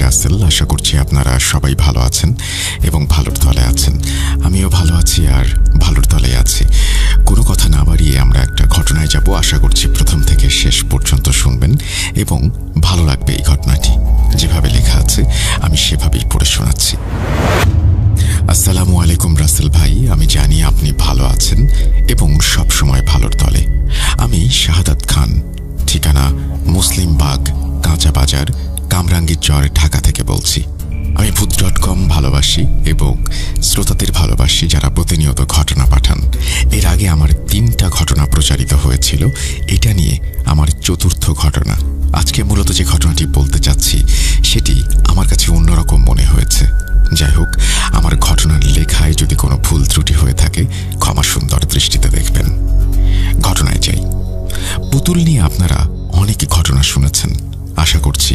রাসেল। আশা করছি আপনারা সবাই ভালো আছেন এবং ভালোর তলে আছেন। আমিও ভালো আছি আর ভালোর তলে আছি। কোনো কথা না বাড়িয়ে আমরা একটা ঘটনায় যাব। আশা করছি প্রথম থেকে শেষ পর্যন্ত শুনবেন এবং ভালো লাগবে। এই ঘটনাটি যেভাবে লেখা আছে আমি সেভাবেই পড়ে শোনাচ্ছি। আসসালামু আলাইকুম রাসেল ভাই, আমি জানি আপনি ভালো আছেন এবং সবসময় ভালোর তলে। আমি শাহাদাত খান, ঠিকানা মুসলিমবাগ, কাঁচা বাজার, কামরাঙ্গীরচর, ঢাকা থেকে বলছি। আমি ভূত.com ভালোবাসি এবং শ্রোতাদের ভালোবাসি যারা প্রতিনিয়ত ঘটনা পাঠান। এর আগে আমার 3টা ঘটনা প্রচারিত হয়েছিল, এটা নিয়ে আমার 4র্থ ঘটনা। আজকে মূলত যে ঘটনাটি বলতে চাচ্ছি সেটি আমার কাছে অন্যরকম মনে হয়েছে। যাই হোক, আমার ঘটনার লেখায় যদি কোনো ভুল ত্রুটি হয়ে থাকে ক্ষমা সুন্দর দৃষ্টিতে দেখবেন। ঘটনায় যাই। পুতুল নিয়ে আপনারা অনেক ঘটনা শুনেছেন। আশা করছি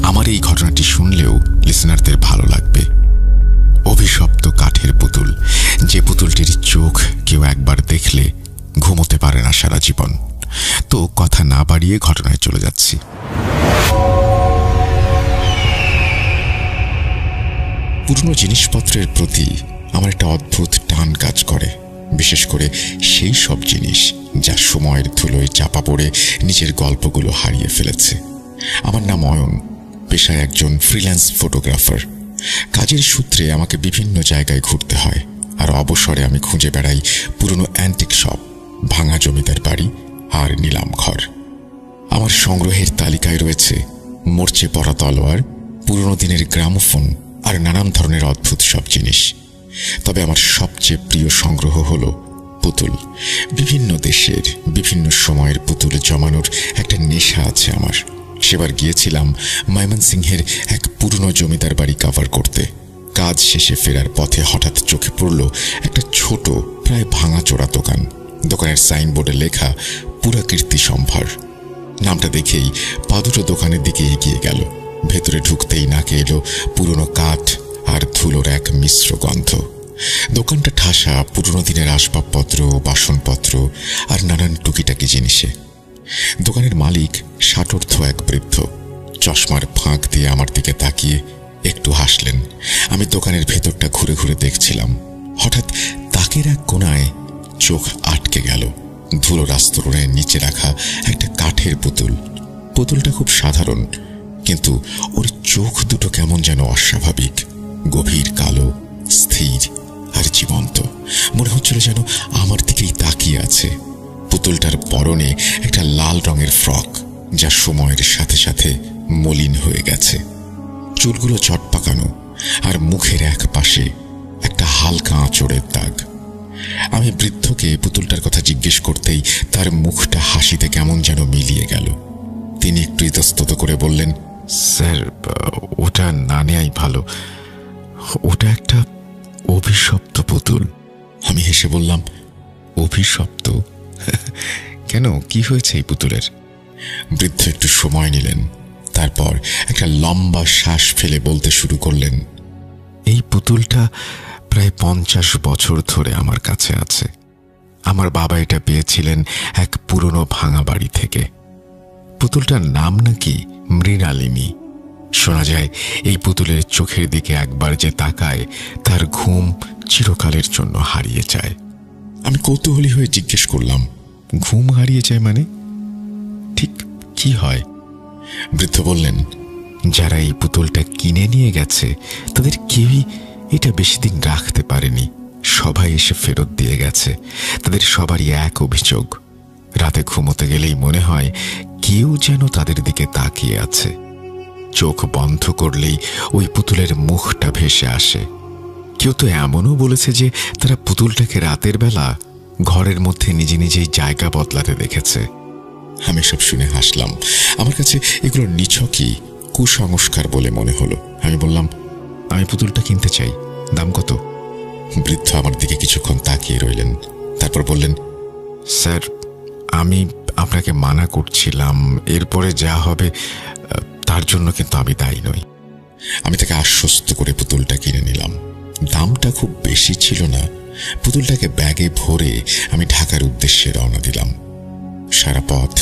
আমার এই ঘটনাটি শুনলেও লিসেনারদের ভালো লাগবে। অভিশপ্ত কাঠের পুতুল, যে পুতুলটির চোখ কেউ একবার দেখলে ঘুমোতে পারে না সারা জীবন। তো কথা না বাড়িয়ে ঘটনায় চলে যাচ্ছি। পুরনো জিনিসপত্রের প্রতি আমার একটা অদ্ভুত টান কাজ করে, বিশেষ করে সেই সব জিনিস যা সময়ের ধুলোয় চাপা পড়ে নিজের গল্পগুলো হারিয়ে ফেলেছে। আমার নাম অয়ন, পেশায় একজন ফ্রিল্যান্স ফটোগ্রাফার। কাজের সূত্রে আমাকে বিভিন্ন জায়গায় ঘুরতে হয়, আর অবসরে আমি খুঁজে বেড়াই পুরনো অ্যান্টিক শপ, ভাঙা জমিদার বাড়ি আর নিলাম ঘর। আমার সংগ্রহের তালিকায় রয়েছে মরচে পড়া তলোয়ার, পুরনো দিনের গ্রামোফোন আর নানান ধরনের অদ্ভুত সব জিনিস। তবে আমার সবচেয়ে প্রিয় সংগ্রহ হলো পুতুল। বিভিন্ন দেশের বিভিন্ন সময়ের পুতুল জমানোর একটা নেশা আছে আমার। সেবার গিয়েছিলাম ময়মনসিংহের এক পুরনো জমিদার বাড়ি কভার করতে। কাজ শেষে ফেরার পথে হঠাৎ চোখে পড়ল একটা ছোট, প্রায় ভাঙাচোরা দোকান। দোকানের সাইনবোর্ডে লেখা পুরাকীর্তি সম্ভার। নামটা দেখেই পা দুটো দোকানের দিকে এগিয়ে গেল। ভেতরে ঢুকতেই নাকে এলো পুরনো কাঠ আর ধুলোর এক মিশ্র গন্ধ। দোকানটা ঠাসা পুরনো দিনের আসবাবপত্র, বাসনপত্র আর নানান টুকিটাকি জিনিসে। দোকানের মালিক ষাটোর্ধ্ব এক বৃদ্ধ, চশমার ফাঁক দিয়ে আমার দিকে তাকিয়ে একটু হাসলেন। আমি দোকানের ভেতরটা ঘুরে ঘুরে দেখছিলাম। হঠাৎ তাকের এক কোণায় চোখ আটকে গেল ধুলোর আস্তরণের নিচে রাখা একটা কাঠের পুতুল। পুতুলটা খুব সাধারণ, কিন্তু ওর চোখ দুটো কেমন যেন অস্বাভাবিক, গভীর কালো, স্থির আর জীবন্ত। মনে হচ্ছিল যেন আমার দিকেই তাকিয়ে আছে। পুতুলটার পরনে একটা লাল রঙের ফ্রক, যা সময়ের সাথে সাথে মলিন হয়ে গেছে। চুলগুলো চটপাকানো আর মুখের এক পাশে একটা হালকা আঁচড়ের দাগ। আমি বৃদ্ধকে পুতুলটার কথা জিজ্ঞেস করতেই তার মুখটা হাসিতে কেমন যেন মিলিয়ে গেল। তিনি একটু ইতস্তত করে বললেন, স্যার, ওটা না নেয়াই ভালো, ওটা একটা অভিশপ্ত পুতুল। আমি হেসে বললাম, অভিশপ্ত? কেন, কি হয়েছে এই পুতুলের? বৃদ্ধ একটু সময় নিলেন, তারপর একটা লম্বা শ্বাস ফেলে বলতে শুরু করলেন, এই পুতুলটা প্রায় 50 বছর ধরে আমার কাছে আছে। আমার বাবা এটা পেয়েছিলেন এক পুরনো ভাঙা বাড়ি থেকে। পুতুলটার নাম নাকি মৃণালিনী। শোনা যায় এই পুতুলের চোখের দিকে একবার যে তাকায় তার ঘুম চিরকালের জন্য হারিয়ে যায়। আমি কৌতূহলী হয়ে জিজ্ঞেস করলাম, ঘুম হারিয়ে যায় মানে ঠিক কি হয়? বৃদ্ধ বললেন, যারা এই পুতুলটা কিনে নিয়ে গেছে তাদের কেউই এটা বেশি দিন রাখতে পারেনি। সবাই এসে ফেরত দিয়ে গেছে। তাদের সবারই এক অভিযোগ, রাতে ঘুমোতে গেলেই মনে হয় কেউ যেন তাদের দিকে তাকিয়ে আছে। চোখ বন্ধ করলেই ওই পুতুলের মুখটা ভেসে আসে। কেউ তো এমনও বলেছে যে তারা পুতুলটাকে রাতের বেলা ঘরের মধ্যে নিজে নিজেই জায়গা বদলাতে দেখেছে। আমি সব শুনে হাসলাম। আমার কাছে এগুলো নিছকই কুসংস্কার বলে মনে হলো। আমি বললাম, আমি পুতুলটা কিনতে চাই, দাম কত? বৃদ্ধ আমার দিকে কিছুক্ষণ তাকিয়ে রইলেন, তারপর বললেন, স্যার, আমি আপনাকে মানা করছিলাম, এরপরে যা হবে তার জন্য কিন্তু আমি দায়ী নই। আমি তাকে আশ্বস্ত করে পুতুলটা কিনে নিলাম। দামটা খুব বেশি ছিল না। পুতুলটাকে ব্যাগে ভরে আমি ঢাকার উদ্দেশ্যে রওনা দিলাম। সারা পথ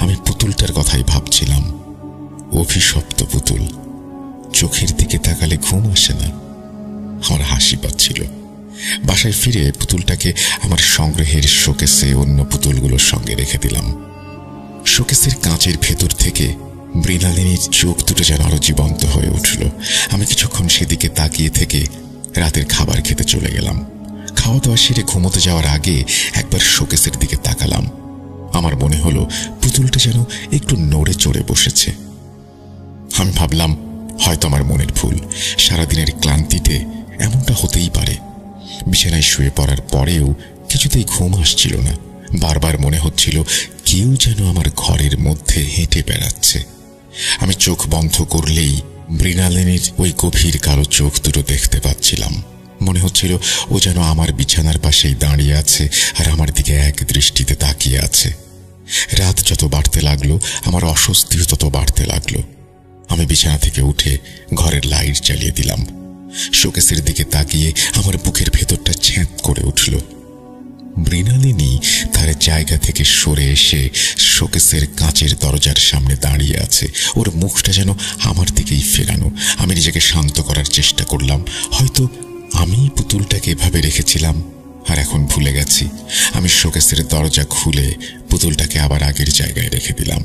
আমি পুতুলটার কথাই ভাবছিলাম। অভিশপ্ত পুতুল, চোখের দিকে তাকালে ঘুম আসে না। আমার হাসি পাচ্ছিল। বাসায় ফিরে পুতুলটাকে আমার সংগ্রহের শোকেসে অন্য পুতুলগুলোর সঙ্গে রেখে দিলাম। শোকেসের কাঁচের ভেতর থেকে মৃণালিনীর চোখ দুটো যেন আরো জীবন্ত হয়ে উঠল। আমি কিছুক্ষণ সেদিকে তাকিয়ে থেকে রাতের খাবার খেতে চলে গেলাম। খাওয়া দাওয়া সেরে ঘুমোতে যাওয়ার আগে একবার শোকেসের দিকে তাকালাম। আমার মনে হলো পুতুলটা যেন একটু নড়ে চড়ে বসেছে। আমি ভাবলাম হয়তো আমার মনের ভুল, সারাদিনের ক্লান্তিতে এমনটা হতেই পারে। বিছানায় শুয়ে পড়ার পরেও কিছুতেই ঘুম আসছিল না। বারবার মনে হচ্ছিল কেউ যেন আমার ঘরের মধ্যে হেঁটে বেড়াচ্ছে। আমি চোখ বন্ধ করলেই মৃণালিনীর ওই গভীর কালো চোখ দুটো দেখতে পাচ্ছিলাম। মনে হচ্ছিল ও যেন আমার বিছানার পাশেই দাঁড়িয়ে আছে আর আমার দিকে এক দৃষ্টিতে তাকিয়ে আছে। রাত যত বাড়তে লাগলো আমার অস্বস্তিও তত বাড়তে লাগলো। আমি বিছানা থেকে উঠে ঘরের লাইট জ্বালিয়ে দিলাম। শোকেসের দিকে তাকিয়ে আমার বুকের ভেতরটা ছ্যাঁত করে উঠল। মৃণালিনী তার জায়গা থেকে সরে এসে শোকেসের কাঁচের দরজার সামনে দাঁড়িয়ে আছে। ওর মুখটা যেন আমার দিকেই ফেরানো। আমি নিজেকে শান্ত করার চেষ্টা করলাম। হয়তো আমি পুতুলটাকে এভাবে রেখেছিলাম আর এখন ভুলে গেছি। আমি শোকেসের দরজা খুলে পুতুলটাকে আবার আগের জায়গায় রেখে দিলাম।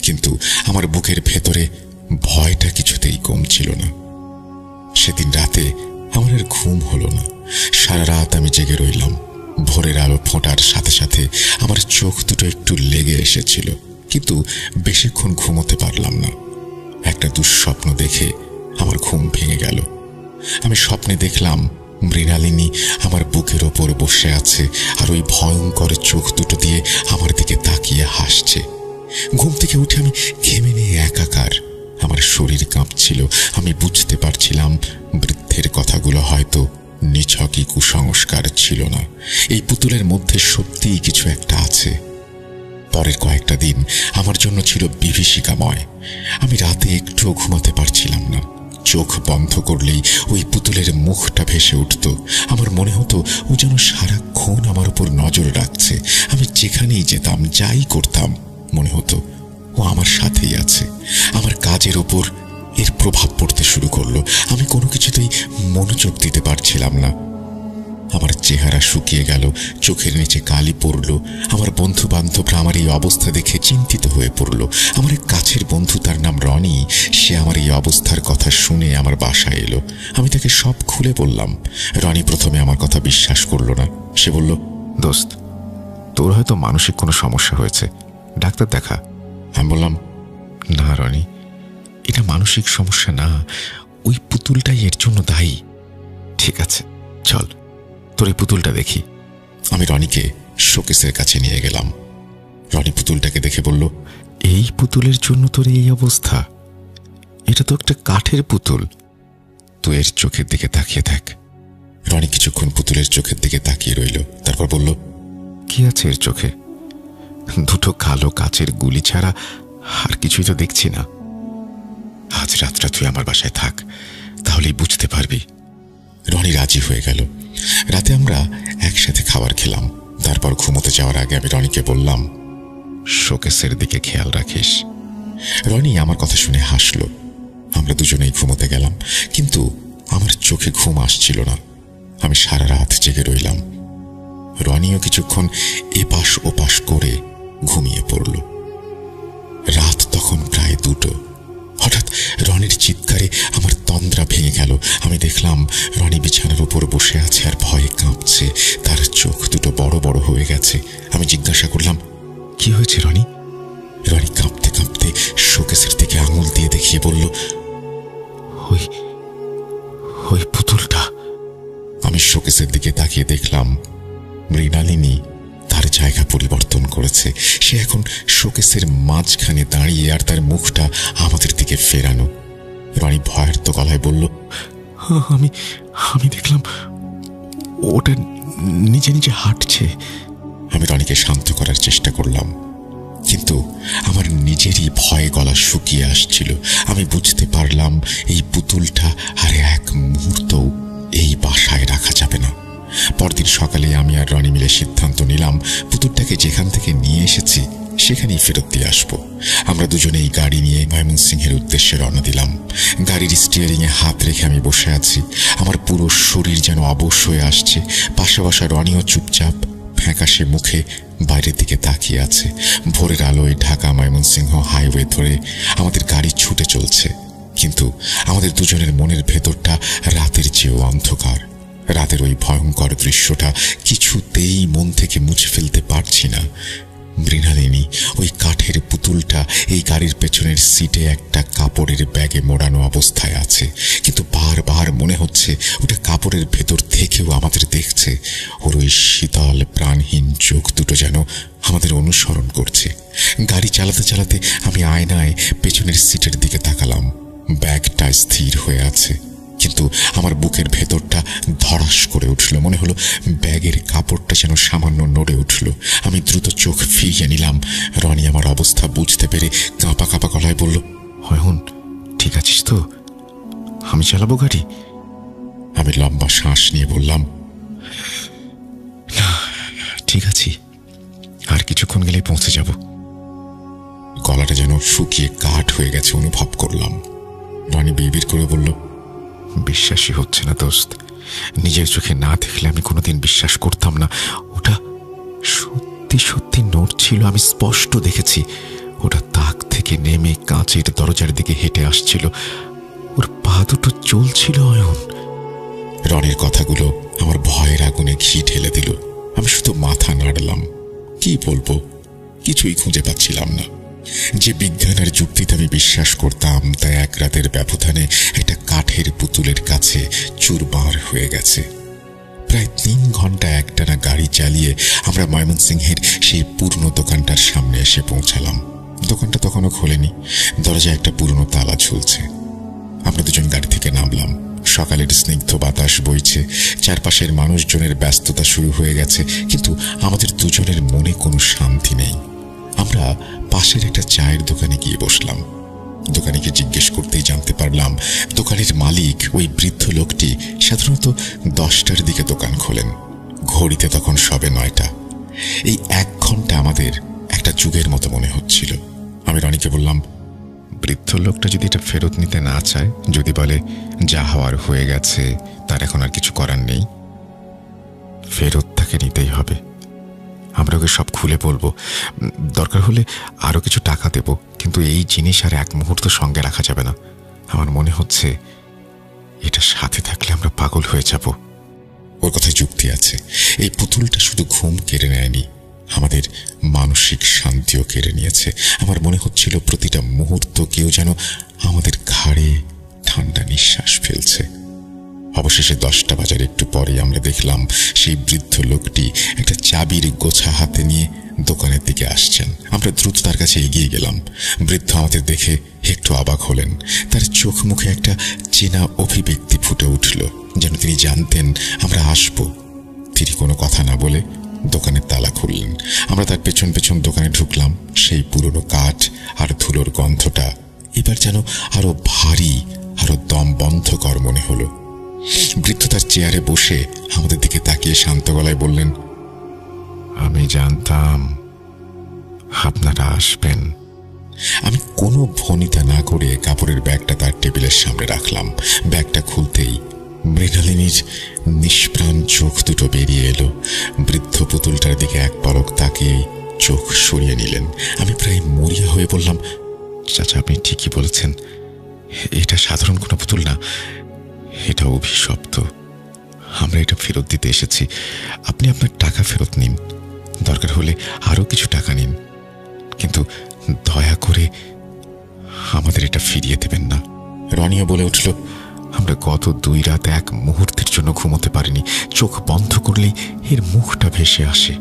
কিন্তু আমার বুকের ভেতরে ভয়টা কিছুতেই কমছিল না। সেদিন রাতে আমার আর ঘুম হলো না। সারা রাত আমি জেগে রইলাম। ভোরের আলো ফোঁটার সাথে সাথে আমার চোখ দুটো একটু লেগে এসেছিল, কিন্তু বেশিক্ষণ ঘুমোতে পারলাম না। একটা দুঃস্বপ্ন দেখে আমার ঘুম ভেঙে গেল। আমি স্বপ্নে দেখলাম মৃণালিনী আমার বুকের ওপর বসে আছে আর ওই ভয়ঙ্কর চোখ দুটো দিয়ে আমার দিকে তাকিয়ে হাসছে। ঘুম থেকে উঠে আমি ঘেমে নিয়ে একাকার। আমার শরীর কাঁপছিল। আমি বুঝতে পারছিলাম বৃদ্ধের কথাগুলো হয়তো নিছকই কুসংস্কার ছিল না। এই পুতুলের মধ্যে সত্যিই কিছু একটা আছে। পরের কয়েকটা দিন আমার জন্য ছিল বিভীষিকাময়। আমি রাতে একটুও ঘুমাতে পারছিলাম না। চোখ বন্ধ করলেই ওই পুতুলের মুখটা ভেসে উঠত। আমার মনে হতো ও যেন সারাক্ষণ আমার উপর নজর রাখছে। আমি যেখানেই যেতাম, যাই করতাম, মনে হতো ও আমার সাথেই আছে। আমার কাজের ওপর এর প্রভাব পড়তে শুরু করলো। আমি কোনো কিছুতেই মনোযোগ দিতে পারছিলাম না। আমার চেহারা শুকিয়ে গেল, চোখের নিচে কালি পড়ল। আমার বন্ধু বান্ধবরা আমার এই অবস্থা দেখে চিন্তিত হয়ে পড়ল। আমার এক কাছের বন্ধু, তার নাম রনি, সে আমার এই অবস্থার কথা শুনে আমার বাসায় এলো। আমি তাকে সব খুলে বললাম। রনি প্রথমে আমার কথা বিশ্বাস করল না। সে বলল, দোস্ত, তোর হয়তো মানসিক কোনো সমস্যা হয়েছে, ডাক্তার দেখা। আমি বললাম, না রনি, এটা মানসিক সমস্যা না, ওই পুতুলটাই এর জন্য দায়ী। ঠিক আছে, চল তোর এই পুতুলটা দেখি। আমি রনিকে শোকেসের কাছে নিয়ে গেলাম। রনি পুতুলটাকে দেখে বলল, এই পুতুলের জন্য তোর এই অবস্থা? এটা তো একটা কাঠের পুতুল, তুই এর চোখের দিকে তাকিয়ে থাক। রনি কিছুক্ষণ পুতুলের চোখের দিকে তাকিয়ে রইল, তারপর বলল, কি আছে এর চোখে? দুটো কালো কাচের গুলি ছাড়া আর কিছুই তো দেখছি না। আজ রাতটা তুই আমার বাসায় থাক, তাহলেই বুঝতে পারবি। রনি রাজি হয়ে গেল। রাতে আমরা একসাথে খাবার খেলাম। তারপর ঘুমোতে যাওয়ার আগে আমি রনিকে বললাম, শোকেসের দিকে খেয়াল রাখিস। রনি আমার কথা শুনে হাসল। আমরা দুজনেই ঘুমোতে গেলাম, কিন্তু আমার চোখে ঘুম আসছিল না। আমি সারা রাত জেগে রইলাম। রনিও কিছুক্ষণ এপাশ ওপাশ করে ঘুমিয়ে পড়ল। রাত তখন প্রায় 2টো। হঠাৎ রনির চিৎকারে আমার তন্দ্রা ভেঙে গেল। আমি দেখলাম রনি বিছানার উপর বসে আছে আর ভয়ে কাঁপছে। তার চোখ দুটো বড় বড় হয়ে গেছে। আমি জিজ্ঞাসা করলাম, কি হয়েছে রনি? রনি কাঁপতে কাঁপতে শোকেসের দিকে আঙুল দিয়ে দেখিয়ে বলল, ওই পুতুলটা। আমি শোকেসের দিকে তাকিয়ে দেখলাম মৃণালিনী তার জায়গা পরিবর্তন করেছে। সে এখন শোকেসের মাঝখানে দাঁড়িয়ে আর তার মুখটা আমাদের দিকে ফেরানো। রনি ভয়ার্ত গলায় বলল, আমি দেখলাম ওটা নিজে নিজে হাঁটছে। আমি রনিকে শান্ত করার চেষ্টা করলাম, কিন্তু আমার নিজেরই ভয়ে গলা শুকিয়ে আসছিল। আমি বুঝতে পারলাম এই পুতুলটা আর এক মুহূর্তও এই বাসায় রাখা যাবে না। পরদিন সকালে আমি আর রনি মিলে সিদ্ধান্ত নিলাম পুতুলটাকে যেখান থেকে নিয়ে এসেছি সেখানেই ফেরত দিয়ে আসবো। আমরা দুজনেই গাড়ি নিয়ে ময়মনসিংহের উদ্দেশ্যে রওনা দিলাম। গাড়ির স্টিয়ারিংয়ে হাত রেখে আমি বসে আছি। আমার পুরো শরীর যেন অবশ হয়ে আসছে। পাশে বসা রনিও চুপচাপ ফ্যাকাশে মুখে বাইরের দিকে তাকিয়ে আছে। ভোরের আলোয় ঢাকা ময়মনসিংহ হাইওয়ে ধরে আমাদের গাড়ি ছুটে চলছে, কিন্তু আমাদের দুজনের মনের ভেতরটা রাতের চেয়েও অন্ধকার। রাতের ওই ভয়ঙ্কর দৃশ্যটা কিছুতেই মন থেকে মুছে ফেলতে পারছি না। মৃণালিনী ওই কাঠের পুতুলটা এই গাড়ির পেছনের সিটে একটা কাপড়ের ব্যাগে মোড়ানো অবস্থায় আছে, কিন্তু বারবার মনে হচ্ছে ওটা কাপড়ের ভেতর থেকেও আমাদের দেখছে। ওর ওই শীতল প্রাণহীন চোখ দুটো যেন আমাদের অনুসরণ করছে। গাড়ি চালাতে চালাতে আমি আয়নায় পেছনের সিটের দিকে তাকালাম। ব্যাগটা স্থির হয়ে আছে, কিন্তু আমার বুকের ভেতরটা ধড়াস করে উঠল। মনে হলো ব্যাগের কাপড়টা যেন সামান্য নড়ে উঠল। আমি দ্রুত চোখ ফিরিয়ে নিলাম। রনি আমার অবস্থা বুঝতে পেরে কাঁপা কাঁপা গলায় বলল, অয়ন, ঠিক আছিস তো? আমি চালাবো গাড়ি? আমি লম্বা শ্বাস নিয়ে বললাম, না, ঠিক আছি, আর কিছুক্ষণ গেলে পৌঁছে যাব। গলাটা যেন শুকিয়ে কাঠ হয়ে গেছে অনুভব করলাম। রনি বিড়বিড় করে বলল, বিশ্বাসই হচ্ছে না দোস্ত। নিজের চোখে না দেখলে আমি কোনোদিন বিশ্বাস করতাম না। ওটা সত্যি সত্যি নোট ছিল, আমি স্পষ্ট দেখেছি। ওটা তাক থেকে নেমে কাঁচের দরজার দিকে হেঁটে আসছিল। ওর পা দুটো চলছিল। অয়ন, রনির কথাগুলো আমার ভয়ের আগুনে ঘি ঢেলে দিল। আমি শুধু মাথা নাড়লাম। কি বলবো, কিছুই খুঁজে পাচ্ছিলাম না। যে বিজ্ঞান আর যুক্তিতে আমি বিশ্বাস করতাম তা এক রাতের ব্যবধানে একটা কাঠের পুতুলের কাছে চুরমার হয়ে গেছে। প্রায় 3 ঘন্টা একটানা গাড়ি চালিয়ে আমরা ময়মনসিংহের সেই পুরনো দোকানটার সামনে এসে পৌঁছালাম। দোকানটা তখনও খোলেনি, দরজায় একটা পুরনো তালা ঝুলছে। আমরা দুজন গাড়ি থেকে নামলাম। সকালের স্নিগ্ধ বাতাস বইছে, চারপাশের মানুষজনের ব্যস্ততা শুরু হয়ে গেছে, কিন্তু আমাদের দুজনের মনে কোনো শান্তি নেই। আমরা পাশের একটা চায়ের দোকানে গিয়ে বসলাম। দোকানিকে জিজ্ঞেস করতেই জানতে পারলাম দোকানের মালিক, ওই বৃদ্ধ লোকটি, সাধারণত 10টার দিকে দোকান খোলেন। ঘড়িতে তখন সবে 9টা। এই 1 ঘন্টা আমাদের একটা যুগের মতো মনে হচ্ছিল। আমি রনিকে বললাম, বৃদ্ধ লোকটা যদি এটা ফেরত নিতে না চায়, যদি বলে যা হওয়ার হয়ে গেছে, তার এখন আর কিছু করার নেই, ফেরত তাকে নিতেই হবে। আমরা ওকে সব খুলে বলবো, দরকার হলে আরো কিছু টাকা দেব, কিন্তু এই জিনিস আর 1 মুহূর্ত সঙ্গে রাখা যাবে না। আমার মনে হচ্ছে এটা সাথে থাকলে আমরা পাগল হয়ে যাব। ওর কথায় যুক্তি আছে। এই পুতুলটা শুধু ঘুম কেড়ে নেয়নি, আমাদের মানসিক শান্তিও কেড়ে নিয়েছে। আমার মনে হচ্ছিল প্রতিটা মুহূর্ত কেউ যেন আমাদের ঘাড়ে ঠান্ডা নিঃশ্বাস ফেলছে। অবশেষে 10টা বাজার একটু পরেই আমরা দেখলাম সেই বৃদ্ধ লোকটি একটা চাবির গোছা হাতে নিয়ে দোকানের দিকে আসছেন। আমরা দ্রুত তার কাছে এগিয়ে গেলাম। বৃদ্ধ আমাদের দেখে একটু অবাক হলেন। তার চোখ মুখে একটা চেনা অভিব্যক্তি ফুটে উঠল, যেন তিনি জানতেন আমরা আসব। তিনি কোনো কথা না বলে দোকানের তালা খুললেন। আমরা তার পেছন পেছন দোকানে ঢুকলাম। সেই পুরনো কাঠ আর ধুলোর গন্ধটা এবার যেন আরো ভারী, আরো দম বন্ধকর মনে হলো। বৃদ্ধ তার চেয়ারে বসে আমাদের দিকে তাকিয়ে শান্ত গলায় বললেন, আমি জানতাম আপনারা আসবেন। আমি কোনো ভনিতা না করে কাপড়ের ব্যাগটা তার টেবিলের সামনে রাখলাম। ব্যাগটা খুলতেই মৃণালিনীর নিষ্প্রাণ চোখ দুটো বেরিয়ে এলো। বৃদ্ধ পুতুলটার দিকে 1 পলক তাকিয়ে চোখ সরিয়ে নিলেন। আমি প্রায় মরিয়া হয়ে বললাম, চাচা, আপনি ঠিকই বলেছেন, এটা সাধারণ কোনো পুতুল না, এটা অভিশপ্ত। আমরা এটা ফেরত দিতে এসেছি। আপনি আপনার টাকা ফেরত নিন, দরকার হলে আরো কিছু টাকা নিন, কিন্তু দয়া করে আমাদের এটা ফিরিয়ে দেবেন না। রনিও বলে উঠল, আমরা গত 2 রাত 1 মুহূর্তের জন্য ঘুমোতে পারিনি। চোখ বন্ধ করলেই এর মুখটা ভেসে আসে,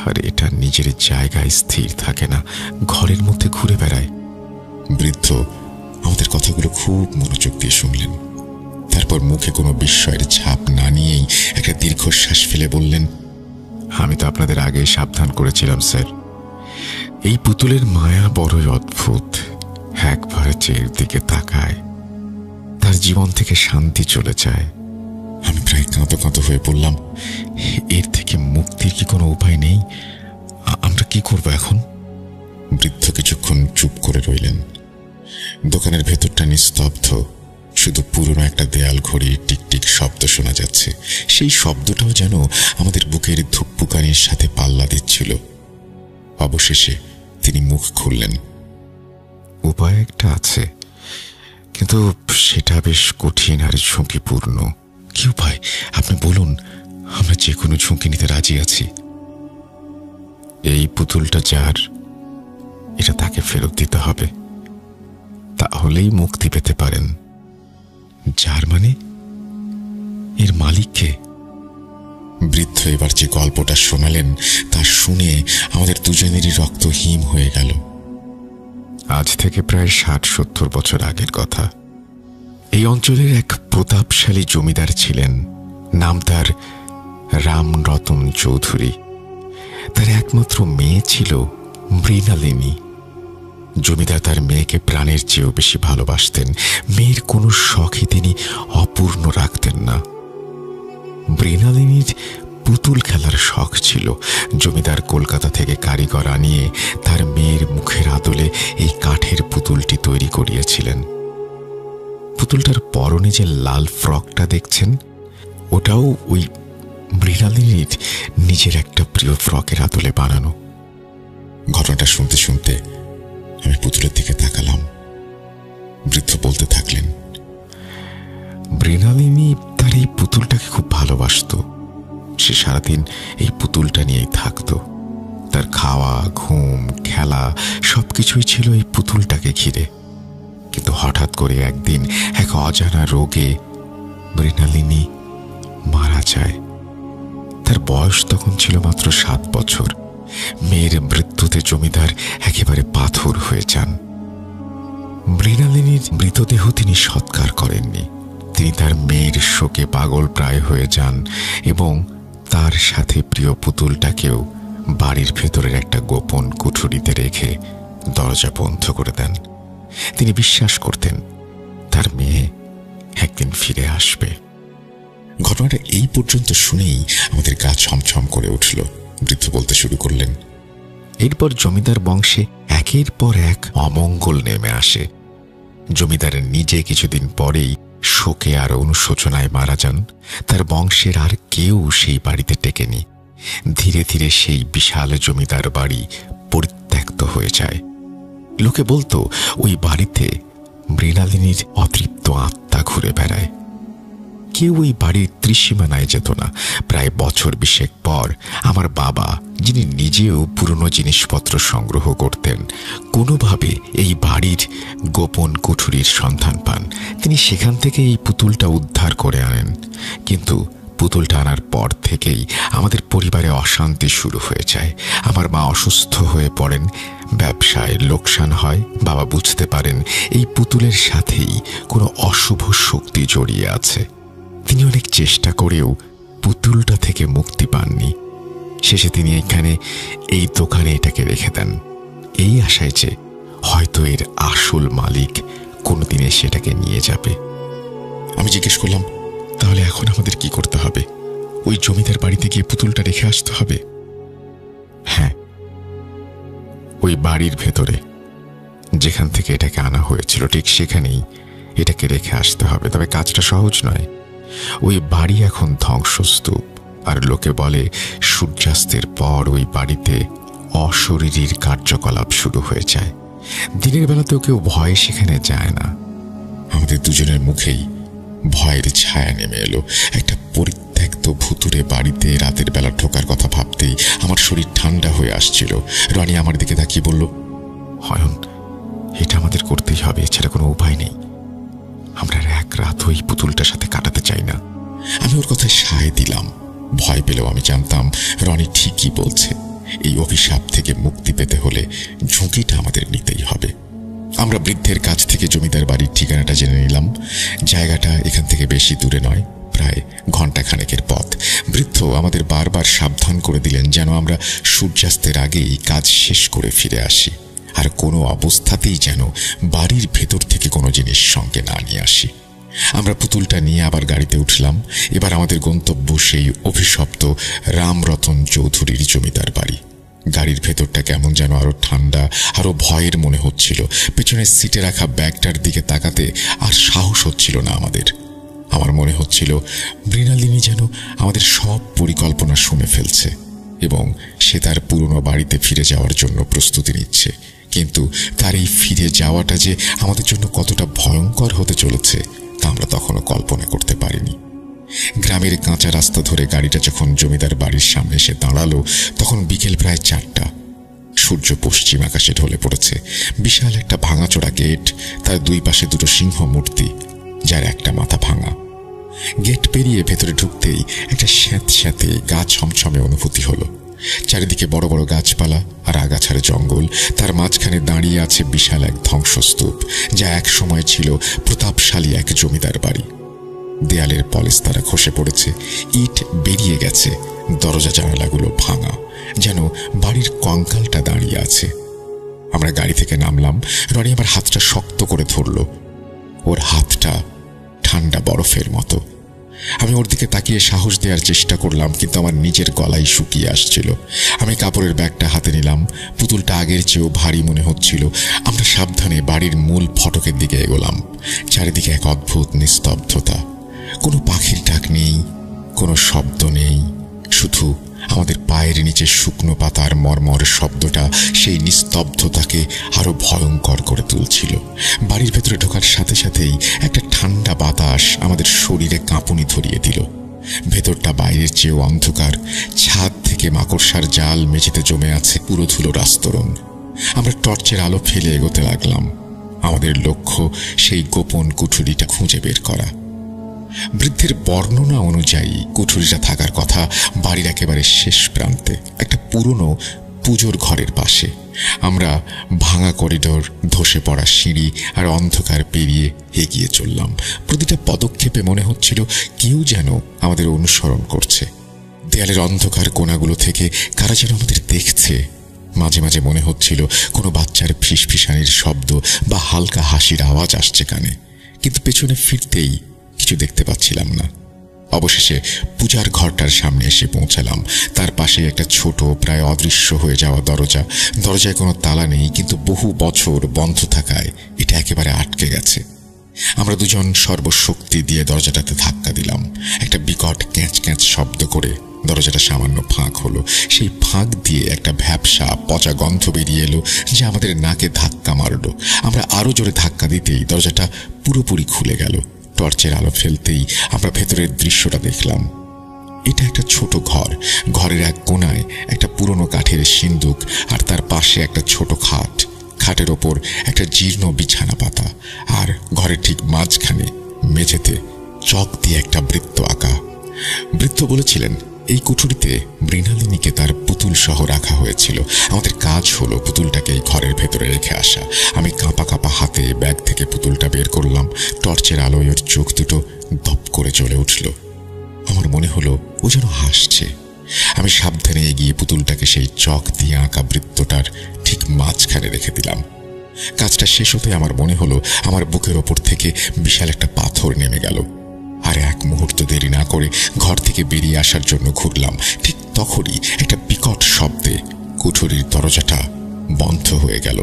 আর এটা নিজের জায়গায় স্থির থাকে না, ঘরের মধ্যে ঘুরে বেড়ায়। বৃদ্ধ আমাদের কথাগুলো খুব মনোযোগ দিয়ে শুনলেন। তারপর মুখে কোনো বিস্ময়ের ছাপ না নিয়েই একটা দীর্ঘশ্বাস ফেলে বললেন, আমি তো আপনাদের আগেই সাবধান করেছিলাম স্যার, এই পুতুলের মায়া বড়ই অদ্ভুত। একবার চেয়ের দিকে তাকায়, তার জীবন থেকে শান্তি চলে যায়। আমি প্রায় কাঁদো কাঁদো হয়ে বললাম, এর থেকে মুক্তির কি কোনো উপায় নেই? আমরা কি করব এখন? বৃদ্ধ কিছুক্ষণ চুপ করে রইলেন। দোকানের ভেতরটা নিস্তব্ধ, শুধু পুরনো একটা দেয়াল ঘড়ির টিকটিক শব্দ শোনা যাচ্ছে। সেই শব্দটাও যেন আমাদের বুকের ধুকপুকানির সাথে পাল্লা দিচ্ছিল। অবশেষে তিনি মুখ খুললেন। উপায় একটা আছে, কিন্তু সেটা বেশ কঠিন আর ঝুঁকিপূর্ণ। কি উপায় আপনি বলুন, আমরা যে কোনো ঝুঁকি নিতে রাজি আছি। এই পুতুলটা যার, এটা তাকে ফেরত দিতে হবে, তাহলেই মুক্তি পেতে পারেন। যার মানে? এর মালিককে? বৃদ্ধ এবার যে গল্পটা শোনালেন তা শুনে আমাদের দুজনেরই রক্ত হিম হয়ে গেল। আজ থেকে প্রায় 60-70 বছর আগের কথা। এই অঞ্চলের এক প্রতাপশালী জমিদার ছিলেন। নাম তার রামরতন চৌধুরী। তার একমাত্র মেয়ে ছিল মৃণালিনী। জমিদার তার মেয়েকে প্রাণের চেয়েও বেশি ভালোবাসতেন। মেয়ের কোনো শখই তিনি অপূর্ণ রাখতেন না। মৃণালিনীর পুতুল খেলার শখ ছিল। জমিদার কলকাতা থেকে কারিগর আনিয়ে তার মেয়ের মুখের আদলে এই কাঠের পুতুলটি তৈরি করিয়েছিলেন। পুতুলটার পরনে যে লাল ফ্রকটা দেখছেন, ওটাও ওই মৃণালিনীর নিজের একটা প্রিয় ফ্রকের আদলে বানানো। ঘটনাটা শুনতে শুনতে আমি পুতুলের দিকে তাকালাম। বৃদ্ধ বলতে থাকলেন, মৃণালিনী তার এই পুতুলটাকে খুব ভালোবাসতো। সে সারাদিন এই পুতুলটা নিয়েই থাকত। তার খাওয়া, ঘুম, খেলা সবকিছুই ছিল এই পুতুলটাকে ঘিরে। কিন্তু হঠাৎ করে একদিন এক অজানা রোগে মৃণালিনী মারা যায়। তার বয়স তখন ছিল মাত্র 7 বছর। মেয়ের মৃত্যুতে জমিদার একেবারে পাথর হয়ে যান। মৃণালিনীর মৃতদেহ তিনি সৎকার করেননি। তিনি তার মেয়ের শোকে পাগল প্রায় হয়ে যান এবং তার সাথে প্রিয় পুতুলটাকেও বাড়ির ভেতরের একটা গোপন কুঠুরিতে রেখে দরজা বন্ধ করে দেন। তিনি বিশ্বাস করতেন তার মেয়ে একদিন ফিরে আসবে। ঘটনাটা এই পর্যন্ত শুনেই আমাদের গা ছমছম করে উঠল। বৃদ্ধ বলতে শুরু করলেন, এরপর জমিদার বংশে একের পর এক অমঙ্গল নেমে আসে। জমিদারের নিজে কিছুদিন পরেই শোকে আর অনুশোচনায় মারা যান। তার বংশের আর কেউ সেই বাড়িতে টেকেনি। ধীরে ধীরে সেই বিশাল জমিদার বাড়ি পরিত্যক্ত হয়ে যায়। লোকে বলতো ওই বাড়িতে মৃণালিনীর অতৃপ্ত আত্মা ঘুরে বেড়ায়। কেউ ওই বাড়ির ত্রিসীমানায় যেত না। প্রায় বছর 20 পর আমার বাবা, যিনি নিজেও পুরনো জিনিসপত্র সংগ্রহ করতেন, কোনোভাবে এই বাড়ির গোপন কুঠুরির সন্ধান পান। তিনি সেখান থেকে এই পুতুলটা উদ্ধার করে আনেন। কিন্তু পুতুলটা আনার পর থেকেই আমাদের পরিবারে অশান্তি শুরু হয়ে যায়। আমার মা অসুস্থ হয়ে পড়েন, ব্যবসায় লোকসান হয়। বাবা বুঝতে পারেন এই পুতুলের সাথেই কোনো অশুভ শক্তি জড়িয়ে আছে। তিনি অনেক চেষ্টা করেও পুতুলটা থেকে মুক্তি পাননি। শেষে তিনি এখানে এই দোকানে এটাকে রেখে দেন, এই আশায় যে হয়তো এর আসল মালিক কোনোদিনে সেটাকে নিয়ে যাবে। আমি জিজ্ঞেস করলাম, তাহলে এখন আমাদের কি করতে হবে? ওই জমিদার বাড়িতে গিয়ে পুতুলটা রেখে আসতে হবে? হ্যাঁ, ওই বাড়ির ভেতরে যেখান থেকে এটাকে আনা হয়েছিল ঠিক সেখানেই এটাকে রেখে আসতে হবে। তবে কাজটা সহজ নয়। ওই বাড়ি এখন ধ্বংসস্তূপ, আর লোকে বলে সূর্যাস্তের পর ওই বাড়িতে অশরীরীর কার্যকলাপ শুরু হয়ে যায়। দিনের বেলাতেও কেউ ভয়ে সেখানে যায় না। আমাদের দুজনের মুখেই ভয়ের ছায়া নেমে এলো। একটা পরিত্যক্ত ভুতুড়ে বাড়িতে রাতের বেলা ঢোকার কথা ভাবতেই আমার শরীর ঠান্ডা হয়ে আসছিল। রনি আমার দিকে তাকিয়ে বলল, অয়ন, এটা আমাদের করতেই হবে, এছাড়া কোনো উপায় নেই। আমরা এক রাত ওই পুতুলটার সাথে কাটাতে চাই না। আমি ওর কথায় সায় দিলাম। ভয় পেলেও আমি জানতাম রনি ঠিকই বলছে। এই অভিশাপ থেকে মুক্তি পেতে হলে ঝুঁকিটা আমাদের নিতেই হবে। আমরা বৃদ্ধের কাছ থেকে জমিদার বাড়ির ঠিকানাটা জেনে নিলাম। জায়গাটা এখান থেকে বেশি দূরে নয়, প্রায় ঘণ্টাখানেকের পথ। বৃদ্ধ আমাদের বারবার সাবধান করে দিলেন যেন আমরা সূর্যাস্তের আগেই কাজ শেষ করে ফিরে আসি, আর কোনো অবস্থাতেই যেন বাড়ির ভেতর থেকে কোনো জিনিস সঙ্গে না নিয়ে আসি। আমরা পুতুলটা নিয়ে আবার গাড়িতে উঠলাম। এবার আমাদের গন্তব্য সেই অভিশপ্ত রামরতন চৌধুরীর জমিদার বাড়ি। গাড়ির ভেতরটা কেমন যেন আরো ঠান্ডা, আরো ভয়ের মনে হচ্ছিল। পেছনের সিটে রাখা ব্যাগটার দিকে তাকাতে আর সাহস হচ্ছিল না আমাদের। আমার মনে হচ্ছিল মৃণালিনী যেন আমাদের সব পরিকল্পনা শুনে ফেলছে এবং সে তার পুরনো বাড়িতে ফিরে যাওয়ার জন্য প্রস্তুতি নিচ্ছে। কিন্তু তার এই ফিরে যাওয়াটা যে আমাদের জন্য কতটা ভয়ঙ্কর হতে চলেছে তা আমরা তখনও কল্পনা করতে পারিনি। গ্রামের কাঁচা রাস্তা ধরে গাড়িটা যখন জমিদার বাড়ির সামনে এসে দাঁড়ালো তখন বিকেল প্রায় 4টা। সূর্য পশ্চিম আকাশে ঢলে পড়েছে। বিশাল একটা ভাঙাচোরা গেট, তার দুই পাশে দুটো সিংহ মূর্তি, যার একটা মাথা ভাঙা। গেট পেরিয়ে ভেতরে ঢুকতেই একটা স্যাঁতস্যাঁতে গা ছমছমে অনুভূতি হলো। চারিদিকে বড় বড় গাছপালা আর আগাছার জঙ্গল, তার মাঝখানে দাঁড়িয়ে আছে বিশাল এক ধ্বংসস্তূপ, যা এক সময় ছিল প্রতাপশালী এক জমিদার বাড়ি। দেয়ালের পলেস্তারা খসে পড়েছে, ইট বেরিয়ে গেছে, দরজা জানালাগুলো ভাঙা, যেন বাড়ির কঙ্কালটা দাঁড়িয়ে আছে। আমরা গাড়ি থেকে নামলাম। রনি আমার হাতটা শক্ত করে ধরল। ওর হাতটা ঠান্ডা বরফের মতো। আমি ওর দিকে তাকিয়ে সাহস দেওয়ার চেষ্টা করলাম, কিন্তু আমার নিজের গলাই শুকিয়ে আসছিল। আমি কাপড়ের ব্যাগটা হাতে নিলাম। পুতুলটা আগের চেয়েও ভারী মনে হচ্ছিল। আমরা সাবধানে বাড়ির মূল ফটকের দিকে এগোলাম। চারিদিকে এক অদ্ভুত নিস্তব্ধতা। কোনো পাখির ডাক নেই, কোনো শব্দ নেই, শুধু আমাদের পায়ের নিচে শুকনো পাতার মর্মর শব্দটা সেই নিস্তব্ধতাকে আরো ভয়ঙ্কর করে তুলছিল। বাড়ির ভেতরে ঢোকার সাথে সাথেই একটা ঠান্ডা বাতাস আমাদের শরীরে কাঁপুনি ধরিয়ে দিল। ভেতরটা বাইরের চেয়েও অন্ধকার। ছাদ থেকে মাকড়সার জাল মেঝেতে জমে আছে পুরো ধুলোর আস্তরণ। আমরা টর্চের আলো ফেলে এগোতে লাগলাম। আমাদের লক্ষ্য সেই গোপন কুঠুরিটা খুঁজে বের করা। বৃদ্ধের বর্ণনা অনুযায়ী কুঠুরিটা থাকার কথা বাড়ির একেবারে শেষ প্রান্তে, একটা পুরনো পুজোর ঘরের পাশে। আমরা ভাঙা করিডোর, ধসে পড়া সিঁড়ি আর অন্ধকার পেরিয়ে এগিয়ে চললাম। প্রতিটা পদক্ষেপে মনে হচ্ছিল কেউ যেন আমাদের অনুসরণ করছে। দেয়ালের অন্ধকার কোণাগুলো থেকে কারা যেন আমাদের দেখছে। মাঝে মাঝে মনে হচ্ছিল কোনো বাচ্চার ফিসফিসানির শব্দ বা হালকা হাসির আওয়াজ আসছে কানে, কিন্তু পেছনে ফিরতেই কিছু দেখতে পাচ্ছিলাম না। অবশেষে পূজার ঘরটার সামনে এসে পৌঁছালাম। তার পাশে একটা ছোট, প্রায় অদৃশ্য হয়ে যাওয়া দরজা। দরজায় কোনো তালা নেই, কিন্তু বহু বছর বন্ধ থাকায় এটা একেবারে আটকে গেছে। আমরা দুজন সর্বশক্তি দিয়ে দরজাটাতে ধাক্কা দিলাম। একটা বিকট ক্যাঁচ ক্যাঁচ শব্দ করে দরজাটা সামান্য ফাঁক হলো। সেই ফাঁক দিয়ে একটা ভ্যাপসা পচা গন্ধ বেরিয়ে এলো, যা আমাদের নাকে ধাক্কা মারলো। আমরা আরো জোরে ধাক্কা দিতেই দরজাটা পুরোপুরি খুলে গেল। টর্চের আলো ফেলতেই আমরা ভেতরের দৃশ্যটা দেখলাম। এটা একটা ছোট ঘর। ঘরের এক কোণায় একটা পুরনো কাঠের সিন্দুক, আর তার পাশে একটা ছোট খাট। খাটের ওপর একটা জীর্ণ বিছানা পাতা, আর ঘরের ঠিক মাঝখানে মেঝেতে চক দিয়ে একটা বৃত্ত আঁকা। বৃত্ত বলেছিলেন এই কুঠুরিতে মৃণালিনীকে তার পুতুল সহ রাখা হয়েছিল। আমাদের কাজ হলো পুতুলটাকে এই ঘরের ভেতরে রেখে আসা। আমি কাঁপা কাঁপা হাতে ব্যাগ থেকে পুতুলটা বের করলাম। টর্চের আলোয় ওর চোখ দুটো দপ করে জ্বলে উঠল। আমার মনে হলো ও যেন হাসছে। আমি সাবধানে এগিয়ে পুতুলটাকে সেই চক দিয়ে আঁকা বৃত্তটার ঠিক মাঝখানে রেখে দিলাম। কাজটা শেষ হতে আমার মনে হলো আমার বুকের ওপর থেকে বিশাল একটা পাথর নেমে গেল। আর এক মুহূর্ত দেরি না করে ঘর থেকে বেরিয়ে আসার জন্য ঘুরলাম। ঠিক তখনই একটা বিকট শব্দে কুঠুরির দরজাটা বন্ধ হয়ে গেল।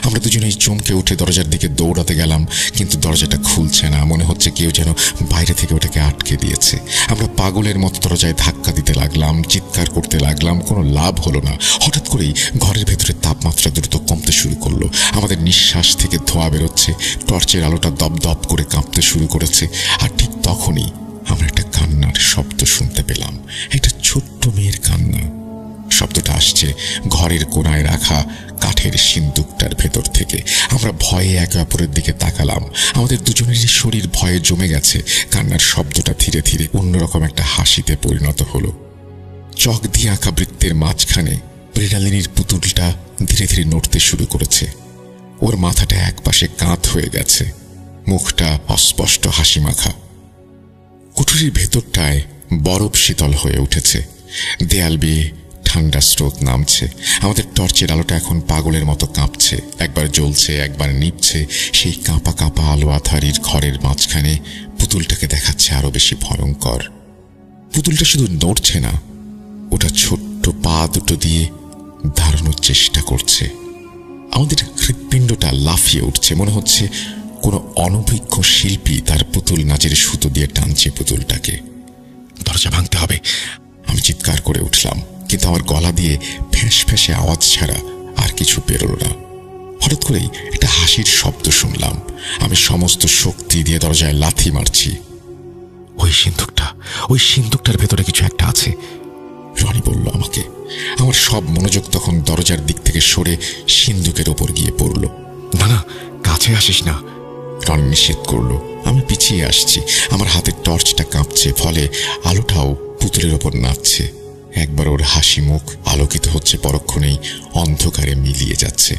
আমরা দুজনেই চমকে উঠে দরজার দিকে দৌড়াতে গেলাম, কিন্তু দরজাটা খুলছে না। মনে হচ্ছে কেউ যেন বাইরে থেকে ওটাকে আটকে দিয়েছে। আমরা পাগলের মতো দরজায় ধাক্কা দিতে লাগলাম, চিৎকার করতে লাগলাম। কোনো লাভ হলো না। হঠাৎ করেই ঘরের ভেতরে তাপমাত্রা দ্রুত কমতে শুরু করলো। আমাদের নিঃশ্বাস থেকে ধোঁয়া বেরোচ্ছে। টর্চের আলোটা দপ দপ করে কাঁপতে শুরু করেছে। আর ঠিক তখনই আমরা একটা কান্নার শব্দ শুনতে পেলাম। একটা ছোট্ট মেয়ের কান্না। শব্দটা আসছে ঘরের কোণায় রাখা কাঠের সিন্দুকটার ভেতর থেকে। আমরা ভয়ে একে অপরের দিকে তাকালাম। আমাদের দুজনেরই শরীর ভয়ে জমে গেছে। কান্নার শব্দটা ধীরে ধীরে অন্যরকম একটা হাসিতে পরিণত হলো। চক দিয়ে আঁকা বৃত্তের মাঝখানে মৃণালিনীর পুতুলটা ধীরে ধীরে নড়তে শুরু করেছে। ওর মাথাটা একপাশে কাঁধ হয়ে গেছে, মুখটা অস্পষ্ট হাসি মাখা। কুঠুরির ভেতরটায় বরফ শীতল হয়ে উঠেছে। দেয়াল বেয়ে ঠান্ডা স্রোত নামছে। আমাদের টর্চের আলোটা এখন পাগলের মতো কাঁপছে, একবার জ্বলছে একবার নিভছে। সেই কাঁপা কাঁপা আলো আধারির ঘরের মাঝখানে পুতুলটাকে দেখাচ্ছে আরো বেশি ভয়ঙ্কর। পুতুলটা শুধু নড়ছে না, ওটা ছোট্ট পা দুটো দিয়ে দাঁড়ানোর চেষ্টা করছে। আমাদের হৃৎপিণ্ডটা লাফিয়ে উঠছে, মনে হচ্ছে কোনো অনভিজ্ঞ শিল্পী তার পুতুল নাচের সুতো দিয়ে টানছে পুতুলটাকে। দরজা ভাঙতে হবে, আমি চিৎকার করে উঠলাম, কিন্তু আমার গলা দিয়ে ফ্যাঁস ফ্যাঁসে আওয়াজ ছাড়া আর কিছু বেরোল না। হঠাৎ করেই একটা হাসির শব্দ শুনলাম। আমি সমস্ত শক্তি দিয়ে দরজায় লাথি মারছি। ওই সিন্দুকটার ভেতরে কিছু একটা আছে, রনি বলল আমাকে। আমার সব মনোযোগ তখন দরজার দিক থেকে সরে সিন্দুকের ওপর গিয়ে পড়ল। না না, কাছে আসিস না, রনি নিষেধ করলো। আমি পিছিয়ে আসছি, আমার হাতের টর্চটা কাঁপছে, ফলে আলোটাও পুতুলের ওপর নাচছে। একবার ওর হাসি মুখ আলোকিত হচ্ছে, পরক্ষণেই অন্ধকারে মিলিয়ে যাচ্ছে।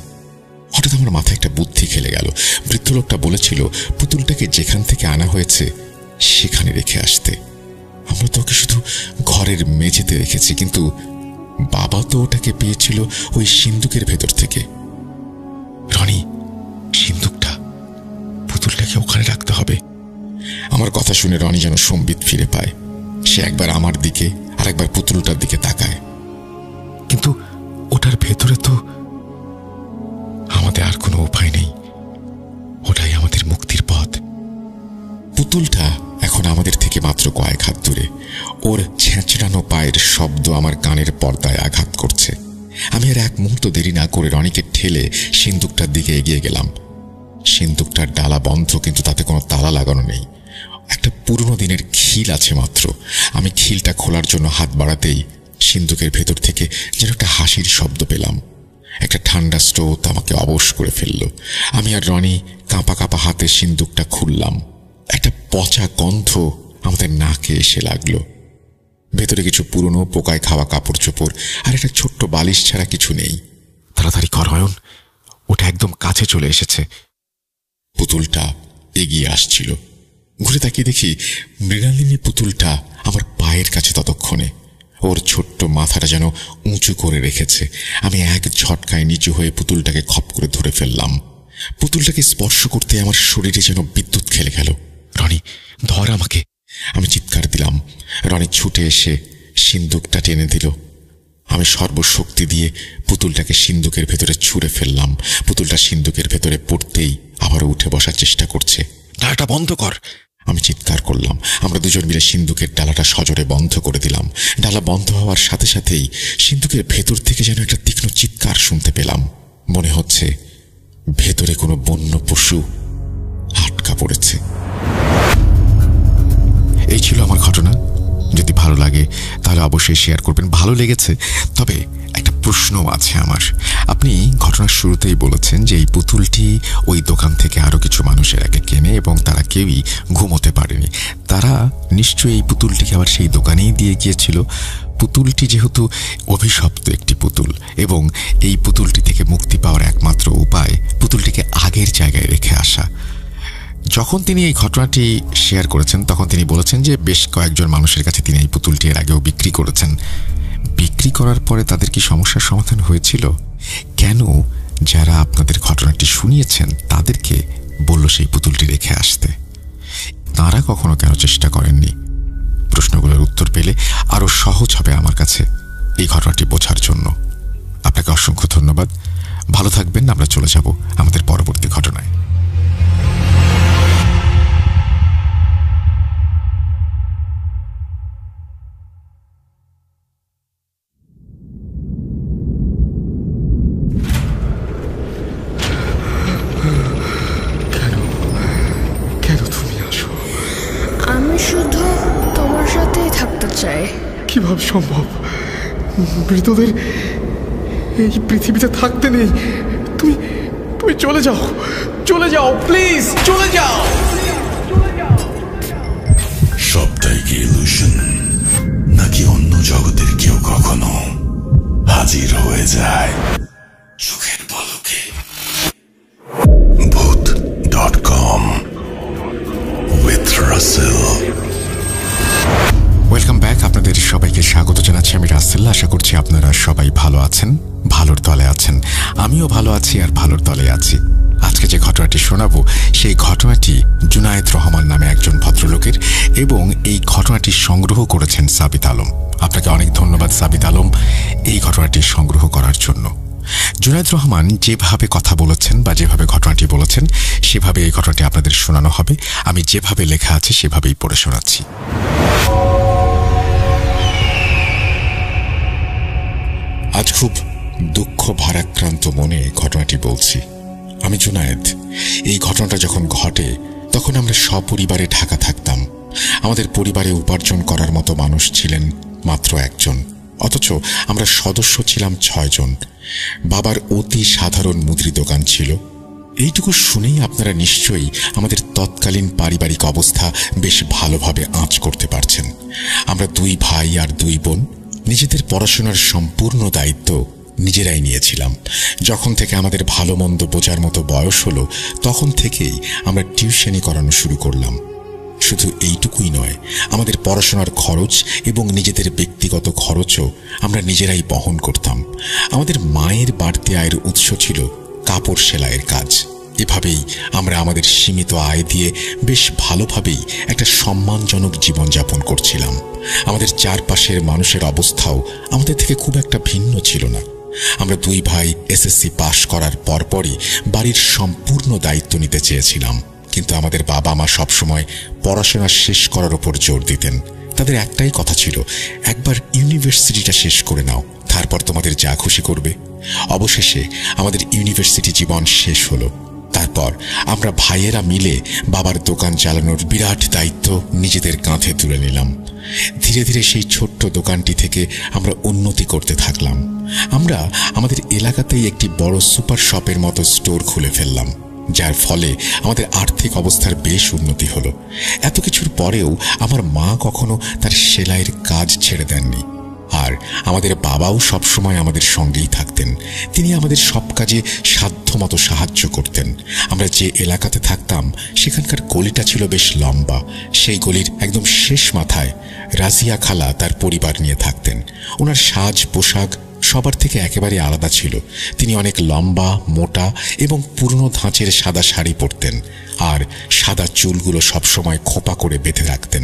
হঠাৎ আমার মাথায় একটা বুদ্ধি খেলে গেল। বৃদ্ধ লোকটা বলেছিল পুতুলটাকে যেখান থেকে আনা হয়েছে সেখানে রেখে আসতে। আমরা তো ওকে শুধু ঘরের মেঝেতে রেখেছি, কিন্তু বাবা তো ওটাকে পেয়েছিল ওই সিন্দুকের ভেতর থেকে। রনি, সিন্দুকটা, পুতুলটাকে ওখানে রাখতে হবে। আমার কথা শুনে রনি যেন সম্বিত ফিরে পায়। সে একবার আমার দিকে আর একবার পুতুলটার দিকে তাকায়। কিন্তু ওটার ভেতরে তো আমাদের আর কোনো উপায় নেই, ওটাই আমাদের মুক্তির পথ। পুতুলটা এখন আমাদের থেকে মাত্র কয়েক হাত দূরে। ওর ছেঁচড়ানো পায়ের শব্দ আমার কানের পর্দায় আঘাত করছে। আমি আর এক মুহূর্ত দেরি না করে রনিকে ঠেলে সিন্দুকটার দিকে এগিয়ে গেলাম। সিন্দুকটার ডালা বন্ধ, কিন্তু তাতে কোনো তালা লাগানো নেই। একটা পুরনো দিনের খিল আছে মাত্র। আমি খিলটা খোলার জন্য হাত বাড়াতেই সিন্দুকের ভেতর থেকে যেন একটা হাসির শব্দ পেলাম। একটা ঠান্ডা স্রোত আমাকে অবশ করে ফেলল। আমি আর রনি কাঁপা কাঁপা হাতে সিন্দুকটা খুললাম। একটা পচা গন্ধ আমাদের নাকে এসে লাগলো। ভেতরে কিছু পুরনো পোকায় খাওয়া কাপড় চোপড় আর একটা ছোট্ট বালিশ ছাড়া কিছু নেই। তাড়াতাড়ি কর অয়ন, ওটা একদম কাছে চলে এসেছে। পুতুলটা এগিয়ে আসছিল। ঘুরে তাকিয়ে দেখি মৃণালিনী পুতুলটা আমার পায়ের কাছে ততক্ষণে। ওর ছোট্ট মাথাটা যেন উঁচু করে রেখেছে। আমি এক ঝটকায় নিচু হয়ে পুতুলটাকে খপ করে ধরে ফেললাম। পুতুলটাকে স্পর্শ করতে আমার শরীরে যেন বিদ্যুৎ খেলে গেল। রনি, ধর আমাকে, আমি চিৎকার দিলাম। রনি ছুটে এসে সিন্দুকটা টেনে দিল। আমি সর্বশক্তি দিয়ে পুতুলটাকে সিন্দুকের ভেতরে ছুঁড়ে ফেললাম। পুতুলটা সিন্দুকের ভেতরে পড়তেই আবারও উঠে বসার চেষ্টা করছে। ডালাটা বন্ধ কর, আমি চিৎকার করলাম। আমরা দুজন মিলে সিন্দুকের ডালাটা সজোরে বন্ধ করে দিলাম। ডালা বন্ধ হওয়ার সাথে সাথেই সিন্দুকের ভেতর থেকে যেন একটা তীক্ষ্ণ চিৎকার শুনতে পেলাম। মনে হচ্ছে ভেতরে কোনো বন্য পশু আটকা পড়েছে। এই ছিল আমার ঘটনা। যদি ভালো লাগে তাহলে অবশ্যই শেয়ার করবেন। ভালো লেগেছে, তবে একটা প্রশ্ন আছে আমার। আপনি ঘটনার শুরুতেই বলেছেন যে এই পুতুলটি ওই দোকান থেকে আরো কিছু মানুষের আগে কেনে এবং তারা কেউই ঘুমোতে পারেনি। তারা নিশ্চয়ই এই পুতুলটিকে আবার সেই দোকানেই দিয়ে গিয়েছিল। পুতুলটি যেহেতু অভিশপ্ত একটি পুতুল এবং এই পুতুলটি থেকে মুক্তি পাওয়ার একমাত্র উপায় পুতুলটিকে আগের জায়গায় রেখে আসা। যখন তিনি এই ঘটনাটি শেয়ার করেছেন তখন তিনি বলেছেন যে বেশ কয়েকজন মানুষের কাছে তিনি এই পুতুলটি এর আগেও বিক্রি করেছেন। বিক্রি করার পরে তাদের কি সমস্যার সমাধান হয়েছিল? কেন যারা আপনাদের ঘটনাটি শুনিয়েছেন তাদেরকে বলল সেই পুতুলটি রেখে আসতে? তারা কখনো কেন চেষ্টা করেননি? প্রশ্নগুলোর উত্তর পেলে আরো সহজ হবে আমার কাছে এই ঘটনাটি বোঝার জন্য। আপনাকে অসংখ্য ধন্যবাদ। ভালো থাকবেন। আমরা চলে যাব আমাদের পরবর্তী ঘটনায়। কিভাবে সম্ভব? মৃতদের এই পৃথিবীতে থাকতে নেই। তুমি চলে যাও, চলে যাও, প্লিজ চলে যাও। সবটাই কি ইলুশন, নাকি অন্য জগতের কেউ কখনো হাজির হয়ে যায় চোখের পলকে? ভূত.com with রাসেল। Welcome back. আপনাদের সবাইকে স্বাগত জানাচ্ছি। আমি রাসেল। আশা করছি আপনারা সবাই ভালো আছেন, ভালোর দলে আছেন। আমিও ভালো আছি আর ভালোর দলে আছি। আজকে যে ঘটনাটি শোনাবো সেই ঘটনাটি জুনায়েদ রহমান নামে একজন ভদ্রলোকের, এবং এই ঘটনাটি সংগ্রহ করেছেন সাবিত আলম। আপনাকে অনেক ধন্যবাদ সাবিত আলম এই ঘটনাটি সংগ্রহ করার জন্য। জুনায়েদ রহমান যেভাবে কথা বলেছেন বা যেভাবে ঘটনাটি বলেছেন সেভাবে এই ঘটনাটি আপনাদের শোনানো হবে। আমি যেভাবে লেখা আছে সেভাবেই পড়ে শোনাচ্ছি। আজ খুব দুঃখ ভারাক্রান্ত মনে ঘটনাটি বলছি। আমি জুনায়েদ। এই ঘটনাটা যখন ঘটে তখন আমরা সপরিবারে ঢাকা থাকতাম। আমাদের পরিবারে উপার্জন করার মতো মানুষ ছিলেন মাত্র একজন, অথচ আমরা সদস্য ছিলাম 6 জন। বাবার অতি সাধারণ মুদি দোকান ছিল। এইটুকু শুনেই আপনারা নিশ্চয়ই আমাদের তৎকালীন পারিবারিক অবস্থা বেশ ভালোভাবে আঁচ করতে পারছেন। আমরা 2 ভাই আর 2 বোন। নিজেদের পড়াশোনার সম্পূর্ণ দায়িত্ব নিজেরাই নিয়েছিলাম। যখন থেকে আমাদের ভালো মন্দ বোঝার মতো বয়স হলো তখন থেকেই আমরা টিউশনি করানো শুরু করলাম। শুধু এইটুকুই নয়, আমাদের পড়াশোনার খরচ এবং নিজেদের ব্যক্তিগত খরচও আমরা নিজেরাই বহন করতাম। আমাদের মায়ের বাড়তি আয়ের উৎস ছিল কাপড় সেলাইয়ের কাজ। এভাবেই আমরা আমাদের সীমিত আয় দিয়ে বেশ ভালোভাবেই একটা সম্মানজনক জীবনযাপন করছিলাম। আমাদের চারপাশের মানুষের অবস্থাও আমাদের থেকে খুব একটা ভিন্ন ছিল না। আমরা 2 ভাই এসএসসি পাশ করার পরপরই বাড়ির সম্পূর্ণ দায়িত্ব নিতে চেয়েছিলাম, কিন্তু আমাদের বাবা মা সবসময় পড়াশোনা শেষ করার উপর জোর দিতেন। তাদের একটাই কথা ছিল, একবার ইউনিভার্সিটিটা শেষ করে নাও, তারপর তোমাদের যা খুশি করবে। অবশেষে আমাদের ইউনিভার্সিটি জীবন শেষ হলো। তারপর আমরা ভাইয়েরা মিলে বাবার দোকান চালানোর বিরাট দায়িত্ব নিজেদের কাঁধে তুলে নিলাম। ধীরে ধীরে সেই ছোট্ট দোকানটি থেকে আমরা উন্নতি করতে থাকলাম। আমরা আমাদের এলাকাতেই একটি বড় সুপার শপের মতো স্টোর খুলে ফেললাম, যার ফলে আমাদের আর্থিক অবস্থার বেশ উন্নতি হলো। এত কিছুর পরেও আমার মা কখনো তার সেলাইয়ের কাজ ছেড়ে দেননি, আর আমাদের বাবাও সবসময় আমাদের সঙ্গেই থাকতেন। তিনি আমাদের সব কাজে সাধ্যমতো সাহায্য করতেন। আমরা যে এলাকাতে থাকতাম সেখানকার গলিটা ছিল বেশ লম্বা। সেই গলির একদম শেষ মাথায় রাজিয়া খালা তার পরিবার নিয়ে থাকতেন। ওনার সাজ পোশাক সবার থেকে একেবারে আলাদা ছিল। তিনি অনেক লম্বা, মোটা এবং পুরনো ধাঁচের সাদা শাড়ি পরতেন, আর সাদা চুলগুলো সবসময় খোঁপা করে বেঁধে রাখতেন,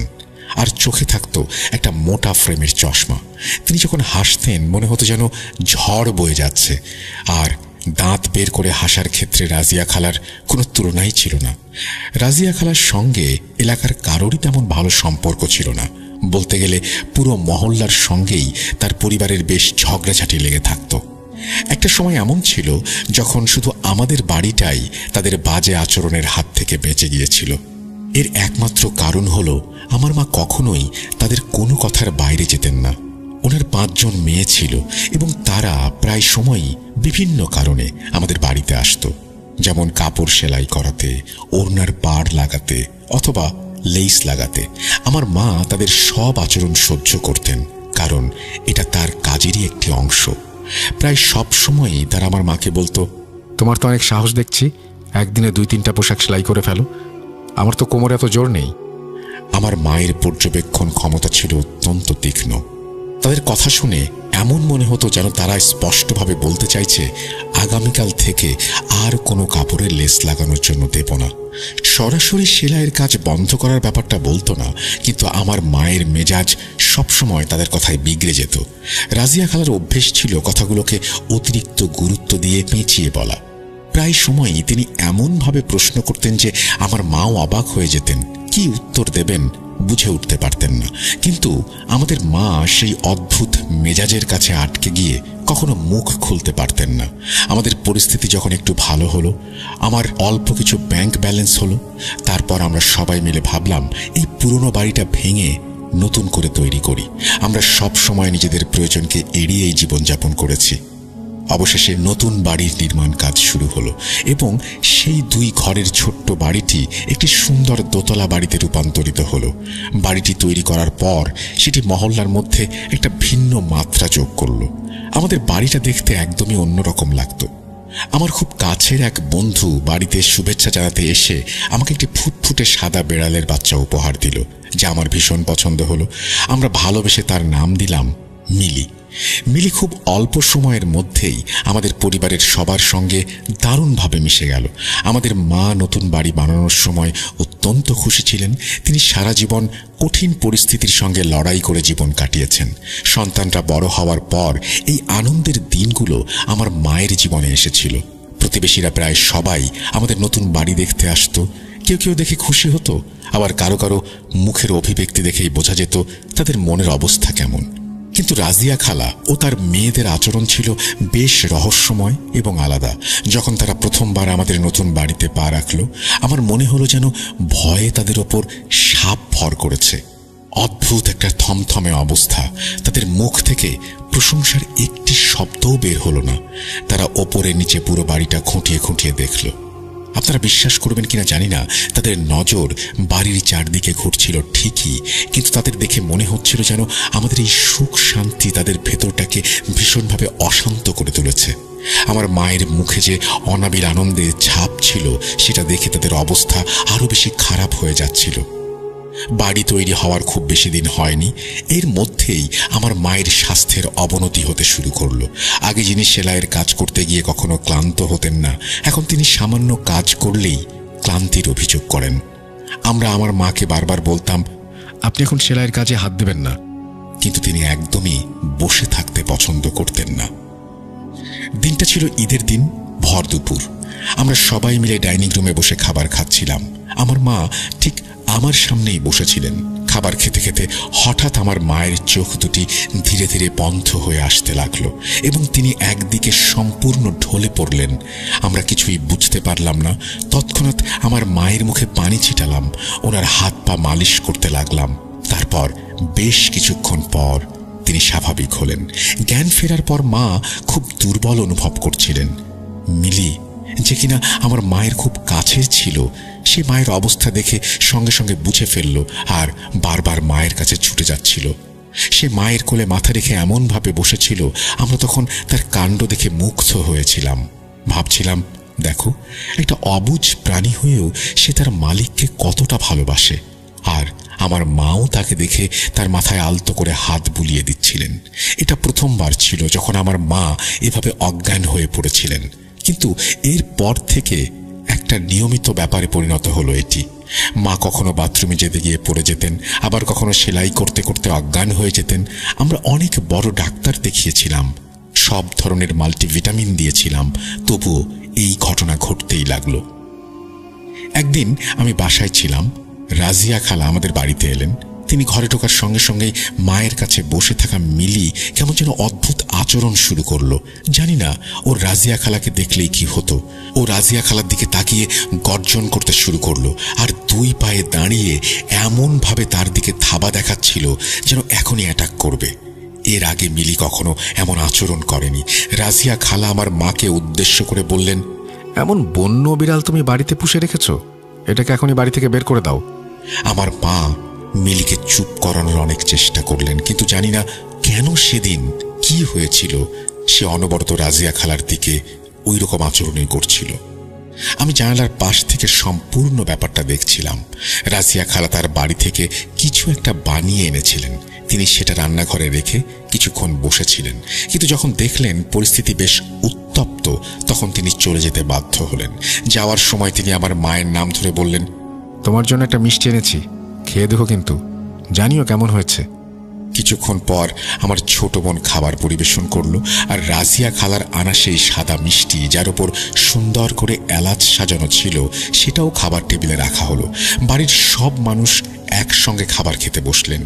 আর চোখে থাকতো একটা মোটা ফ্রেমের চশমা। তিনি যখন হাসতেন মনে হতো যেন ঝড় বয়ে যাচ্ছে, আর দাঁত বের করে হাসার ক্ষেত্রে রাজিয়া খালার কোনো তুলনাই ছিল না। রাজিয়া খালার সঙ্গে এলাকার কারোরই তেমন ভালো সম্পর্ক ছিল না। বলতে গেলে পুরো মহল্লার সঙ্গেই তার পরিবারের বেশ ঝগড়াঝাটি লেগে থাকত। একটা সময় এমন ছিল যখন শুধু আমাদের বাড়িটাই তাদের বাজে আচরণের হাত থেকে বেঁচে গিয়েছিল। এর একমাত্র কারণ হলো আমার মা কখনোই তাদের কোনো কথার বাইরে যেতেন না। ওনার 5 জন মেয়ে ছিল এবং তারা প্রায় সময়ই বিভিন্ন কারণে আমাদের বাড়িতে আসতো, যেমন কাপড় সেলাই করাতে, ওড়নার পাড় লাগাতে অথবা লেস লাগাতে। আমার মা তাদের সব আচরণ সহ্য করতেন, কারণ এটা তার কাজেরই একটি অংশ। প্রায় সব সময়ই তারা আমার মাকে বলতো, তোমার তো অনেক সাহস দেখছি, একদিনে 2-3টা পোশাক সেলাই করে ফেলো, আমার তো কোমরে এত জোর নেই। আমার মায়ের পর্যবেক্ষণ ক্ষমতা ছিল অত্যন্ত তীক্ষ্ণ। তাদের কথা শুনে এমন মনে হতো যেন তারা স্পষ্টভাবে বলতে চাইছে, আগামীকাল থেকে আর কোনো কাপড়ের লেস লাগানোর জন্য দেব না। সরাসরি সেলাইয়ের কাজ বন্ধ করার ব্যাপারটা বলতো না, কিন্তু আমার মায়ের মেজাজ সবসময় তাদের কথায় বিগড়ে যেত। রাজিয়া খালার অভ্যেস ছিল কথাগুলোকে অতিরিক্ত গুরুত্ব দিয়ে পেঁচিয়ে বলা। প্রায় সময়ই তিনি এমনভাবে প্রশ্ন করতেন যে আমার মাও অবাক হয়ে যেতেন, কি উত্তর দেবেন বুঝে উঠতে পারতেন না। কিন্তু আমাদের মা সেই অদ্ভুত মেজাজের কাছে আটকে গিয়ে কখনো মুখ খুলতে পারতেন না। আমাদের পরিস্থিতি যখন একটু ভালো হলো, আমার অল্প কিছু ব্যাংক ব্যালেন্স হলো, তারপর আমরা সবাই মিলে ভাবলাম এই পুরনো বাড়িটা ভেঙে নতুন করে তৈরি করি। আমরা সব সময় নিজেদের প্রয়োজনকে এড়িয়েই জীবনযাপন করেছি। অবশেষে নতুন বাড়ির নির্মাণ কাজ শুরু হলো এবং সেই 2 ঘরের ছোট্ট বাড়িটি একটি সুন্দর দোতলা বাড়িতে রূপান্তরিত হলো। বাড়িটি তৈরি করার পর সেটি মহল্লার মধ্যে একটা ভিন্ন মাত্রা যোগ করলো। আমাদের বাড়িটা দেখতে একদমই অন্যরকম লাগতো। আমার খুব কাছের এক বন্ধু বাড়িতে শুভেচ্ছা জানাতে এসে আমাকে একটি ফুটফুটে সাদা বেড়ালের বাচ্চা উপহার দিল, যা আমার ভীষণ পছন্দ হলো। আমরা ভালোবেসে তার নাম দিলাম মিলি খুব অল্প সময়ের মধ্যেই আমাদের পরিবারের সবার সঙ্গে দারুণভাবে মিশে গেল। আমাদের মা নতুন বাড়ি বানানোর সময় অত্যন্ত খুশি ছিলেন। তিনি সারা জীবন কঠিন পরিস্থিতির সঙ্গে লড়াই করে জীবন কাটিয়েছেন। সন্তানরা বড় হওয়ার পর এই আনন্দের দিনগুলো আমার মায়ের জীবনে এসেছিল। প্রতিবেশীরা প্রায় সবাই আমাদের নতুন বাড়ি দেখতে আসতো। কেউ কেউ দেখে খুশি হতো, আবার কারো কারো মুখের অভিব্যক্তি দেখেই বোঝা যেত তাদের মনের অবস্থা কেমন। কিন্তু রাজিয়া খালা ও তার মেয়েদের আচরণ ছিল বেশ রহস্যময় এবং আলাদা। যখন তারা প্রথমবার আমাদের নতুন বাড়িতে পা রাখল, আমার মনে হলো যেন ভয়ে তাদের ওপর সাপ ভর করেছে। অদ্ভুত একটা থমথমে অবস্থা। তাদের মুখ থেকে প্রশংসার একটি শব্দও বের হলো না। তারা ওপরে নিচে পুরো বাড়িটা খুঁটিয়ে খুঁটিয়ে দেখল। আপনারা বিশ্বাস করবেন কিনা জানি না, তাদের নজর বাড়ির চারদিকে ঘুরছিল ঠিকই, কিন্তু তাদের দেখে মনে হচ্ছিল যেন আমাদের এই সুখ শান্তি তাদের ভেতরটাকে ভীষণভাবে অশান্ত করে তুলেছে। আমার মায়ের মুখে যে অনাবিল আনন্দের ছাপ ছিল, সেটা দেখে তাদের অবস্থা আরো বেশি খারাপ হয়ে যাচ্ছিল। বাড়ি তৈরি হওয়ার খুব বেশি দিন হয়নি, এর মধ্যেই আমার মায়ের স্বাস্থ্যের অবনতি হতে শুরু করলো। আগে যিনি সেলাইয়ের কাজ করতে গিয়ে কখনো ক্লান্ত হতেন না, এখন তিনি সামান্য কাজ করলেই ক্লান্তির অভিযোগ করেন। আমরা আমার মাকে বারবার বলতাম, আপনি এখন সেলাইয়ের কাজে হাত দেবেন না, কিন্তু তিনি একদমই বসে থাকতে পছন্দ করতেন না। দিনটা ছিল ঈদের দিন, ভর দুপুর। আমরা সবাই মিলে ডাইনিং রুমে বসে খাবার খাচ্ছিলাম। আমার মা ঠিক আমার সামনেই বসেছিলেন। খাবার খেতে খেতে হঠাৎ আমার মায়ের চোখ দুটি ধীরে ধীরে বন্ধ হয়ে আসতে লাগলো এবং তিনি একদিকে সম্পূর্ণ ঢলে পড়লেন। আমরা কিছুই বুঝতে পারলাম না। তৎক্ষণাৎ আমার মায়ের মুখে পানি ছিটালাম, ওনার হাত পা মালিশ করতে লাগলাম। তারপর বেশ কিছুক্ষণ পর তিনি স্বাভাবিক হলেন। জ্ঞান ফেরার পর মা খুব দুর্বল অনুভব করছিলেন। মিলি, যে কিনা আমার মায়ের খুব কাছের ছিল, সে মায়ের অবস্থা দেখে সঙ্গে সঙ্গে বুঝে ফেলল আর বারবার মায়ের কাছে ছুটে যাচ্ছিল। সে মায়ের কোলে মাথা রেখে এমনভাবে বসেছিল, আমরা তখন তার কাণ্ড দেখে মুগ্ধ হয়েছিলাম। ভাবছিলাম, দেখো, একটা অবুঝ প্রাণী হয়েও সে তার মালিককে কতটা ভালোবাসে। আর আমার মাও তাকে দেখে তার মাথায় আলতো করে হাত বুলিয়ে দিচ্ছিলেন। এটা প্রথমবার ছিল যখন আমার মা এভাবে অজ্ঞান হয়ে পড়েছিলেন, কিন্তু এর পর থেকে একটা নিয়মিত ব্যাপারে পরিণত হলো এটি। মা কখনো বাথরুমে যেতে গিয়ে পড়ে যেতেন, আবার কখনো সেলাই করতে করতে অজ্ঞান হয়ে যেতেন। আমরা অনেক বড় ডাক্তার দেখিয়েছিলাম, সব ধরনের মাল্টিভিটামিন দিয়েছিলাম, তবুও এই ঘটনা ঘটতেই লাগলো। একদিন আমি বাসায় ছিলাম, রাজিয়া খালা আমাদের বাড়িতে এলেন। তিনি ঘরে ঢোকার সঙ্গে সঙ্গেই মায়ের কাছে বসে থাকা মিলি কেমন যেন অদ্ভুত আচরণ শুরু করলো। জানি না ও রাজিয়া খালাকে দেখলেই কি হতো। ও রাজিয়া খালার দিকে তাকিয়ে গর্জন করতে শুরু করলো আর দুই পায়ে দাঁড়িয়ে এমন ভাবে তার দিকে থাবা দেখাচ্ছিল যেন এখনই অ্যাটাক করবে। এর আগে মিলি কখনো এমন আচরণ করেনি। রাজিয়া খালা আমার মাকে উদ্দেশ্য করে বললেন, এমন বন্য বিড়াল তুমি বাড়িতে পুষে রেখেছো, এটাকে এখনই বাড়ি থেকে বের করে দাও। আমার মা মিলিকে চুপ করানোর অনেক চেষ্টা করলেন, কিন্তু জানি না কেন সেদিন কি হয়েছিল, সে অনবরত রাজিয়া খালার দিকে ওই রকম আচরণই করছিল। আমি জানালার পাশ থেকে সম্পূর্ণ ব্যাপারটা দেখছিলাম। রাজিয়া খালা তার বাড়ি থেকে কিছু একটা বানিয়ে এনেছিলেন। তিনি সেটা রান্নাঘরে রেখে কিছুক্ষণ বসেছিলেন, কিন্তু যখন দেখলেন পরিস্থিতি বেশ উত্তপ্ত, তখন তিনি চলে যেতে বাধ্য হলেন। যাওয়ার সময় তিনি আমার মায়ের নাম ধরে বললেন, তোমার জন্য একটা মিষ্টি এনেছি, খেয়ে দেখো, কিন্তু জানিও কেমন হয়েছে। কিছুক্ষণ পর আমার ছোট বোন খাবার পরিবেশন করলো, আর রাজিয়া খালার আনা সেই সাদা মিষ্টি, যার উপর সুন্দর করে এলাচ সাজানো ছিল, সেটাও খাবার টেবিলে রাখা হলো। বাড়ির সব মানুষ একসঙ্গে খাবার খেতে বসলেন।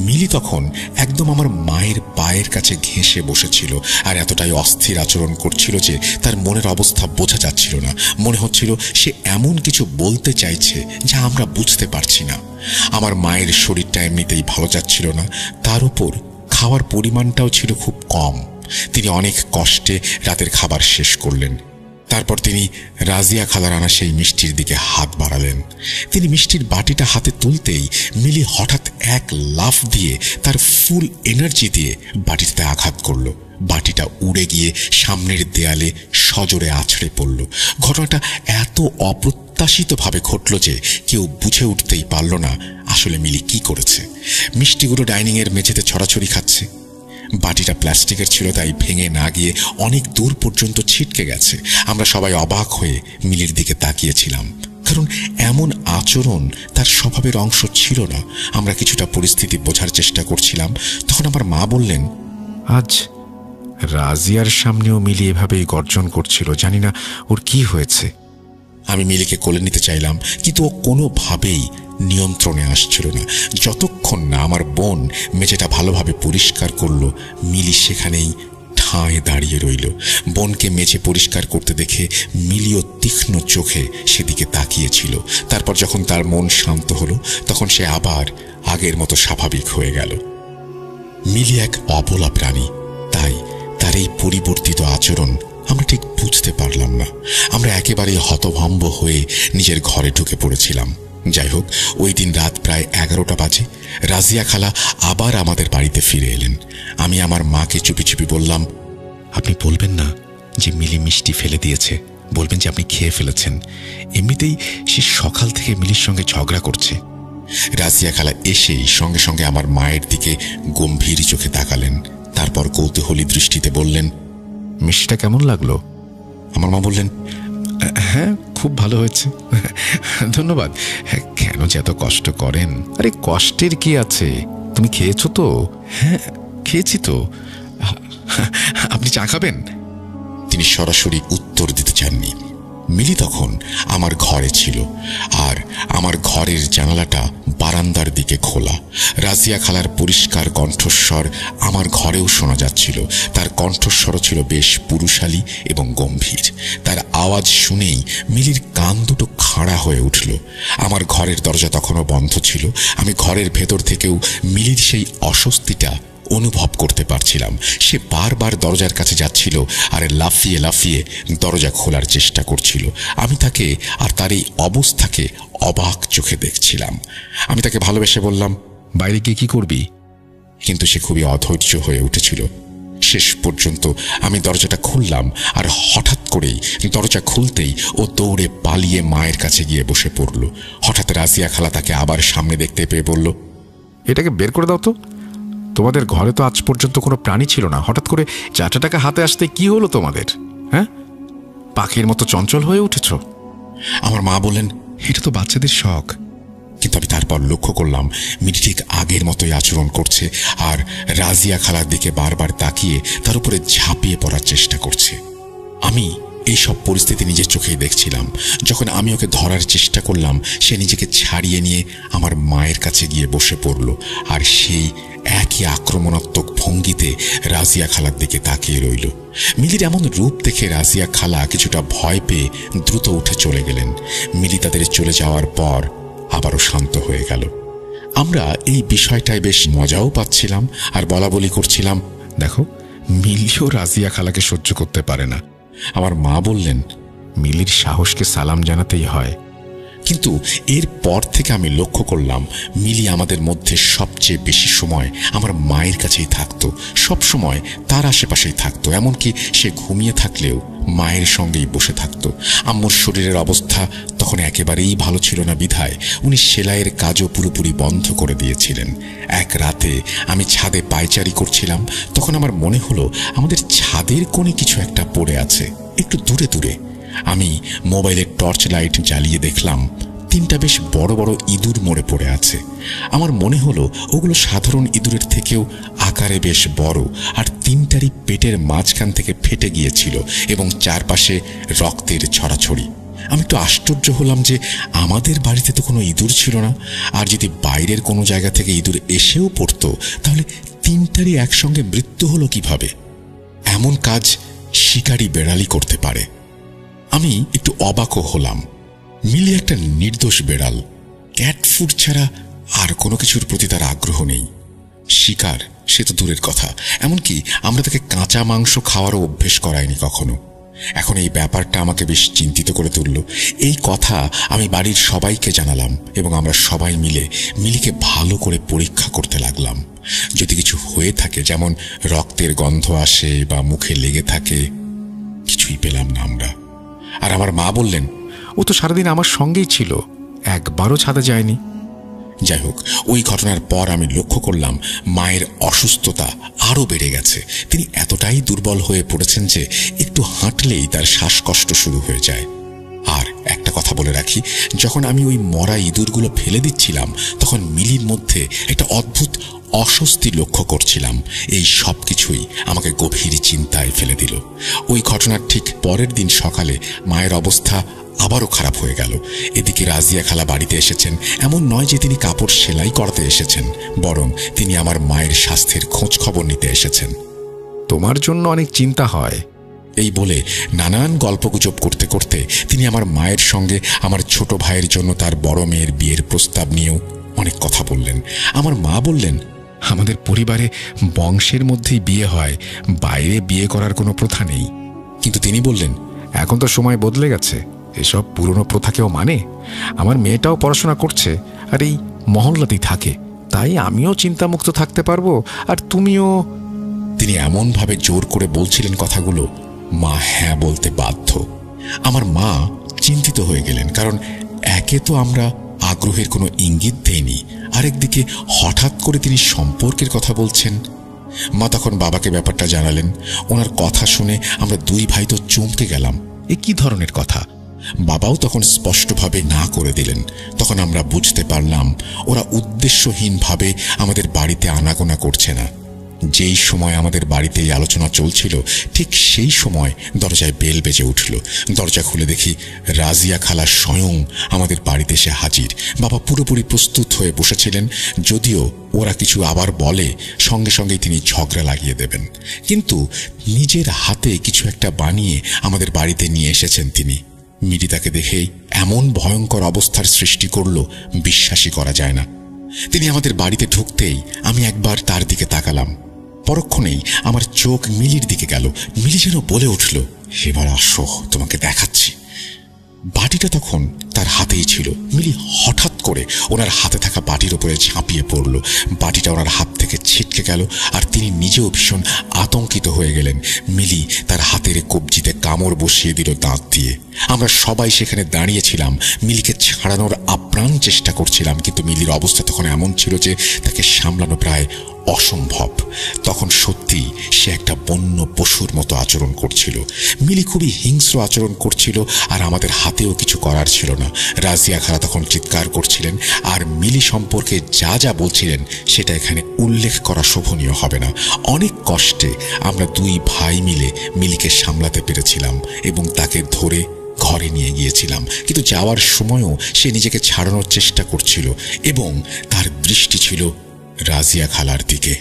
মিলি তখন একদম আমার মায়ের পায়ের কাছে ঘেঁষে বসেছিল আর এতটাই অস্থির আচরণ করছিল যে তার মনের অবস্থা বোঝা যাচ্ছিল না। মনে হচ্ছিল সে এমন কিছু বলতে চাইছে যা আমরা বুঝতে পারছি না। আমার মায়ের শরীরটা এমনিতেই ভালো যাচ্ছিল না, তার উপর খাওয়ার পরিমাণটাও ছিল খুব কম। তিনি অনেক কষ্টে রাতের খাবার শেষ করলেন। তারপর তিনি রাজিয়া খালার আনা সেই মিষ্টির দিকে হাত বাড়ালেন। তিনি মিষ্টির বাটিটা হাতে তুলতেই মিলি হঠাৎ এক লাফ দিয়ে তার ফুল এনার্জি দিয়ে বাটিটাতে আঘাত করল। বাটিটা উড়ে গিয়ে সামনের দেয়ালে সজোরে আছড়ে পড়ল। ঘটনাটা এত অপ্রত্যাশিতভাবে ঘটল যে কেউ বুঝে উঠতেই পারল না আসলে মিলি কি করেছে। মিষ্টিগুলো ডাইনিংয়ের মেঝেতে ছড়াছড়ি খাচ্ছে। বাটিটা প্লাস্টিকের ছিল, তাই ভেঙে না গিয়ে অনেক দূর পর্যন্ত ছিটকে গেছে। আমরা সবাই অবাক হয়ে মিলির দিকে তাকিয়েছিলাম, কারণ এমন আচরণ তার স্বভাবের অংশ ছিল না। আমরা কিছুটা পরিস্থিতি বোঝার চেষ্টা করছিলাম। তখন আমার মা বললেন, আজ রাজিয়ার সামনেও মিলি এভাবেই গর্জন করছিল, জানি না ওর কি হয়েছে। আমি মিলিকে কোলে নিতে চাইলাম, কিন্তু ও কোনোভাবেই নিয়ন্ত্রণে আসছিল না। যতক্ষণ না আমার বোন মেঝেটা ভালোভাবে পরিষ্কার করলো, মিলি সেখানেই ঠায় দাঁড়িয়ে রইল। বোনকে মেঝে পরিষ্কার করতে দেখে মিলিও তীক্ষ্ণ চোখে সেদিকে তাকিয়েছিল। তারপর যখন তার মন শান্ত হলো, তখন সে আবার আগের মতো স্বাভাবিক হয়ে গেল। মিলি এক অবলা প্রাণী, তাই তার এই পরিবর্তিত আচরণ আমরা ঠিক বুঝতে পারলাম না। আমরা একেবারে হতভম্ব হয়ে নিজের ঘরে ঢুকে পড়েছিলাম। যাই হোক, ওই দিন রাত প্রায় 11টা বাজে। রাজিয়া খালা আবার আমাদের বাড়িতে ফিরে এলেন। আমি আমার মাকে চুপি চুপি বললাম, আপনি বলবেন না যে মিলি মিষ্টি ফেলে দিয়েছে, বলবেন যে আপনি খেয়ে ফেলেছেন। এমনিতেই সে সকাল থেকে মিলির সঙ্গে ঝগড়া করছে। রাজিয়া খালা এসেই সঙ্গে সঙ্গে আমার মায়ের দিকে গম্ভীর চোখে তাকালেন। তারপর কৌতূহলী দৃষ্টিতে বললেন, মিষ্টিটা কেমন লাগলো? আমার মা বললেন, হ্যাঁ, খুব ভালো হয়েছে, ধন্যবাদ। হ্যাঁ, কেন যে এত কষ্ট করেন? আরে কষ্টের কি আছে, তুমি খেয়েছো তো? হ্যাঁ, খেয়েছি তো। আপনি চা খাবেন? তিনি সরাসরি উত্তর দিতে চাননি। মিলি তখন আমার ঘরে ছিল, আর আমার ঘরের জানালাটা বারান্দার দিকে খোলা। রাজিয়া খালার পরিষ্কার কণ্ঠস্বর আমার ঘরেও শোনা যাচ্ছিল। তার কণ্ঠস্বরও ছিল বেশ পুরুষালী এবং গম্ভীর। তার আওয়াজ শুনেই মিলির কান দুটো খাড়া হয়ে উঠল। আমার ঘরের দরজা তখনও বন্ধ ছিল। আমি ঘরের ভেতর থেকেও মিলির সেই অস্বস্তিটা অনুভব করতে পারছিলাম। সে বারবার দরজার কাছে যাচ্ছিল আর লাফিয়ে লাফিয়ে দরজা খোলার চেষ্টা করছিল। আমি তাকে আর তার এই অবস্থাকে অবাক চোখে দেখছিলাম। আমি তাকে ভালোবেসে বললাম, বাইরে গিয়ে কি করবি? কিন্তু সে খুবই অধৈর্য হয়ে উঠেছিল। শেষ পর্যন্ত আমি দরজাটা খুললাম, আর হঠাৎ করেই দরজা খুলতেই ও দৌড়ে পালিয়ে মায়ের কাছে গিয়ে বসে পড়ল। হঠাৎ রাজিয়া খালা তাকে আবার সামনে দেখতে পেয়ে বলল, এটাকে বের করে দাও তো। তোমাদের ঘরে তো আজ পর্যন্ত কোনো প্রাণী ছিল না, হঠাৎ করে 4টা টাকা হাতে আসতে কি হলো তোমাদের? হ্যাঁ, পাখির মতো চঞ্চল হয়ে উঠেছ। আমার মা বললেন, এটা তো বাচ্চাদের শখ। কিন্তু আমি তারপর লক্ষ্য করলাম মিলি ঠিক আগের মতোই আচরণ করছে, আর রাজিয়া খালার দিকে বারবার তাকিয়ে তার উপরে ঝাঁপিয়ে পড়ার চেষ্টা করছে। আমি এই সব পরিস্থিতি নিজের চোখেই দেখছিলাম। যখন আমি ওকে ধরার চেষ্টা করলাম, সে নিজেকে ছাড়িয়ে নিয়ে আমার মায়ের কাছে গিয়ে বসে পড়ল, আর সেই একই আক্রমণাত্মক ভঙ্গিতে রাজিয়া খালার দিকে তাকিয়ে রইল। মিলির এমন রূপ দেখে রাজিয়া খালা কিছুটা ভয় পেয়ে দ্রুত উঠে চলে গেলেন। মিলি তাদের চলে যাওয়ার পর আবারও শান্ত হয়ে গেল। আমরা এই বিষয়টায় বেশ মজাও পাচ্ছিলাম আর বলাবলি করছিলাম, দেখো, মিলিও রাজিয়া খালাকে সহ্য করতে পারে না। আমার মা বললেন, মিলির সাহসকে সালাম জানাতেই হয়। কিন্তু এর পর থেকে আমি লক্ষ্য করলাম মিলি আমাদের মধ্যে সবচেয়ে বেশি সময় আমার মায়ের কাছেই থাকতো, সব সময় তার আশেপাশেই থাকতো। এমনকি সে ঘুমিয়ে থাকলেও মায়ের সঙ্গেই বসে থাকতো। আম্মুর শরীরের অবস্থা তখন একেবারেই ভালো ছিল না বিধায় উনি সেলাইয়ের কাজও পুরোপুরি বন্ধ করে দিয়েছিলেন। এক রাতে আমি ছাদে পায়চারি করছিলাম, তখন আমার মনে হলো আমাদের ছাদের কোণে কিছু একটা পড়ে আছে, একটু দূরে দূরে। আমি মোবাইলের টর্চ লাইট জ্বালিয়ে দেখলাম 3টা বেশ বড় বড় ইঁদুর মরে পড়ে আছে। আমার মনে হলো ওগুলো সাধারণ ইঁদুরের থেকেও আকারে বেশ বড়, আর 3টারই পেটের মাঝখান থেকে ফেটে গিয়েছিল এবং চারপাশে রক্তের ছড়াছড়ি। আমি একটু আশ্চর্য হলাম যে আমাদের বাড়িতে তো কোনো ইঁদুর ছিল না, আর যদি বাইরের কোনো জায়গা থেকে ইঁদুর এসেও পড়তো তাহলে 3টারই একসঙ্গে মৃত্যু হলো কিভাবে? এমন কাজ শিকারী বেড়ালই করতে পারে। আমি একটু অবাকও হলাম। মিলি একটা নির্দোষ বেড়াল, ক্যাট ফুড ছাড়া আর কোনো কিছুর প্রতি তার আগ্রহ নেই। শিকার সে তো দূরের কথা, এমনকি আমরা তাকে কাঁচা মাংস খাওয়ারও অভ্যেস করাইনি কখনো। এখন এই ব্যাপারটা আমাকে বেশ চিন্তিত করে তুলল। এই কথা আমি বাড়ির সবাইকে জানালাম এবং আমরা সবাই মিলে মিলিকে ভালো করে পরীক্ষা করতে লাগলাম। যদি কিছু হয়ে থাকে, যেমন রক্তের গন্ধ আসে বা মুখে লেগে থাকে, কিছুই পেলাম না আমরা। আর আমার মা বললেন, ও তো সারাদিন আমার সঙ্গেই ছিল, একবারও ছাদে যায়নি। যাই হোক, ওই ঘটনার পর আমি লক্ষ্য করলাম মায়ের অসুস্থতা আরও বেড়ে গেছে। তিনি এতটাই দুর্বল হয়ে পড়েছেন যে একটু হাঁটলেই তার শ্বাসকষ্ট শুরু হয়ে যায়। আর একটা কথা বলে রাখি, যখন আমি ওই মরা ইঁদুরগুলো ফেলে দিচ্ছিলাম তখন মিলির মধ্যে একটা অদ্ভুত অস্বস্তি লক্ষ্য করছিলাম। এই সব কিছুই আমাকে গভীর চিন্তায় ফেলে দিল। ওই ঘটনার ঠিক পরের দিন সকালে মায়ের অবস্থা আবারও খারাপ হয়ে গেল। এদিকে রাজিয়া খালা বাড়িতে এসেছেন। এমন নয় যে তিনি কাপড় সেলাই করতে এসেছেন, বরং তিনি আমার মায়ের স্বাস্থ্যের খোঁজ খবর নিতে এসেছেন। তোমার জন্য অনেক চিন্তা হয়, এই বলে নানান গল্পগুজব করতে করতে তিনি আমার মায়ের সঙ্গে আমার ছোট ভাইয়ের জন্য তার বড় মেয়ের বিয়ের প্রস্তাব নিয়েও অনেক কথা বললেন। আমার মা বললেন, আমাদের পরিবারে বংশের মধ্যেই বিয়ে হয়, বাইরে বিয়ে করার কোনো প্রথা নেই। কিন্তু তিনি বললেন, এখন তো সময় বদলে গেছে, এসব পুরনো প্রথাকেও মানে। আমার মেয়েটাও পড়াশোনা করছে আর এই মহল্লাতেই থাকে, তাই আমিও চিন্তামুক্ত থাকতে পারবো আর তুমিও। তিনি এমনভাবে জোর করে বলছিলেন কথাগুলো, মা হ্যাঁ বলতে বাধ্য। আমার মা চিন্তিত হয়ে গেলেন, কারণ একে তো আমরা আগ্রহের কোনো ইঙ্গিত দেইনি, আরেকদিকে হঠাৎ করে তিনি সম্পর্কের কথা বলছেন। মা তখন বাবাকে ব্যাপারটা জানালেন। ওনার কথা শুনে আমরা দুই ভাই তো চমকে গেলাম। এ কি ধরনের কথা? বাবাও তখন স্পষ্টভাবে না করে দিলেন। তখন আমরা বুঝতে পারলাম ওরা উদ্দেশ্যহীনভাবে আমাদের বাড়িতে আনাগোনা করছে না। যেই সময় আমাদের বাড়িতে এই আলোচনা চলছিল ঠিক সেই সময় দরজায় বেল বেজে উঠল। দরজা খুলে দেখি রাজিয়া খালা স্বয়ং আমাদের বাড়িতে এসে হাজির। বাবা পুরোপুরি প্রস্তুত হয়ে বসেছিলেন, যদিও ওরা কিছু আবার বলে সঙ্গে সঙ্গেই তিনি ঝগড়া লাগিয়ে দেবেন। কিন্তু নিজের হাতে কিছু একটা বানিয়ে আমাদের বাড়িতে নিয়ে এসেছেন তিনি। মিলি তাকে দেখেই এমন ভয়ঙ্কর অবস্থার সৃষ্টি করল, বিশ্বাসই করা যায় না। তিনি আমাদের বাড়িতে ঢুকতেই আমি একবার তার দিকে তাকালাম। পরক্ষণেই আমার চোখ মিলির দিকে গেল। মিলি যেন বলে উঠল, এবার আসো, তোমাকে দেখাচ্ছি। বাটিটা তখন তার হাতেই ছিল। মিলি হঠাৎ করে ওনার হাতে থাকা বাটির উপরে ঝাঁপিয়ে পড়ল। বাটিটা ওনার হাত থেকে ছিটকে গেল আর তিনি নিজেও ভীষণ আতঙ্কিত হয়ে গেলেন। মিলি তার হাতের কবজিতে কামড় বসিয়ে দিল দাঁত দিয়ে। আমরা সবাই সেখানে দাঁড়িয়েছিলাম, মিলিকে ছাড়ানোর আপ্রাণ চেষ্টা করছিলাম, কিন্তু মিলির অবস্থা তখন এমন ছিল যে তাকে সামলানো প্রায় অসম্ভব। তখন সত্যি সে একটা বন্য পশুর মতো আচরণ করছিল। মিলি খুবই হিংস্র আচরণ করছিল আর আমাদের হাতেও কিছু করার ছিল না। রাজিয়া খালা তখন চিৎকার করছিলেন আর মিলি সম্পর্কে যা যা বলছিলেন সেটা এখানে উল্লেখ করা শোভনীয় হবে না। অনেক কষ্টে আমরা দুই ভাই মিলে মিলিকে সামলাতে পেরেছিলাম এবং তাকে ধরে ঘরে নিয়ে গিয়েছিলাম। কিন্তু যাওয়ার সময়ও সে নিজেকে ছাড়ানোর চেষ্টা করছিল এবং তার দৃষ্টি ছিল রাজিয়া খালার দিকে।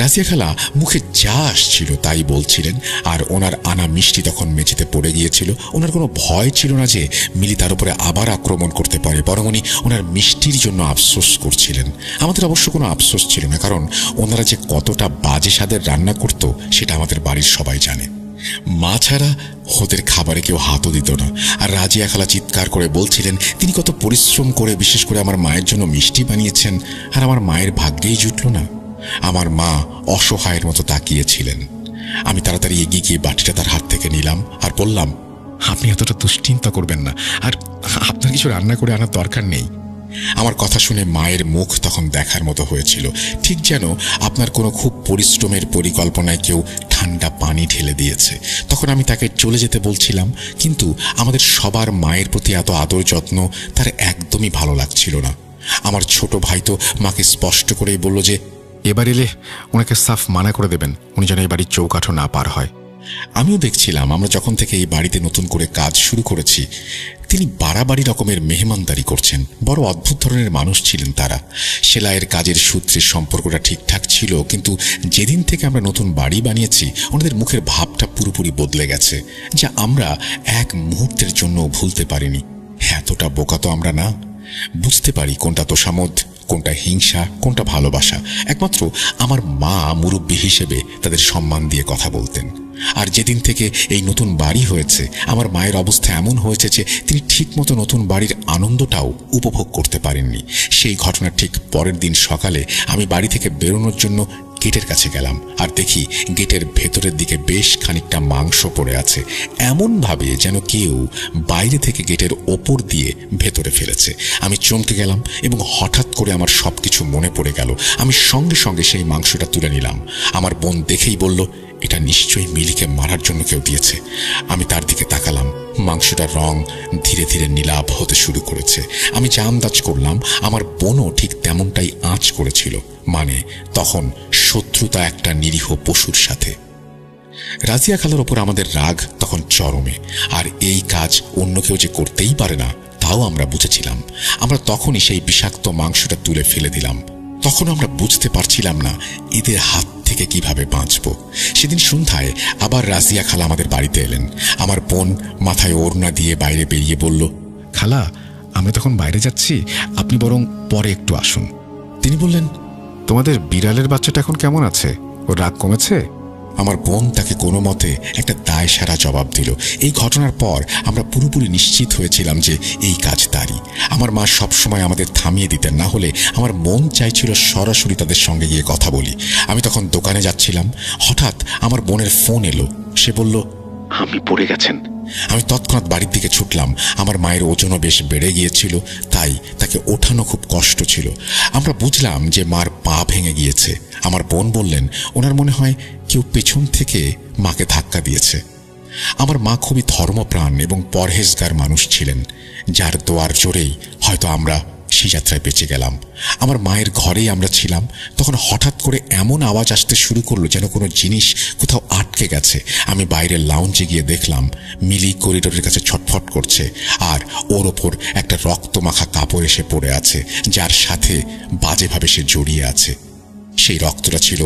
রাজিয়া খালা মুখে যা আসছিল তাই বলছিলেন আর ওনার আনা মিষ্টি তখন মেঝেতে পড়ে গিয়েছিল। ওনার কোনো ভয় ছিল না যে মিলি তার উপরে আবার আক্রমণ করতে পারে, বরং উনি ওনার মিষ্টির জন্য আফসোস করছিলেন। আমাদের অবশ্য কোনো আফসোস ছিল না, কারণ ওনারা যে কতটা বাজে স্বাদের রান্না করত সেটা আমাদের বাড়ির সবাই জানে। মা ছাড়া ওদের খাবারে কেউ হাতও দিত না। আর রাজিয়া খালা চিৎকার করে বলছিলেন তিনি কত পরিশ্রম করে বিশেষ করে আমার মায়ের জন্য মিষ্টি বানিয়েছেন, আর আমার মায়ের ভাগ্যেই জুটল না। আমার মা অসহায়ের মতো তাকিয়েছিলেন। আমি তাড়াতাড়ি এগিয়ে গিয়ে বাটিটা তার হাত থেকে নিলাম আর বললাম, আপনি এতটা দুশ্চিন্তা করবেন না, আর আপনার কিছু রান্না করে আনার দরকার নেই। আমার কথা শুনে মায়ের মুখ তখন দেখার মতো হয়েছিল, ঠিক যেন আপনার কোনো খুব পরিশ্রমের পরিকল্পনায় কেউ ঠান্ডা পানি ঢেলে দিয়েছে। তখন আমি তাকে চলে যেতে বলছিলাম, কিন্তু আমাদের সবার মায়ের প্রতি এত আদর যত্ন তার একদমই ভালো লাগছিল না। আমার ছোট ভাই তো মাকে স্পষ্ট করেই বলল যে এবার এলে ওনাকে সাফ মানা করে দেবেন, উনি যেন এই বাড়ির চৌকাঠও না পার হয়। আমিও দেখছিলাম আমরা যখন থেকে এই বাড়িতে নতুন করে কাজ শুরু করেছি তিনি বাড়াবাড়ি রকমের মেহমানদারি করছেন। বড় অদ্ভুত ধরনের মানুষ ছিলেন তারা। সেলাইয়ের কাজের সূত্রে সম্পর্কটা ঠিকঠাক ছিল, কিন্তু যেদিন থেকে আমরা নতুন বাড়ি বানিয়েছি ওনাদের মুখের ভাবটা পুরোপুরি বদলে গেছে, যা আমরা এক মুহূর্তের জন্য ভুলতে পারিনি। এতটা বোকা তো আমরা না, বুঝতে পারি কোনটা তোষামোদ, কোনটা হিংসা, কোনটা ভালোবাসা। একমাত্র আমার মা মুরব্বী হিসেবে তাদের সম্মান দিয়ে কথা বলতেন। আর যেদিন থেকে এই নতুন বাড়ি হয়েছে আমার মায়ের অবস্থা এমন হয়েছে যে তিনি ঠিকমতো নতুন বাড়ির আনন্দটাও উপভোগ করতে পারেননি। সেই ঘটনার ঠিক পরের দিন সকালে আমি বাড়ি থেকে বেরোনোর জন্য গেটের কাছে গেলাম আর দেখি গেটের ভেতরের দিকে বেশ খানিকটা মাংস পড়ে আছে, এমন ভাবে যেন কেউ বাইরে থেকে গেটের ওপর দিয়ে ভেতরে ফেলেছে। আমি চমকে গেলাম এবং হঠাৎ করে আমার সবকিছু মনে পড়ে গেল। আমি সঙ্গে সঙ্গে সেই মাংসটা তুলে নিলাম। আমার বোন দেখেই বলল, এটা নিশ্চয়ই মিলিকে মারার জন্য কেউ দিয়েছে। আমি তার দিকে তাকালাম। মাংসটার রং ধীরে ধীরে নীলাভ হতে শুরু করেছে। আমি যা আন্দাজ করলাম আমার বোনও ঠিক তেমনটাই আঁচ করেছিল, মানে তখন শত্রুতা একটা নিরীহ পশুর সাথে। রাজিয়া খালার ওপর আমাদের রাগ তখন চরমে, আর এই কাজ অন্য কেউ যে করতেই পারে না তাও আমরা বুঝেছিলাম। আমরা তখনই সেই বিষাক্ত মাংসটা তুলে ফেলে দিলাম। তখন আমরা বুঝতে পারছিলাম না এদের হাত থেকে কিভাবে বাঁচব। সেদিন সন্ধ্যায় আবার রাজিয়া খালা আমাদের বাড়িতে এলেন। আমার বোন মাথায় ওড়না দিয়ে বাইরে বেরিয়ে বলল, খালা, আমরা তখন বাইরে যাচ্ছি, আপনি বরং পরে একটু আসুন। তিনি বললেন, তোমাদের বিড়ালের বাচ্চাটা এখন কেমন আছে? ওর রাগ কমেছে? আমার বোন তাকে কোনো মতে একটা দায় সারা জবাব দিল। এই ঘটনার পর আমরা পুরোপুরি নিশ্চিত হয়েছিলাম যে এই কাজ তারই। আমার মা সবসময় আমাদের থামিয়ে দিতেন, না হলে আমার মন চাইছিল সরাসরি তাদের সঙ্গে গিয়ে কথা বলি। আমি তখন দোকানে যাচ্ছিলাম, হঠাৎ আমার বোনের ফোন এলো। সে বলল, আপনি পড়ে গেছেন। আমি তৎক্ষণাৎ বাড়ির দিকে ছুটলাম। আমার মায়ের ওজনও বেশ বেড়ে গিয়েছিল, তাই তাকে ওঠানো খুব কষ্ট ছিল। আমরা বুঝলাম যে মার পা ভেঙে গিয়েছে। আমার বোন বললেন, ওনার মনে হয় কেউ পেছন থেকে মাকে ধাক্কা দিয়েছে। আমার মা খুবই ধর্মপ্রাণ এবং পরহেজগার মানুষ ছিলেন, যার দোয়ার জোরেই হয়তো আমরা সেই যাত্রায় বেঁচে গেলাম। আমার মায়ের ঘরেই আমরা ছিলাম, তখন হঠাৎ করে এমন আওয়াজ আসতে শুরু করলো যেন কোনো জিনিস কোথাও আটকে গেছে। আমি বাইরের লাউঞ্জে গিয়ে দেখলাম মিলি করিডোরের কাছে ছটফট করছে, আর ওর ওপর একটা রক্তমাখা কাপড় এসে পড়ে আছে, যার সাথে বাজেভাবে সে জড়িয়ে আছে। সেই রক্তটা ছিল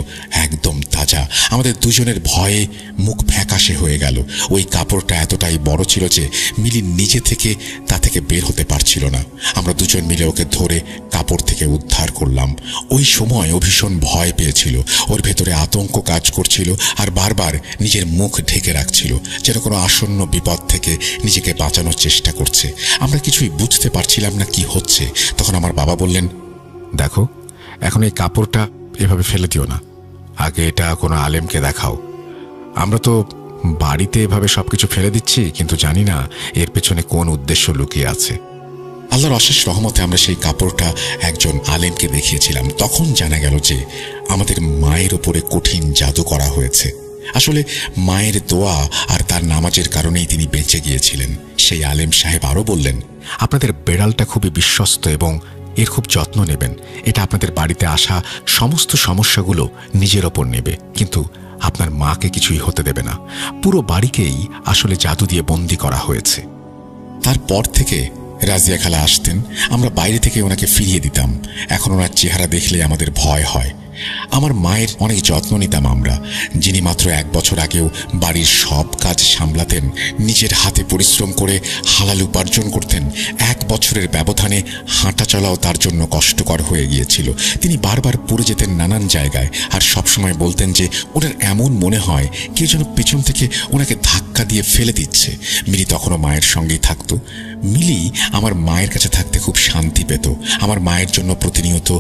একদম তাজা। আমাদের দুজনের ভয়ে মুখ ফ্যাকাশে হয়ে গেল। ওই কাপড়টা এতটাই বড় ছিল যে মিলি নিজে থেকে তা থেকে বের হতে পারছিল না। আমরা দুজন মিলে ওকে ধরে কাপড় থেকে উদ্ধার করলাম। ওই সময় ও ভীষণ ভয় পেয়েছিল, ওর ভেতরে আতঙ্ক কাজ করছিল আর বারবার নিজের মুখ ঢেকে রাখছিল, যেন কোনো আসন্ন বিপদ থেকে নিজেকে বাঁচানোর চেষ্টা করছে। আমরা কিছুই বুঝতে পারছিলাম না কি হচ্ছে। তখন আমার বাবা বললেন, দেখো, এখন এই কাপড়টা এভাবে ফেলে দিও না, আগে এটা কোনো আলেমকে দেখাও। আমরা তো বাড়িতে এভাবে সবকিছু ফেলে দিচ্ছি, কিন্তু জানি না এর পেছনে কোন উদ্দেশ্য লুকিয়ে আছে। আল্লাহর অশেষ রহমতে আমরা সেই কাপড়টা একজন আলেমকে দেখিয়েছিলাম। তখন জানা গেল যে আমাদের মায়ের উপরে কঠিন জাদু করা হয়েছে। আসলে মায়ের দোয়া আর তার নামাজের কারণেই তিনি বেঁচে গিয়েছিলেন। সেই আলেম সাহেব আরও বললেন, আপনাদের বেড়ালটা খুবই বিশ্বস্ত এবং এর খুব যত্ন নেবেন। এটা আপনাদের বাড়িতে আসা সমস্ত সমস্যাগুলো নিজের ওপর নেবে, কিন্তু আপনার মাকে কিছুই হতে দেবে না। পুরো বাড়িকেই আসলে জাদু দিয়ে বন্দি করা হয়েছে। তারপর থেকে রাজিয়া খালা আসতেন, আমরা বাইরে থেকে ওনাকে ফিরিয়ে দিতাম। এখন ওনার চেহারা দেখলে আমাদের ভয় হয়। আমার মায়ের অনেক যত্ন নিতাম আমরা, যিনি মাত্র 1 বছর আগেও বাড়ির সব কাজ সামলাতেন, নিজের হাতে পরিশ্রম করে হালাল উপার্জন করতেন। 1 বছরের ব্যবধানে হাঁটা চলাও তার জন্য কষ্টকর হয়ে গিয়েছিল। তিনি বারবার পড়ে যেতেন নানান জায়গায়, আর সবসময় বলতেন যে ওনার এমন মনে হয় কেউ যেন পেছন থেকে ওনাকে ধাক্কা দিয়ে ফেলে দিচ্ছে। মিলি তখনও মায়ের সঙ্গেই থাকতো। মিলি আমার মায়ের কাছে থাকতে খুব শান্তি পেত। আমার মায়ের জন্য প্রতিনিয়ত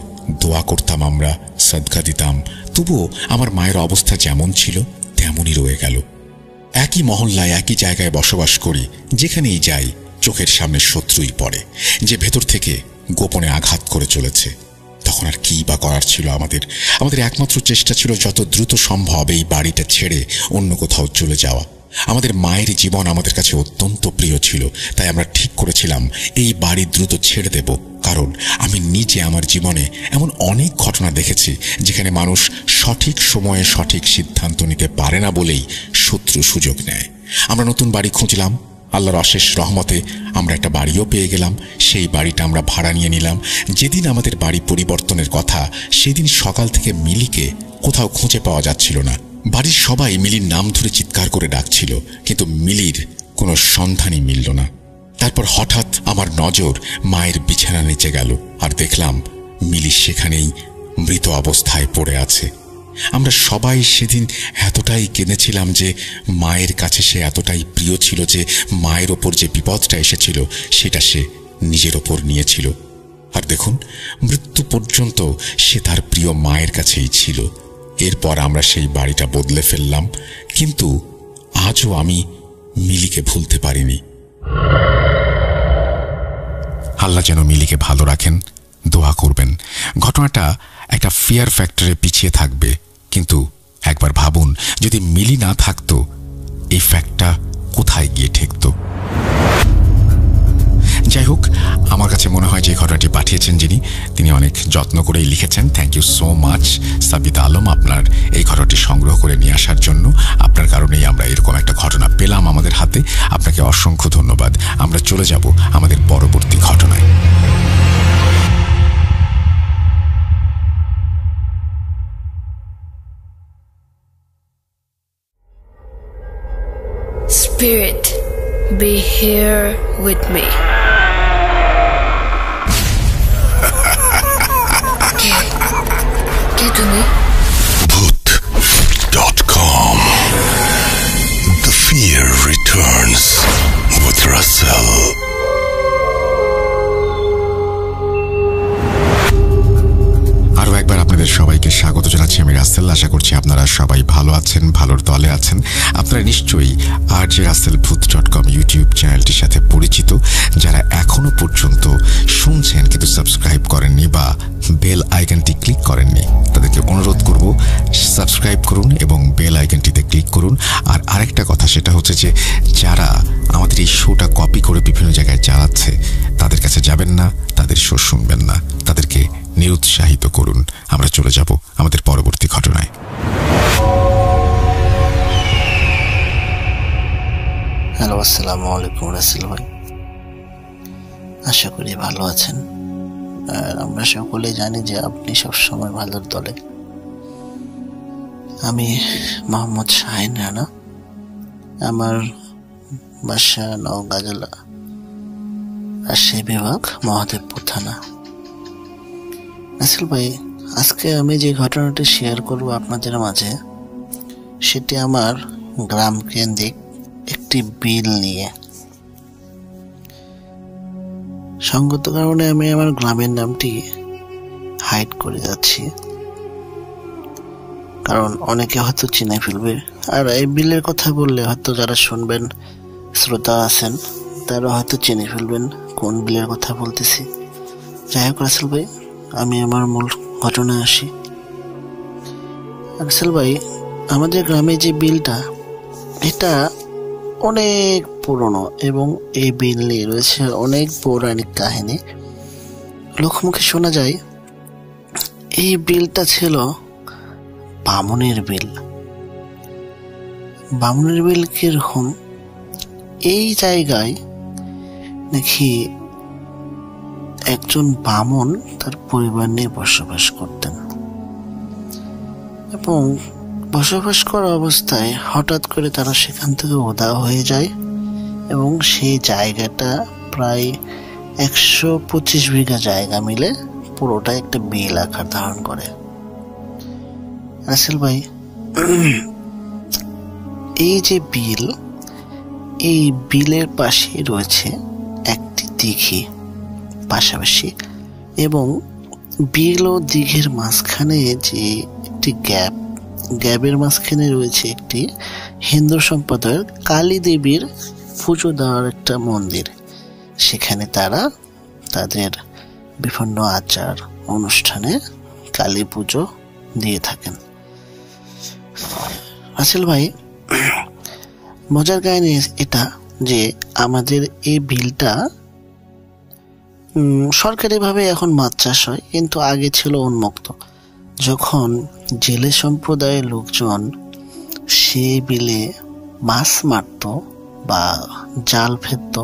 দোয়া করতাম, আমরা সদকা দিতাম। তবুও আমার মায়ের অবস্থা যেমন ছিল তেমনই রয়ে গেল। একই মহল্লায় একই জায়গায় বসবাস করি, যেখানেই যাই চোখের সামনে শত্রুই পড়ে, যে ভেতর থেকে গোপনে আঘাত করে চলেছে। তখন আর কি বা করার ছিল আমাদের? আমাদের একমাত্র চেষ্টা ছিল যত দ্রুত সম্ভব এই বাড়িটা ছেড়ে অন্য কোথাও চলে যাওয়া। আমাদের মায়ের জীবন আমাদের কাছে অত্যন্ত প্রিয় ছিল, তাই আমরা ঠিক করেছিলাম এই বাড়ি দ্রুত ছেড়ে দেব। কারণ আমি নিজে আমার জীবনে এমন অনেক ঘটনা দেখেছি যেখানে মানুষ সঠিক সময়ে সঠিক সিদ্ধান্ত নিতে পারে না বলেই শত্রু সুযোগ নেয়। আমরা নতুন বাড়ি খুঁজলাম। আল্লাহর অশেষ রহমতে আমরা একটা বাড়িও পেয়ে গেলাম। সেই বাড়িটা আমরা ভাড়া নিয়ে নিলাম। যেদিন আমাদের বাড়ি পরিবর্তনের কথা, সেদিন সকাল থেকে মিলিকে কোথাও খুঁজে পাওয়া যাচ্ছিল না। বাড়ির সবাই মিলির নাম ধরে চিৎকার করে ডাকছিল, কিন্তু মিলির কোনো সন্ধানই মিলল না। তারপর হঠাৎ আমার নজর মায়ের বিছানা নিচে গেল, আর দেখলাম মিলি সেখানেই মৃত অবস্থায় পড়ে আছে। আমরা সবাই সেদিন এতটাই কেঁদেছিলাম যে মায়ের কাছে সে এতটাই প্রিয় ছিল যে মায়ের ওপর যে বিপদটা এসেছিল সেটা সে নিজের ওপর নিয়েছিল। আর দেখুন, মৃত্যু পর্যন্ত সে তার প্রিয় মায়ের কাছেই ছিল। এরপর আমরা সেই বাড়িটা বদলে ফেললাম, কিন্তু আজও আমি মিলিকে ভুলতে পারিনি। আল্লাহ যেন মিলিকে ভালো রাখেন, দোয়া করবেন। ঘটনাটা একটা ফিয়ার ফ্যাক্টরে পিছিয়ে থাকবে, কিন্তু একবার ভাবুন যদি মিলি না থাকতো এই ফ্যাক্টটা কোথায় গিয়ে ঠেকত। যাই হোক, আমার কাছে মনে হয় যে ঘটনাটি পাঠিয়েছেন যিনি, তিনি অনেক যত্ন করেই লিখেছেন। থ্যাংক ইউ সো মাচ সাবিত আলম, আপনার এই ঘটনাটি সংগ্রহ করে নিয়ে আসার জন্য। আপনার কারণেই আমরা এরকম একটা ঘটনা পেলাম আমাদের হাতে। আপনাকে অসংখ্য ধন্যবাদ। আমরা চলে যাব আমাদের পরবর্তী ঘটনায়। Spirit, be here with me. কে তুমি? Bhoot.com. The fear returns with Russell. আরও একবার আপনাদের সবাইকে স্বাগত জানাচ্ছি। আমি রাসেল। আশা করছি আপনারা সবাই ভালো আছেন, ভালোর দলে আছেন। আপনারা নিশ্চয়ই RJ Russell Bhoot.com ইউটিউব চ্যানেলটির সাথে পরিচিত। যারা এখনো পর্যন্ত শুনছেন কিন্তু সাবস্ক্রাইব করেননি বা বেল আইকনটি ক্লিক করেননি, তাদেরকে অনুরোধ করব সাবস্ক্রাইব করুন এবং বেল আইকনটিতে ক্লিক করুন। আর আরেকটা কথা, সেটা হচ্ছে যে যারা আমাদের এই শোটা কপি করে বিভিন্ন জায়গায় চালাচ্ছে, তাদের কাছে যাবেন না, তাদের শো শুনবেন না, তাদেরকে নিরুৎসাহিত করুন। আমরা চলে যাব আমাদের পরবর্তী ঘটনায়। হ্যালো, আসসালামু আলাইকুম রাসেল ভাই। আশা করি ভালো আছেন। আর আমরা সকলে জানি যে আপনি সবসময় ভালোর দলে। আমি মোহাম্মদ শাহিন রানা, আমার বাসা নওগাঁ জেলা, রাজশাহী বিভাগ, মহাদেবপুর থানা। রাসেল ভাই, আজকে আমি যে ঘটনাটি শেয়ার করব আপনাদের মাঝে, সেটি আমার গ্রাম কেন্দ্রিক একটি বিল নিয়ে। সঙ্গত কারণে আমি আমার গ্রামের নামটি হাইড করে যাচ্ছি, কারণ অনেকে হয়তো চিনে ফেলবে। আর এই বিলের কথা বললে হয়তো যারা শুনবেন, শ্রোতা আছেন, তারা হয়তো চিনে ফেলবেন কোন বিলের কথা বলতেছি। যাই হোক রাসেল ভাই, আমি আমার মূল ঘটনায় আসি। রাসেল ভাই, আমাদের গ্রামে যে বিলটা, এটা অনেক পুরনো এবং এই বিল নিয়ে রয়েছে অনেক পৌরাণিক কাহিনী। লোকমুখে শোনা যায় এই বিলটা ছিল বামুনের বিল। বামুনের বিল কিরকম? এই জায়গায় নাকি একজন বামুন তার পরিবার নিয়ে বসবাস করতেন, এবং বসবাস করা অবস্থায় হঠাৎ করে তারা সেখান থেকে উধাও হয়ে যায়, এবং সেই জায়গাটা প্রায় 125 বিঘা জায়গা মিলে পুরোটা একটা বিল আকার ধারণ করে। রাসেল ভাই, এই যে বিল, এই বিলের পাশে রয়েছে একটি দিঘি পাশাপাশি, এবং বিল ও দিঘির মাঝখানে যে একটি গ্যাপের মাঝখানে রয়েছে একটি হিন্দু সম্প্রদায়ের কালী দেবীর পুজো দেওয়ার একটা মন্দির। সেখানে তারা তাদের বিভিন্ন আচার অনুষ্ঠানে কালী পুজো দিয়ে থাকেন। রাসেল ভাই, মজার কাহিনী এটা যে আমাদের এই বিলটা সরকারিভাবে এখন মাছ চাষ হয়, কিন্তু আগে ছিল উন্মুক্ত। যখন জেলে সম্প্রদায়ের লোকজন সেই বিলে মাছ মারত বা জাল ফেলত,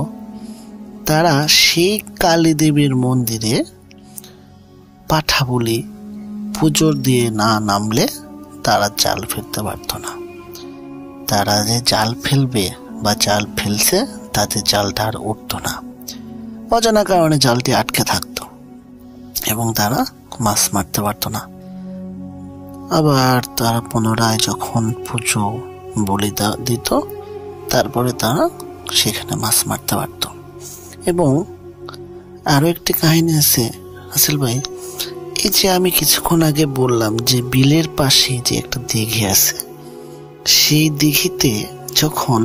তারা সেই কালী দেবীর মন্দিরে পাঠা বলি পুজো দিয়ে না নামলে তারা জাল ফেলতে পারত না। তারা যে জাল ফেলবে বা জাল ফেলছে, তাতে জালটা আর উঠত না। অজানা কারণে জালটি আটকে থাকতো এবং তারা মাছ মারতে পারত না। আবার তারা পুনরায় যখন পুজো বলি দিত, তারপরে তারা সেখানে মাছ মারতে পারত। এবং আরও একটি কাহিনী আছে রাসেল ভাই, এই যে আমি কিছুক্ষণ আগে বললাম যে বিলের পাশে যে একটা দিঘি আছে, সেই দিঘিতে যখন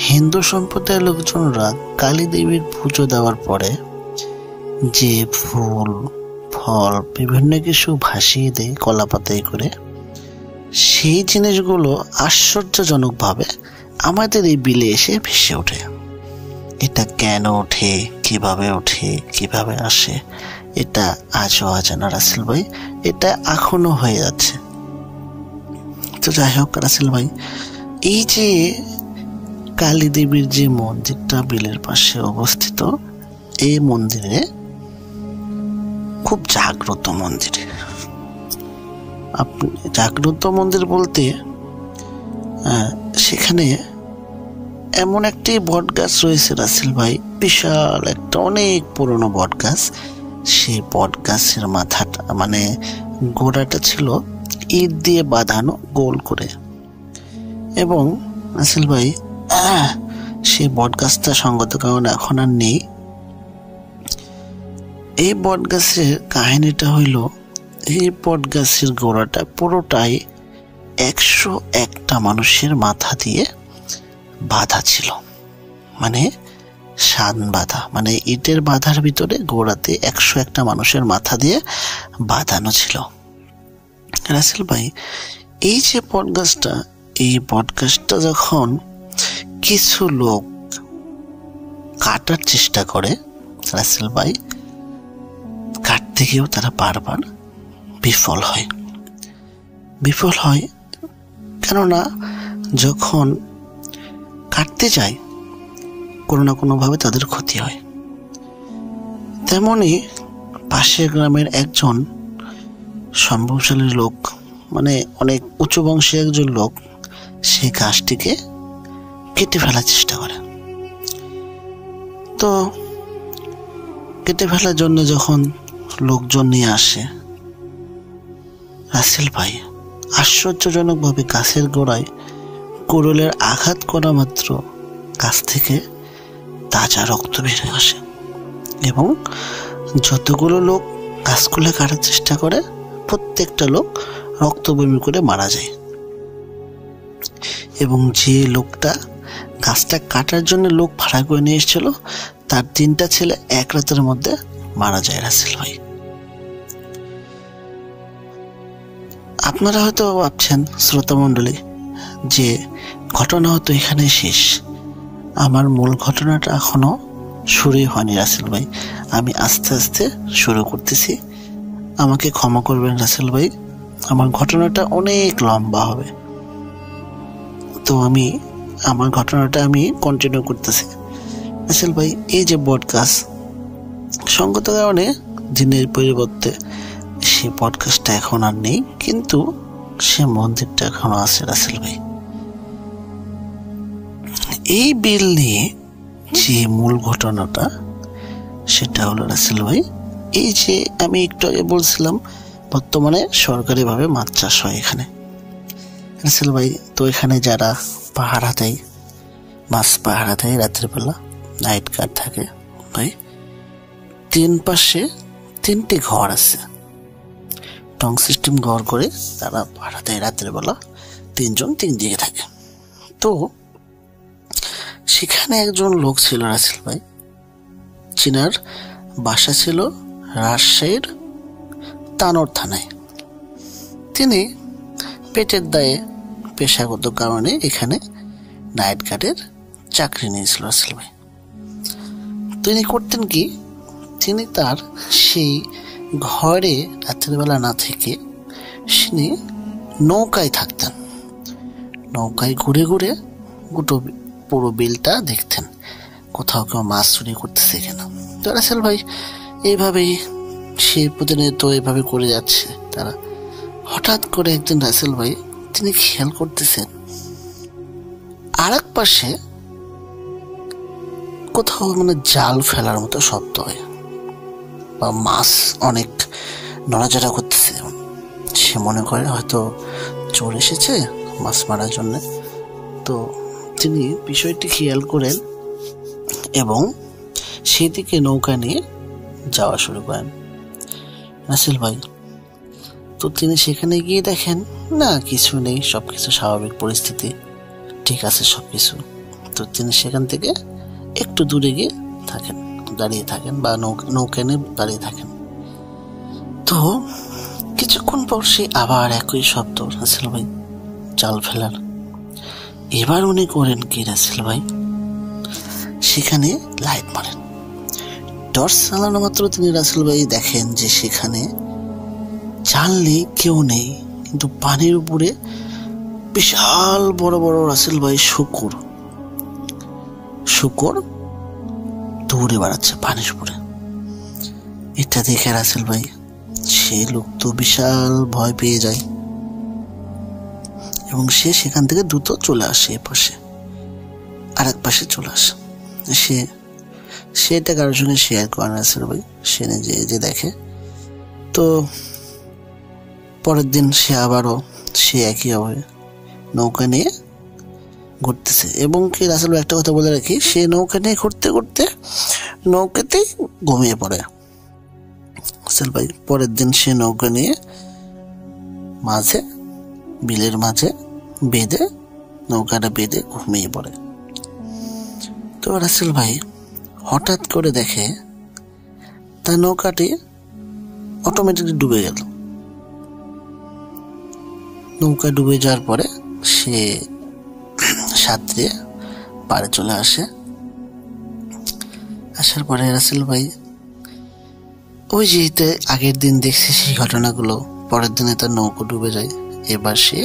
হিন্দু সম্প্রদায়ের লোকজনরা কালী দেবীর পুজো দেওয়ার পরে যে ফুল ফল বিভিন্ন কিছু ভাসিয়ে দেয় কলা পাতায় করে, সেই জিনিসগুলো আশ্চর্যজনকভাবে আমাদের এই বিলে এসে ভেসে ওঠে। এটা কেন ওঠে, কিভাবে ওঠে, কিভাবে আসে, এটা আজও অজানা রাসেল ভাই, এটা এখনো হয়ে যাচ্ছে। তো যাই হোক রাসেল ভাই, এই যে কালী দেবীর যে মন্দিরটা বিলের পাশে অবস্থিত, এই মন্দিরে খুব জাগ্রত মন্দির। আপনি জাগ্রত মন্দির বলতে সেখানে এমন একটি বট গাছ রয়েছে রাসেল ভাই, বিশাল একটা অনেক পুরনো বট গাছ। সেই বট গাছের মাথাটা মানে গোড়াটা ছিল ইট দিয়ে বাঁধানো গোল করে, এবং রাসেল ভাই সেই বট গাছটা সঙ্গত কারণে এখন আর নেই। এই বট গাছের কাহিনীটা হইল, এই বট গাছের গোড়াটা পুরোটাই 101টা মানুষের মাথা দিয়ে বাঁধা ছিল, মানে শান বাঁধা, মানে ইটের বাঁধার ভিতরে গোড়াতে 101টা মানুষের মাথা দিয়ে বাঁধানো ছিল। রাসেল ভাই, এই যে বট গাছটা, এই বট গাছটা যখন কিছু লোক কাটার চেষ্টা করে রাসেল ভাই, কাটতে গিয়েও তারা বারবার বিফল হয়। কেননা যখন কাটতে যায় কোনো না কোনোভাবে তাদের ক্ষতি হয়। তেমনি পাশের গ্রামের একজন সম্ভবশালী লোক, মানে অনেক উঁচু বংশের একজন লোক, সেই গাছটিকে কেটে ফেলার চেষ্টা করে। তো কেটে ফেলার জন্য যখন লোকজন নিয়ে আসে, রাসেল ভাই আশ্চর্যজনকভাবে গাছের গোড়ায় কোরলের আঘাত করা মাত্র গাছ থেকে তাজা রক্ত বেরিয়ে আসে, এবং যতগুলো লোক গাছগুলো কাটার চেষ্টা করে প্রত্যেকটা লোক রক্ত বমি করে মারা যায়। এবং যে লোকটা গাছটা কাটার জন্য লোক ভাড়া করে নিয়ে এসেছিল, তার 3টা ছেলে এক রাতের মধ্যে মারা যায় রাসেল ভাই। আপনারা হয়তো ভাবছেন শ্রোতা মণ্ডলী যে ঘটনা হয়তো এখানে শেষ। আমার মূল ঘটনাটা এখনো শুরুই হয়নি রাসেল ভাই, আমি আস্তে আস্তে শুরু করতেছি। আমাকে ক্ষমা করবেন রাসেল ভাই, আমার ঘটনাটা অনেক লম্বা হবে। তো আমার ঘটনাটা আমি কন্টিনিউ করতেছি। রাসেল ভাই, এই যে বট গাছ, সঙ্গত কারণে দিনের পরিবর্তে সেই বট গাছটা এখন আর নেই, কিন্তু সে মন্দিরটা এখনো আছে রাসেল ভাই। এই বিল নিয়ে যে মূল ঘটনাটা, সেটা হলো রাসেল ভাই, এই যে আমি একটু আগে বলছিলাম বর্তমানে সরকারিভাবে মাছ চাষ হয় এখানে রাসেল ভাই। তো এখানে যারা পাহারা দেয়, মাছ পাহারা দেয় রাতের বেলা, নাইট গার্ড থাকে ভাই, 3 পাশে 3টি ঘর আছে, টং সিস্টেম ঘর করে তারা পাহারা দেয় রাতের বেলা, 3 জন 3 দিকে থাকে। তো সেখানে একজন লোক ছিল রাসেল ভাই, চিনার বাসা ছিল রাজশাহীর তানোর থানায়। তিনি পেটের দায়ে পেশাগত কারণে এখানে নাইট গার্ডের চাকরি নিয়েছিল রাসেল ভাই। তিনি করতেন কি, তিনি তার সেই ঘরে রাতের বেলা না থেকে তিনি নৌকায় থাকতেন, নৌকায় ঘুরে ঘুরে পুরো বিলটা দেখতেন, কোথাও কেউ মাছ চুরি করতেছে কিনা। তো রাসেল ভাই এইভাবেই সে প্রতিনিয়ত এইভাবে করে যাচ্ছে তারা। হঠাৎ করে একদিন রাসেল ভাই তিনি খেয়াল করতেছেন আর এক পাশে কোথাও মানে জাল ফেলার মতো শব্দ হয়, বা মাছ অনেক নড়াচড়া করতেছে। সে মনে করে হয়তো চোর এসেছে মাছ মারার জন্য। তো তিনি বিষয়টি খেয়াল করেন এবং সেদিকে নৌকা নিয়ে যাওয়া শুরু করেন। রাসেল ভাই তো তিনি সেখানে গিয়ে দেখেন না, কিছু নেই, সবকিছু স্বাভাবিক পরিস্থিতি, ঠিক আছে সবকিছু। তো তিনি সেখান থেকে একটু দূরে গিয়ে দাঁড়িয়ে থাকেন বা নৌকা নিয়ে দাঁড়িয়ে থাকেন। তো কিছুক্ষণ পর সে আবার একই শব্দ, রাসেল ভাই জাল ফেলার। এবার উনি করেন কি রাসেল ভাই, সেখানে লাইট মারেন। টর্চ চালানো মাত্র তিনি রাসেল ভাই দেখেন যে সেখানে জাল নেই, কেউ নেই, কিন্তু পানির উপরে বিশাল বড় বড় রাসেল ভাই শুকর দৌড়ে বেড়াচ্ছে পানির উপরে। এটা দেখে রাসেল ভাই, সে লোক তো বিশাল ভয় পেয়ে যায় এবং সে সেখান থেকে দ্রুত চলে আসে এ পাশে, আর এক পাশে চলে আসে। সেটা কারোর সঙ্গে শেয়ার করে রাসেল ভাই, সে নিজে দেখে। তো পরের দিন সে আবারও একইভাবে নৌকা নিয়ে ঘুরতেছে। এবং কি রাসেল ভাই একটা কথা বলে রাখি, সে নৌকা নিয়ে ঘুরতে ঘুরতে নৌকাতেই ঘুমিয়ে পড়ে রাসেল ভাই। পরের দিন সে নৌকা নিয়ে বিলের মাঝে নৌকাটা বেঁধে ঘুমিয়ে পড়ে। তো রাসেল ভাই হঠাৎ করে দেখে তার নৌকাটি অটোমেটিকলি ডুবে গেল। নৌকা ডুবে যাওয়ার পরে সে সাঁতরে পাড়ে চলে আসার পরে রাসেল ভাই ওই যে আগের দিন দেখছে সেই ঘটনাগুলো, পরের দিনে তার নৌকা ডুবে যায়। এবার সে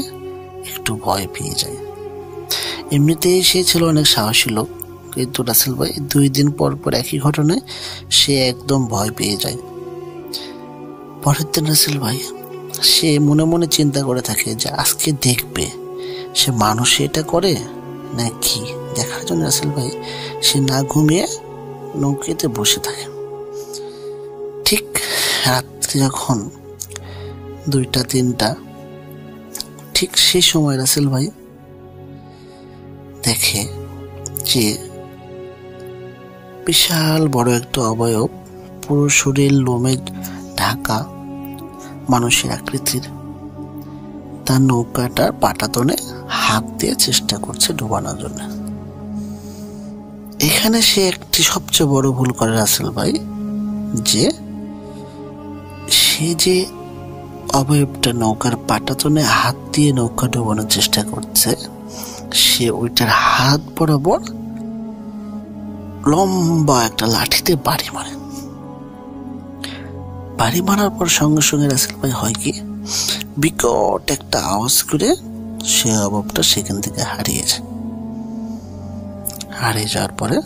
একটু ভয় পেয়ে যায়। এমনিতেই সে ছিল অনেক সাহসী লোক, কিন্তু রাসেল ভাই 2 দিন পর একই ঘটনায় সে একদম ভয় পেয়ে যায়। পরের দিন রাসেল ভাই সে মনে মনে চিন্তা করে থাকে যে আজকে দেখবে সে মানুষে এটা করে না কি, দেখার জন্য রাসেল ভাই সে না ঘুমিয়ে নৌকাতে বসে থাকে। ঠিক রাত্রি যখন 2টা-3টা, ঠিক সেই সময় রাসেল ভাই দেখে যে বিশাল বড় একটা অবয়ব, পুরো শরীর লোমে ঢাকা, মানুষের আকৃতির, তার নৌকাটার পাটাতনে হাত দিয়ে চেষ্টা করছে ডুবানোর জন্য। এখানে সে একটি সবচেয়ে বড় ভুল করে রাসেল ভাই, যে সে যে অবয়বটা নৌকার পাটাতনে হাত দিয়ে নৌকা ডুবানোর চেষ্টা করছে, সে ওইটার হাত বরাবর লম্বা একটা লাঠিতে বাড়ি মারার পর সঙ্গে সঙ্গে রাসেল ভাই হয় কি, বিকট একটা আওয়াজ করে সে অবয়বটা সেখান থেকে হারিয়ে যাওয়ার পরে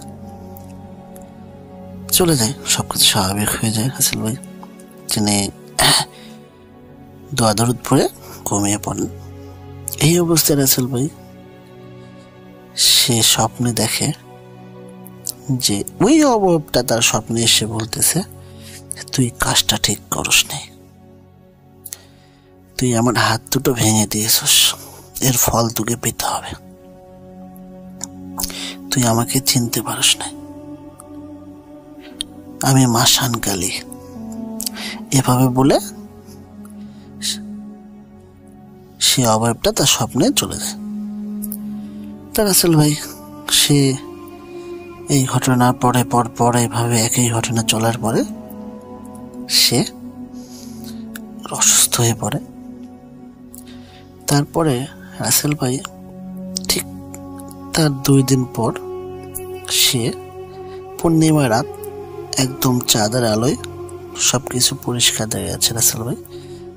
চলে যায়, সবকিছু স্বাভাবিক হয়ে যায়। রাসেল ভাই তিনি দোয়া দরুদ পড়ে ঘুমিয়ে পড়েন। এই অবস্থায় রাসেল ভাই সে স্বপ্নে দেখে যে ওই অবয়বটা তার স্বপ্নে এসে বলতেছে, তুই কাজটা ঠিক করস নাই, তুই আমার হাত দুটো ভেঙে দিয়েছিস, এর ফল তোকে পেতে হবে, তুই আমাকে চিনতে পারিস নাই, আমি মা শানকালী। এভাবে বলে সে অবয়বটা তার স্বপ্নে চলে যায়। তা রাসেল ভাই সে এই ঘটনার পর এইভাবে একই ঘটনা চলার পরে সে অসুস্থ হয়ে পড়ে। তারপরে রাসেল ভাই ঠিক তার 2 দিন পর সে পূর্ণিমা রাত, একদম চাঁদের আলোয় সবকিছু পরিষ্কার দেখা যাচ্ছে। রাসেল ভাই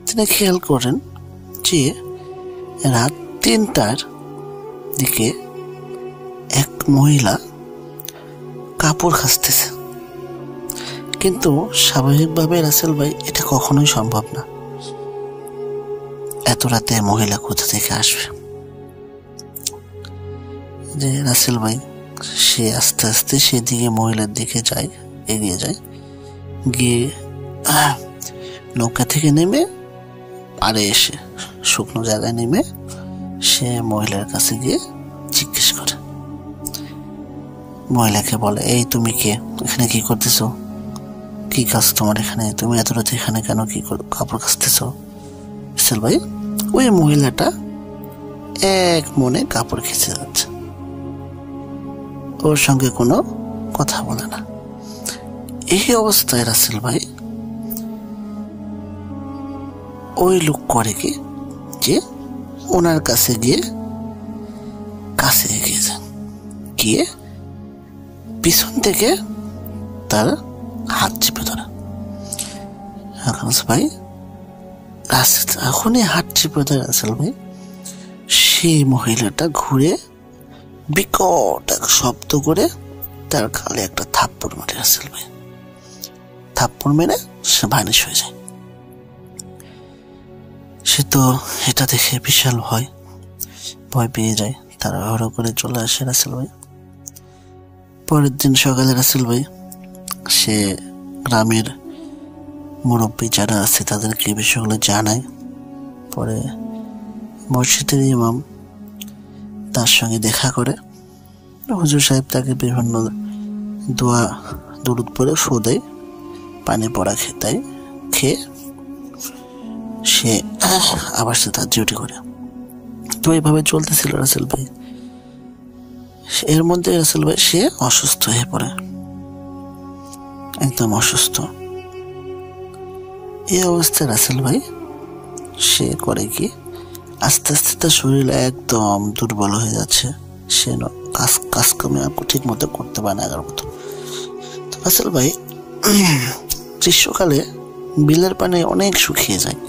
তিনি খেয়াল করেন যে রাত 3টার দিকে এক মহিলা কাপড় কাচতেছে, কিন্তু স্বাভাবিকভাবে রাসেল ভাই এটা কখনোই সম্ভব না, এত রাতে মহিলা কোথা থেকে আসবে। যে রাসেল ভাই সে আস্তে আস্তে সেদিকে মহিলার দিকে এগিয়ে যায়, গিয়ে নৌকা থেকে নেমে পাড়ে এসে শুকনো জায়গায় নেমে সে মহিলার কাছে গিয়ে জিজ্ঞেস করে, মহিলাকে বলে, এই তুমি কে, এখানে কি করতেছো, কি কাজ তোমার এখানে, তুমি এত রাতে এখানে কেন, কি কাপড় কাচতেছো? রাসেল ভাই ওই মহিলাটা এক মনে কাপড় খেঁচে যাচ্ছে, ওর সঙ্গে কোনো কথা বলে না। এই অবস্থায় রাসেল ভাই ওই লোক করে কি যে ওনার কাছে গিয়ে কাছে এগিয়ে যান, গিয়ে পিছন থেকে তার হাত চেপে ধরে। ভাই এখনই হাত চেপে ধরে রাসেল ভাই সেই মহিলাটা ঘুরে বিকট এক শব্দ করে তার গালে একটা থাপ্পড় মারে রাসেল ভাই। থাপ্পড় মেরে সে ভানিশ হয়ে যায়। সে তো এটা দেখে বিশাল ভয় পেয়ে যায়, তাড়াহুড়ো করে চলে আসে রাসেল ভাই। পরের দিন সকালে রাসেল ভাই সে গ্রামের মুরব্বী যারা আছে তাদেরকে এই বিষয়গুলো জানায়। পরে মসজিদের ইমাম তার সঙ্গে দেখা করে, হুজুর সাহেব তাকে বিভিন্ন দোয়া দুরুদ পরে ফু দেয়, পানি পড়া খেয়ে সে আবার সে তার ডিউটি করে। তো এইভাবে চলতেছিল রাসেল ভাই। এর মধ্যে রাসেল ভাই সে অসুস্থ হয়ে পড়ে, একদম অসুস্থ। এই অবস্থায় রাসেল ভাই সে করে কি আস্তে আস্তে তার শরীর একদম দুর্বল হয়ে যাচ্ছে, সে কাজকর্মে ঠিক মতো করতে পারে না আগের মতো। তো রাসেল ভাই গ্রীষ্মকালে বিলের পানি অনেক শুকিয়ে যায়,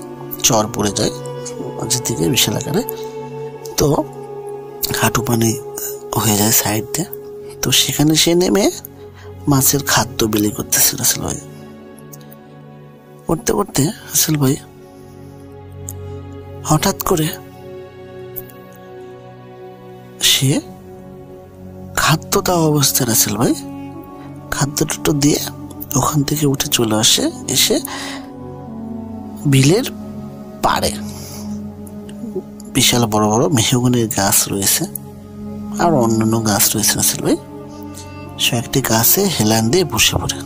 চর পড়ে যায় যেদিকে বিশাল আকারে, তো হাঁটু পানি হয়ে যায় সাইড দিয়ে। তো সেখানে সে নেমে মাছের খাদ্য বিলি করতেছে রাসেল ভাই। করতে করতে রাসেল ভাই হঠাৎ করে সে খাদ্য দেওয়া অবস্থায় রাসেল ভাই খাদ্যটা দিয়ে ওখান থেকে উঠে চলে আসে, এসে বিলের পাড়ে বিশাল বড় বড় মেহগনির গাছ রয়েছে আর অন্যান্য গাছ রয়েছে রাসেল ভাই। সে একটি গাছে হেলান দিয়ে বসে পড়ে।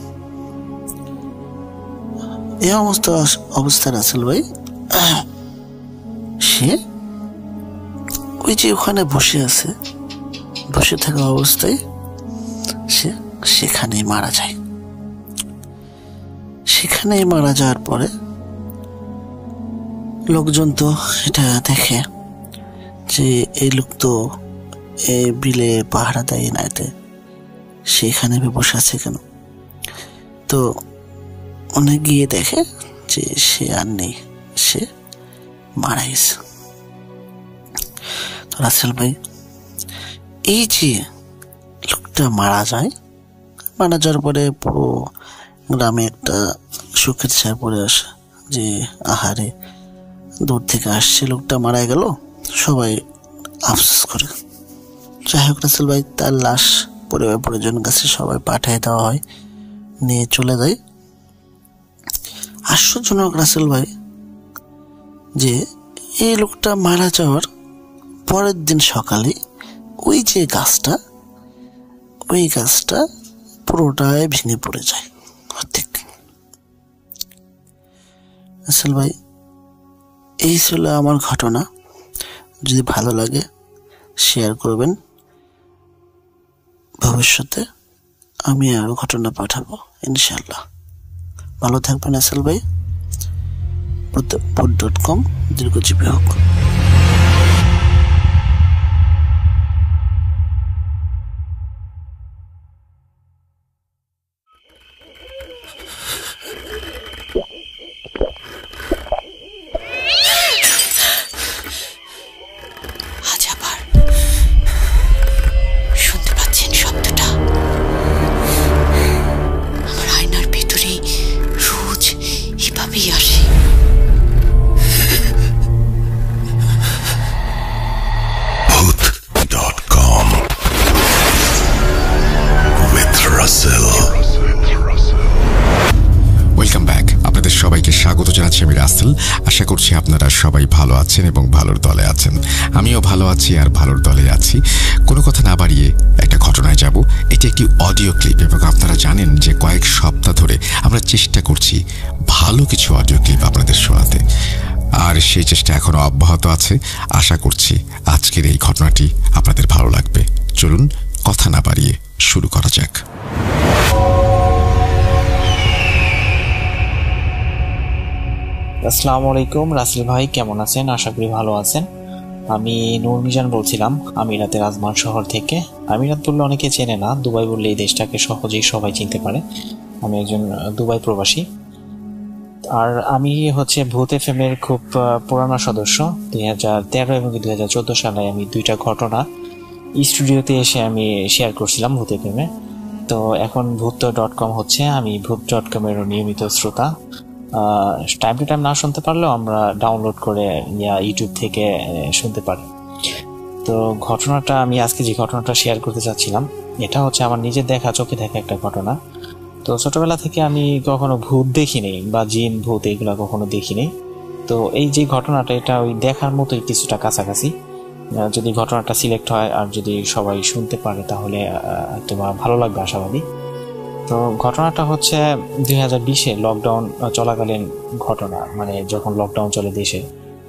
এই অবস্থায় রাসেল ভাই সে ওই যে ওখানে বসে আছে, বসে থাকা অবস্থায় সে সেখানেই মারা যায়। সেখানেই মারা যাওয়ার পরে লোকজন তো এটা দেখে যে এই লোক তো এই বিলে পাহারা দেয় নাইতে, সেখানে বসে আছে কেন? তো অনেক গিয়ে দেখে যে সে আর নেই, সে মারা গেছে। তো রাসেল ভাই এই যে লোকটা মারা যাওয়ার পরে পুরো গ্রামে একটা শোকের ছায়া পড়ে আসে যে আহারে দূর থেকে আসছে লোকটা মারা গেল, সবাই আফসোস করে। যাই হোক রাসেল ভাই তার লাশ পরিজনের কাছে সবাই পাঠিয়ে দেওয়া হয়, নিয়ে চলে যায়। আশ্চর্যজনক রাসেল ভাই যে এই লোকটা মারা যাওয়ার পরের দিন সকালে ওই যে গাছটা, ওই গাছটা পুরোটাই ভেঙে পড়ে যায় অর্ধেক। রাসেল ভাই এই ছিল আমার ঘটনা। যদি ভালো লাগে শেয়ার করবেন, ভবিষ্যতে আমি আরো ঘটনা পাঠাবো ইনশাল্লাহ। ভালো থাকবেন রাসেল ভাই। food.com দীর্ঘজীবী হোক। আশা করছি আপনারা সবাই ভালো আছেন এবং ভালোর দলে আছেন। আমিও ভালো আছি আর ভালোর দলে আছি। কোনো কথা না বাড়িয়ে একটা ঘটনায় যাব। এটি একটি অডিও ক্লিপ এবং আপনারা জানেন যে কয়েক সপ্তাহ ধরে আমরা চেষ্টা করছি ভালো কিছু অডিও ক্লিপ আপনাদের শোনাতে। আর সেই চেষ্টা এখনো অব্যাহত আছে। আশা করছি আজকের এই ঘটনাটি আপনাদের ভালো লাগবে। চলুন কথা না বাড়িয়ে শুরু করা যাক। আসসালামু আলাইকুম রাসেল ভাই, কেমন আছেন? আশা করি ভালো আছেন। আমি নূর মিজান বলছিলাম আমিরাতের আজমান শহর থেকে। আমিরাত বললে অনেকে চেনে না, দুবাই বললে এই দেশটাকে সহজেই সবাই চিনতে পারে। আমি একজন দুবাই প্রবাসী। আর আমি হচ্ছে ভূত এফএম এর খুব পুরানো সদস্য। 2013 এবং 2014 সালে আমি 2টা ঘটনা স্টুডিওতে এসে আমি শেয়ার করছিলাম ভূত এফএম এ। তো এখন ভূত.com হচ্ছে, আমি ভূত.com এর নিয়মিত শ্রোতা। টাইম টু টাইম না শুনতে পারলেও আমরা ডাউনলোড করে ইউটিউব থেকে শুনতে পারি। তো ঘটনাটা আমি আজকে যে ঘটনাটা শেয়ার করতে চাচ্ছিলাম, এটা হচ্ছে আমার নিজের দেখা, চোখে দেখা একটা ঘটনা। তো ছোটবেলা থেকে আমি কখনো ভূত দেখিনি বা জিন ভূত এগুলা কখনো দেখিনি। তো এই যে ঘটনাটা, এটা ওই দেখার মতোই কিছুটা কাছাকাছি। যদি ঘটনাটা সিলেক্ট হয় আর যদি সবাই শুনতে পারে তাহলে তোমার ভালো লাগবে আশাবাদী। তো ঘটনাটা হচ্ছে 2020-এ লকডাউন চলাকালীন ঘটনা। মানে যখন লকডাউন চলে দেশে,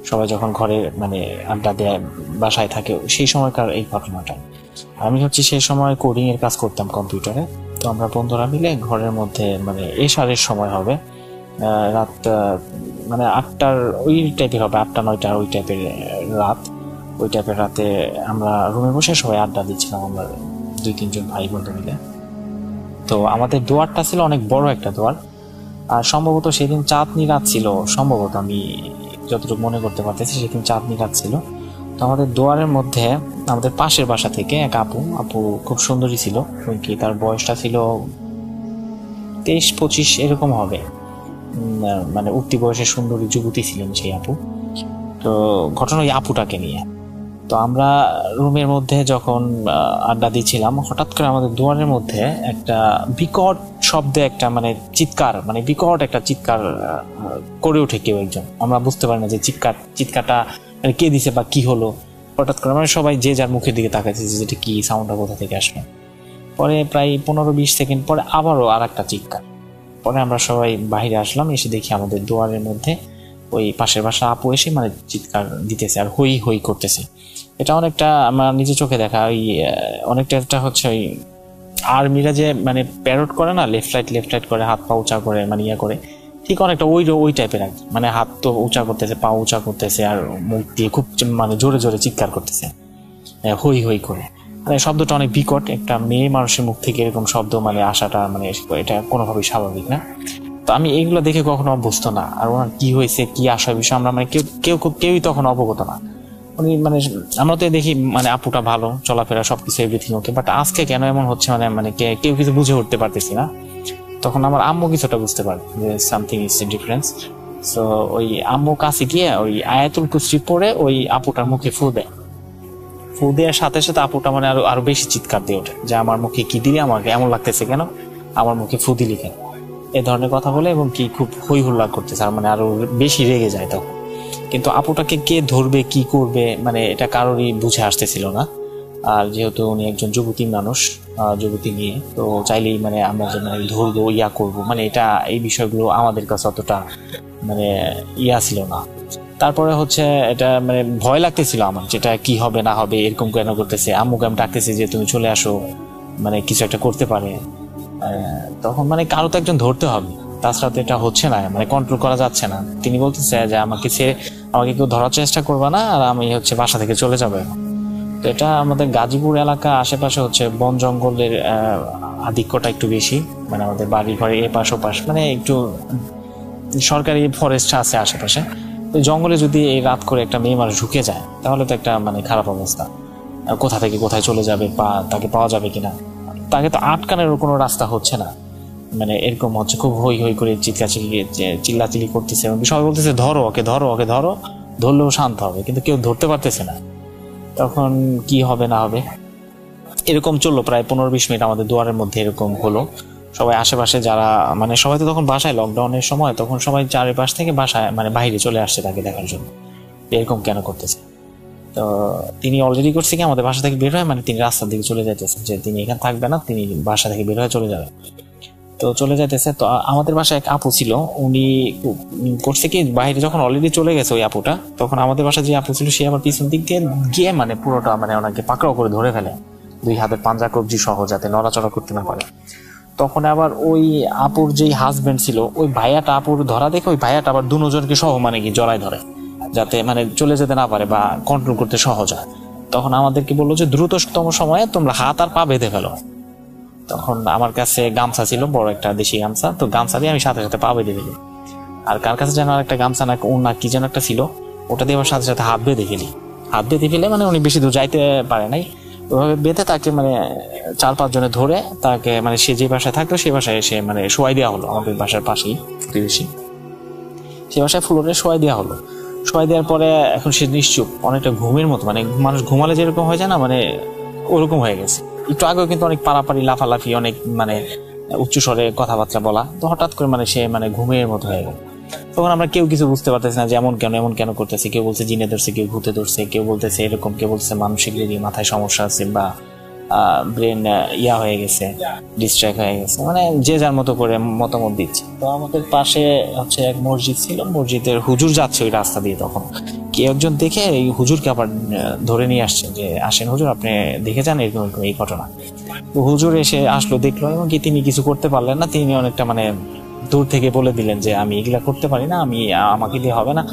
সবাই যখন ঘরে মানে আড্ডা দেয়, বাসায় থাকে, সেই সময়কার এই ঘটনাটা। আমি হচ্ছে সেই সময় কোডিং এর কাজ করতাম কম্পিউটারে। তো আমরা বন্ধুরা মিলে ঘরের মধ্যে মানে এশারের সময় হবে, রাত মানে 8টার ওই টাইপের হবে, 8টা-9টা ওই টাইপের রাত। ওই টাইপের রাতে আমরা রুমে বসে সবাই আড্ডা দিচ্ছিলাম, আমরা 2-3 জন ভাই বন্ধু মিলে। তো আমাদের দোয়ারটা ছিল অনেক বড় একটা দোয়ার, আর সম্ভবত সেদিন চাঁদনি রাত ছিল। সম্ভবত আমি যতটুকু মনে করতে পারতেছি সেদিন চাঁদনি রাত ছিল। তো আমাদের দোয়ারের মধ্যে আমাদের পাশের বাসা থেকে এক আপু খুব সুন্দরী ছিল। কি তার বয়সটা ছিল 23-25 এরকম হবে, মানে উঠতি বয়সের সুন্দরী যুবতী ছিলেন সেই আপু। তো ঘটনা ওই আপুটাকে নিয়ে। তো আমরা রুমের মধ্যে যখন আড্ডা দিচ্ছিলাম, হঠাৎ করে আমাদের দুয়ারের মধ্যে একটা বিকট শব্দে একটা মানে চিৎকার, মানে বিকট একটা চিৎকার করে ওঠে কেউ একজন। আমরা বুঝতে পারি না যে চিৎকারটা কে দিছে বা কি হলো। হঠাৎ করে আমরা সবাই যে যার মুখের দিকে তাকাইছি যে এটা কি, সাউন্ডটা কোথা থেকে আসলো। পরে প্রায় 15-20 সেকেন্ড পরে আবারও আর একটা চিৎকার। পরে আমরা সবাই বাইরে আসলাম, এসে দেখি আমাদের দুয়ারের মধ্যে ওই পাশের বাসা আপু এসে মানে চিৎকার দিতেছে আর হই হই করতেছে। এটা অনেকটা আমার নিজে চোখে দেখা, ওই অনেকটা একটা হচ্ছে ওই আর্মিরা যে মানে প্যারোড করে না, লেফট রাইট করে, হাত পা উঁচা করে মানে ইয়ে করে, ঠিক অনেকটা ওই টাইপের আর কি। মানে হাত তো উঁচা করতেছে, পা উঁচা করতেছে আর মুখ দিয়ে খুব মানে জোরে জোরে চিৎকার করতেছে হই হই করে। মানে শব্দটা অনেক বিকট, একটা মেয়ে মানুষের মুখ থেকে এরকম শব্দ মানে আসাটা মানে এটা কোনোভাবেই স্বাভাবিক না। তো আমি এইগুলো দেখে কখনো অভ্যস্ত না। আর ওনার কি হয়েছে, কি আসা বিষয় আমরা মানে কেউই তখন অবগত না। উনি মানে আমরা তো দেখি মানে আপুটা ভালো, চলাফেরা সবকিছু এভরিথিং ওকে, বাট আজকে কেন এমন হচ্ছে মানে কেউ কিছু বুঝে উঠতে পারতেছি না। তখন আমার আম্মু কিছুটা বুঝতে পারে যে সামথিং ইজ ডিফারেন্স। সো ওই আম্মু কাছে গিয়ে ওই আয়াতুল কুরসি পড়ে ওই আপুটার মুখে ফু দেওয়ার সাথে সাথে আপুটা মানে আরো বেশি চিৎকার দিয়ে ওঠে যে আমার মুখে কি দিলি, আমাকে এমন লাগতেছে কেন, আমার মুখে ফু দিলি কেন, এই ধরনের কথা বলে, এবং কি খুব হই হুল্লা করতেছে আর মানে আরো বেশি রেগে যায় তখন। কিন্তু আপুটাকে কে ধরবে কি করবে মানে এটা কারোরই বুঝে আসতেছিল না। আর যেহেতু উনি একজন যুবতী মানুষ, যুবতী নিয়ে, তো চাইলেই মানে আমরা যে মানে ধরবো ইয়া করবো মানে এটা এই বিষয়গুলো আমাদের কাছে অতটা মানে ইয়া ছিল না। তারপরে হচ্ছে এটা মানে ভয় লাগতেছিল আমার, যেটা কি হবে না হবে, এরকম কেন করতেছে। আম্মুকে আমি ডাকতেছি যে তুমি চলে আসো, মানে কিছু একটা করতে পারে। তখন মানে কারো তো একজন ধরতে হবে, তাছাড়া তো এটা হচ্ছে না, মানে কন্ট্রোল করা যাচ্ছে না। তিনি বলতেছে যে আমাকে কেউ ধরার চেষ্টা করবে না, আর আমি হচ্ছে বাসা থেকে চলে যাবো। তো এটা আমাদের গাজীপুর এলাকা আশেপাশে হচ্ছে বন জঙ্গলের আধিক্যটা একটু বেশি, মানে আমাদের বাড়ি ঘরে এপাশ ওপাশ মানে একটু সরকারি ফরেস্ট আছে আশেপাশে। তো জঙ্গলে যদি এই রাত করে একটা মেয়ে মানুষ ঢুকে যায় তাহলে তো একটা মানে খারাপ অবস্থা। কোথা থেকে কোথায় চলে যাবে, তাকে পাওয়া যাবে কিনা, তাকে তো আটকানোর কোনো রাস্তা হচ্ছে না। মানে এরকম হচ্ছে, খুব হই হই করে চিল্লাচিল্লি করতেছে এবং সবাই বলতেছে ধরো ওকে, ধরলেও শান্ত হবে, কিন্তু কেউ ধরতে পারতেছে না। তখন কি হবে না হবে এরকম চললো প্রায় 15-20 মিনিট আমাদের দুয়ারের মধ্যে এরকম হলো। সবাই আশেপাশে যারা মানে সবাই তো তখন বাসায়, লকডাউনের সময়, তখন সবাই চারিপাশ থেকে বাসায় মানে বাইরে চলে আসছে তাকে দেখার জন্য এরকম কেন করতেছে। তো তিনি অলরেডি করছে কি আমাদের বাসা থেকে বের হয়, মানে তিনি রাস্তার দিকে চলে যাইতেছেন যে তিনি এখানে থাকবে না, তিনি বাসা থেকে বের হয়ে চলে যাবেন। তো চলে যাইতেছে। তো আমাদের বাসায় এক আপু ছিল, উনি করছে কি বাইরে যখন অলরেডি চলে গেছে ওই আপুটা, তখন আমাদের বাসায় যে আপু ছিল সে আবার পিছন দিক দিয়ে গিয়ে মানে পুরোটা মানে ওনাকে পাকড়াও করে ধরে ফেলে, 2 হাতের পাঞ্জা কবজি সহ, যাতে নড়াচড়া করতে না পারে। তখন আবার ওই আপুর যেই হাজবেন্ড ছিল ওই ভাইয়াটা আপুর ধরা দেখে ওই ভাইয়াটা আবার দুজনকে সহ মানে কি জড়ায় ধরে, যাতে মানে চলে যেতে না পারে বা কন্ট্রোল করতে সহজ হয়। তখন আমাদেরকে বললো যে দ্রুততম সময়ে তোমরা হাত আর পা বেঁধে ফেলো। তখন আমার কাছে গামছা ছিল, বড় একটা দেশি গামছা, তো গামছা দিয়ে আমি সাথে সাথে পা বেঁধে ফেলি। আর কার কাছে যেন একটা গামছা না ওনা কি যেন একটা ছিল, ওটা দিয়ে আমার সাথে সাথে হাত বেঁধে ফেলি। হাত বেঁধে ফেলে মানে উনি বেশি দূর যাইতে পারে নাই, ওইভাবে বেঁধে তাকে মানে 4-5 জনে ধরে তাকে মানে সে যে বাসায় থাকতো সেই বাসায় এসে মানে শোয়াই দেওয়া হলো, আমাদের বাসার পাশেই প্রতিবেশী, সে বাসায় ফ্লোরে শোয়াই দেওয়া হলো। শোয়াই দেওয়ার পরে এখন সে নিশ্চুপ, অনেকটা ঘুমের মতো, মানে মানুষ ঘুমালে যেরকম হয়ে যায় না মানে ওরকম হয়ে গেছে। একটু আগেও কিন্তু অনেক পারাপারি লাফালাফি অনেক মানে উচ্চস্বরে কথাবার্তা বলা, তো হঠাৎ করে মানে সে মানে ঘুমের মতো হয়ে গেল। তখন আমরা কেউ কিছু বুঝতে পারতেছি না যে এমন কেন করতেছে। কেউ বলছে জিনে ধরছে, কেউ ভূতে ধরছে, কেউ বলতেছে এরকম, কেউ বলছে মানসিক মাথায় সমস্যা আছে বা ব্রেন হয়ে গেছে, ডিস্ট্র্যাক্ট হয়ে গেছে, মানে যে যার মতো করে মতামত দিচ্ছে। তো আমাদের পাশে হচ্ছে এক মসজিদ ছিল, মসজিদের হুজুর যাচ্ছে ওই রাস্তা দিয়ে। তখন কেউ একজন দেখে এই হুজুরকে আবার ধরে নিয়ে আসছে যে আসেন হুজুর, আপনি দেখে যান এরকম এই ঘটনা। তো হুজুর এসে আসলো, দেখলো, এবং কি তিনি কিছু করতে পারলেন না। তিনি অনেকটা মানে দূর থেকে বলে দিলেন যে আমি এগুলা করতে পারি না, আমাকে দিয়ে হবে না,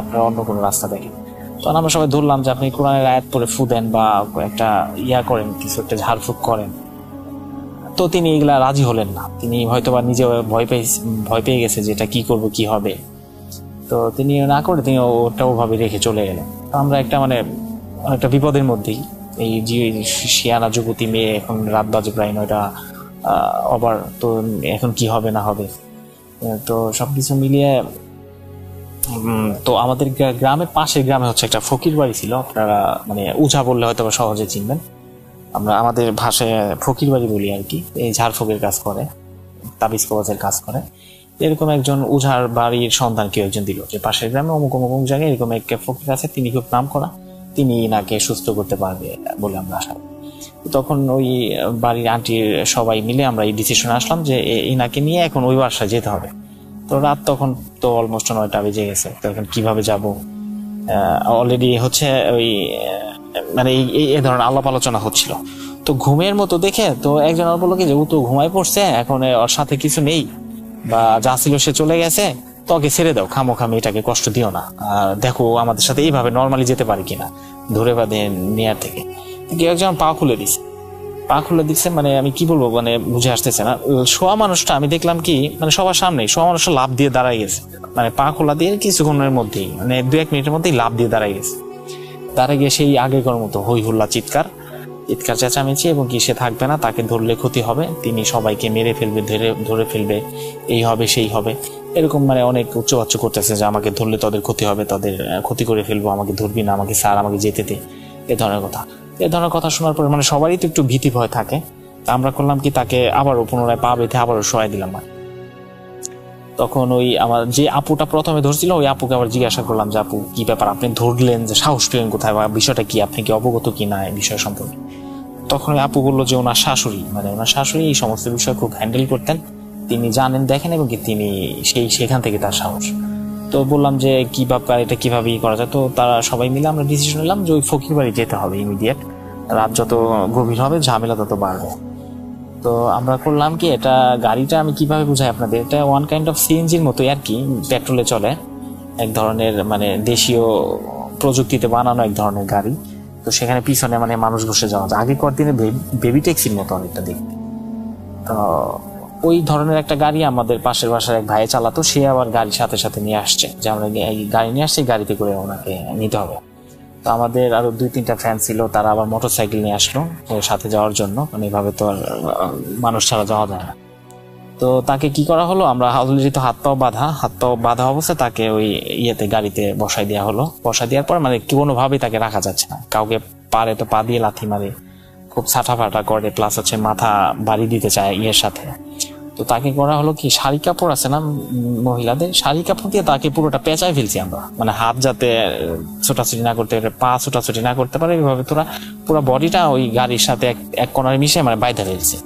আপনারা অন্য কোনো রাস্তা দেখেন। তখন আমরা সবাই ধরলাম যে আপনি কোরআনের আয়াত পড়ে ফু দেন বা একটা করেন, কিছু একটা ঝাড়ফুঁক করেন। তো তিনি এগুলা রাজি হলেন না, তিনি হয়তোবা নিজে ভয় পেয়ে গেছে যে এটা কি করব কি হবে। তো তিনি না করে তিনি ওটা ওভাবে রেখে চলে গেলেন। তো আমরা একটা মানে অনেকটা বিপদের মধ্যেই, এই যে শিয়ানা যুবতী মেয়ে, এখন রাত বাজে প্রায় 9টা, আবার তো এখন কি হবে না হবে। তো সবকিছু মিলিয়ে তো আমাদের গ্রামের পাশের গ্রামে হচ্ছে একটা ফকির বাড়ি ছিল, আপনারা মানে উঝা বললে হয়তো সহজে চিনবেন, আমরা আমাদের ভাষায় ফকির বাড়ি বলি আর কি। এই ঝাড়ফুঁকের কাজ করে, তাবিজ কবজের কাজ করে। এরকম একজন উঝার বাড়ির সন্ধান কেউ একজন দিল যে পাশের গ্রামে অমুক জায়গায় এরকম এক ফকির আছে, তিনি খুব নাম করা, তিনি নাকে সুস্থ করতে পারবে বলে আমরা আশা করি। তখন ওই বাড়ির আন্টির সবাই মিলে আমরা এই ডিসিশনে আসলাম যে এনাকে নিয়ে এখন ওই বাসায় যেতে হবে। তো রাত তখন তো অলমোস্ট 9টা বেজে গেছে, তখন কিভাবে যাব, অলরেডি হচ্ছে ওই মানে এই ধরনের আলাপ আলোচনা হচ্ছিল। তো ঘুমের মতো দেখে তো একজন বললো কি যে ও তো ঘুমায় পড়ছে, এখন ওর সাথে কিছু নেই বা যা ছিল সে চলে গেছে, তো ওকে ছেড়ে দাও, খামোখাম এটাকে কষ্ট দিও না, দেখো আমাদের সাথে এইভাবে নর্মালি যেতে পারি কিনা, ধরে বাঁধে নেয়ার থেকে। কেউ একজন পা খুলে দিচ্ছে, মানে আমি কি বলবো, মানে বুঝে আসতেছে না। শোয়া মানুষটা আমি দেখলাম কি মানে সবার সামনে শোয়া মানুষটা লাভ দিয়ে দাঁড়াই গেছে, মানে পা খোলা দিয়ে কিছুক্ষণের মধ্যেই মানে 2-1 মিনিটের মধ্যেই লাভ দিয়ে দাঁড়াই গেছে। দাঁড়ায় গিয়ে সেই আগেকার মতো হই হুল্লা চিৎকার চেঁচামেচি, এবং কি সে থাকবে না, তাকে ধরলে ক্ষতি হবে, তিনি সবাইকে মেরে ফেলবে, ধরে ফেলবে, এই হবে সেই হবে, এরকম মানে অনেক উচ্চবাচ্য করতেছে যে আমাকে ধরলে তাদের ক্ষতি হবে, তাদের ক্ষতি করে ফেলবো, আমাকে ধরবি না, আমাকে স্যার, আমাকে যেতে দে, এ ধরনের কথা শোনার পরে মানে সবারই তো একটু ভীতি ভয় থাকে। তা আমরা করলাম কি তাকে আবারও পুনরায় পা বেঁধে আবারও শোয়াই দিলাম। তখন ওই আমার যে আপুটা প্রথমে ধরছিল ওই আপুকে আবার জিজ্ঞাসা করলাম যে আপু কি ব্যাপার, আপনি ধরলেন, যে সাহস পেলেন কোথায় বা বিষয়টা কি, আপনি কি অবগত কি না এই বিষয় সম্পর্কে। তখন ওই আপু বললো যে ওনার শাশুড়ি এই সমস্ত বিষয় খুব হ্যান্ডেল করতেন, তিনি জানেন দেখেন, এবং কি তিনি সেখান থেকে তার সাহস। তো বললাম যে কি ব্যাপার, এটা কিভাবে করা যায়। তো তারা সবাই মিলে আমরা ডিসিশন নিলাম যে ওই ফকির বাড়ি যেতে হবে ইমিডিয়েট, রাত যত গভীর হবে ঝামেলা তত বাড়বে। তো আমরা করলাম কি, এটা গাড়িটা আমি কিভাবে বুঝাই আপনাদের, এটা ওয়ান কাইন্ড অফ সিএনজির মতো আর কি, পেট্রোলে চলে, এক ধরনের মানে দেশীয় প্রযুক্তিতে বানানো এক ধরনের গাড়ি। তো সেখানে পিছনে মানে মানুষ বসে যাওয়া যায়, আগেকার দিনে বেবি ট্যাক্সির মতো অনেকটা দেখতে। তো ওই ধরনের একটা গাড়ি আমাদের পাশের বাসার এক ভাই চালাতো, সে আবার গাড়ির সাথে সাথে নিয়ে আসছে যে আমরা গাড়ি নিয়ে আসছি, গাড়িতে করে ওনাকে নিতে হবে। তো আমাদের আরো 2-3টা ফ্রেন্ড ছিল, তারা আবার মোটরসাইকেল নিয়ে আসলো সাথে যাওয়ার জন্য, মানে এভাবে তো আর মানুষ ছাড়া যাওয়া যায় না। তো তাকে কি করা হলো, আমরা অলরেডি তো হাত পাও বাঁধা অবস্থায় তাকে ওই গাড়িতে বসাই দেওয়া হলো। বসাই দেওয়ার পর মানে কোনোভাবেই তাকে রাখা যাচ্ছে না, কাউকে পারে তো পা দিয়ে লাথি মারে, খুব ছাটাফাটা করে, প্লাস হচ্ছে মাথা বাড়ি দিতে চায় সাথে। তো তাকে করা হলো কি, শাড়ি কাপড় আছে না মহিলাদের, শাড়ি কাপড় দিয়ে তাকে পুরোটা পেঁচাই ফেলছি আমরা, মানে হাত যাতে ছোটাছুটি না করতে পারে, পা ছোটাছুটি না করতে পারে, এইভাবে তোরা পুরো বডিটা ওই গাড়ির সাথে এক কোণারে মিশে মানে বাইধা ফেলছে।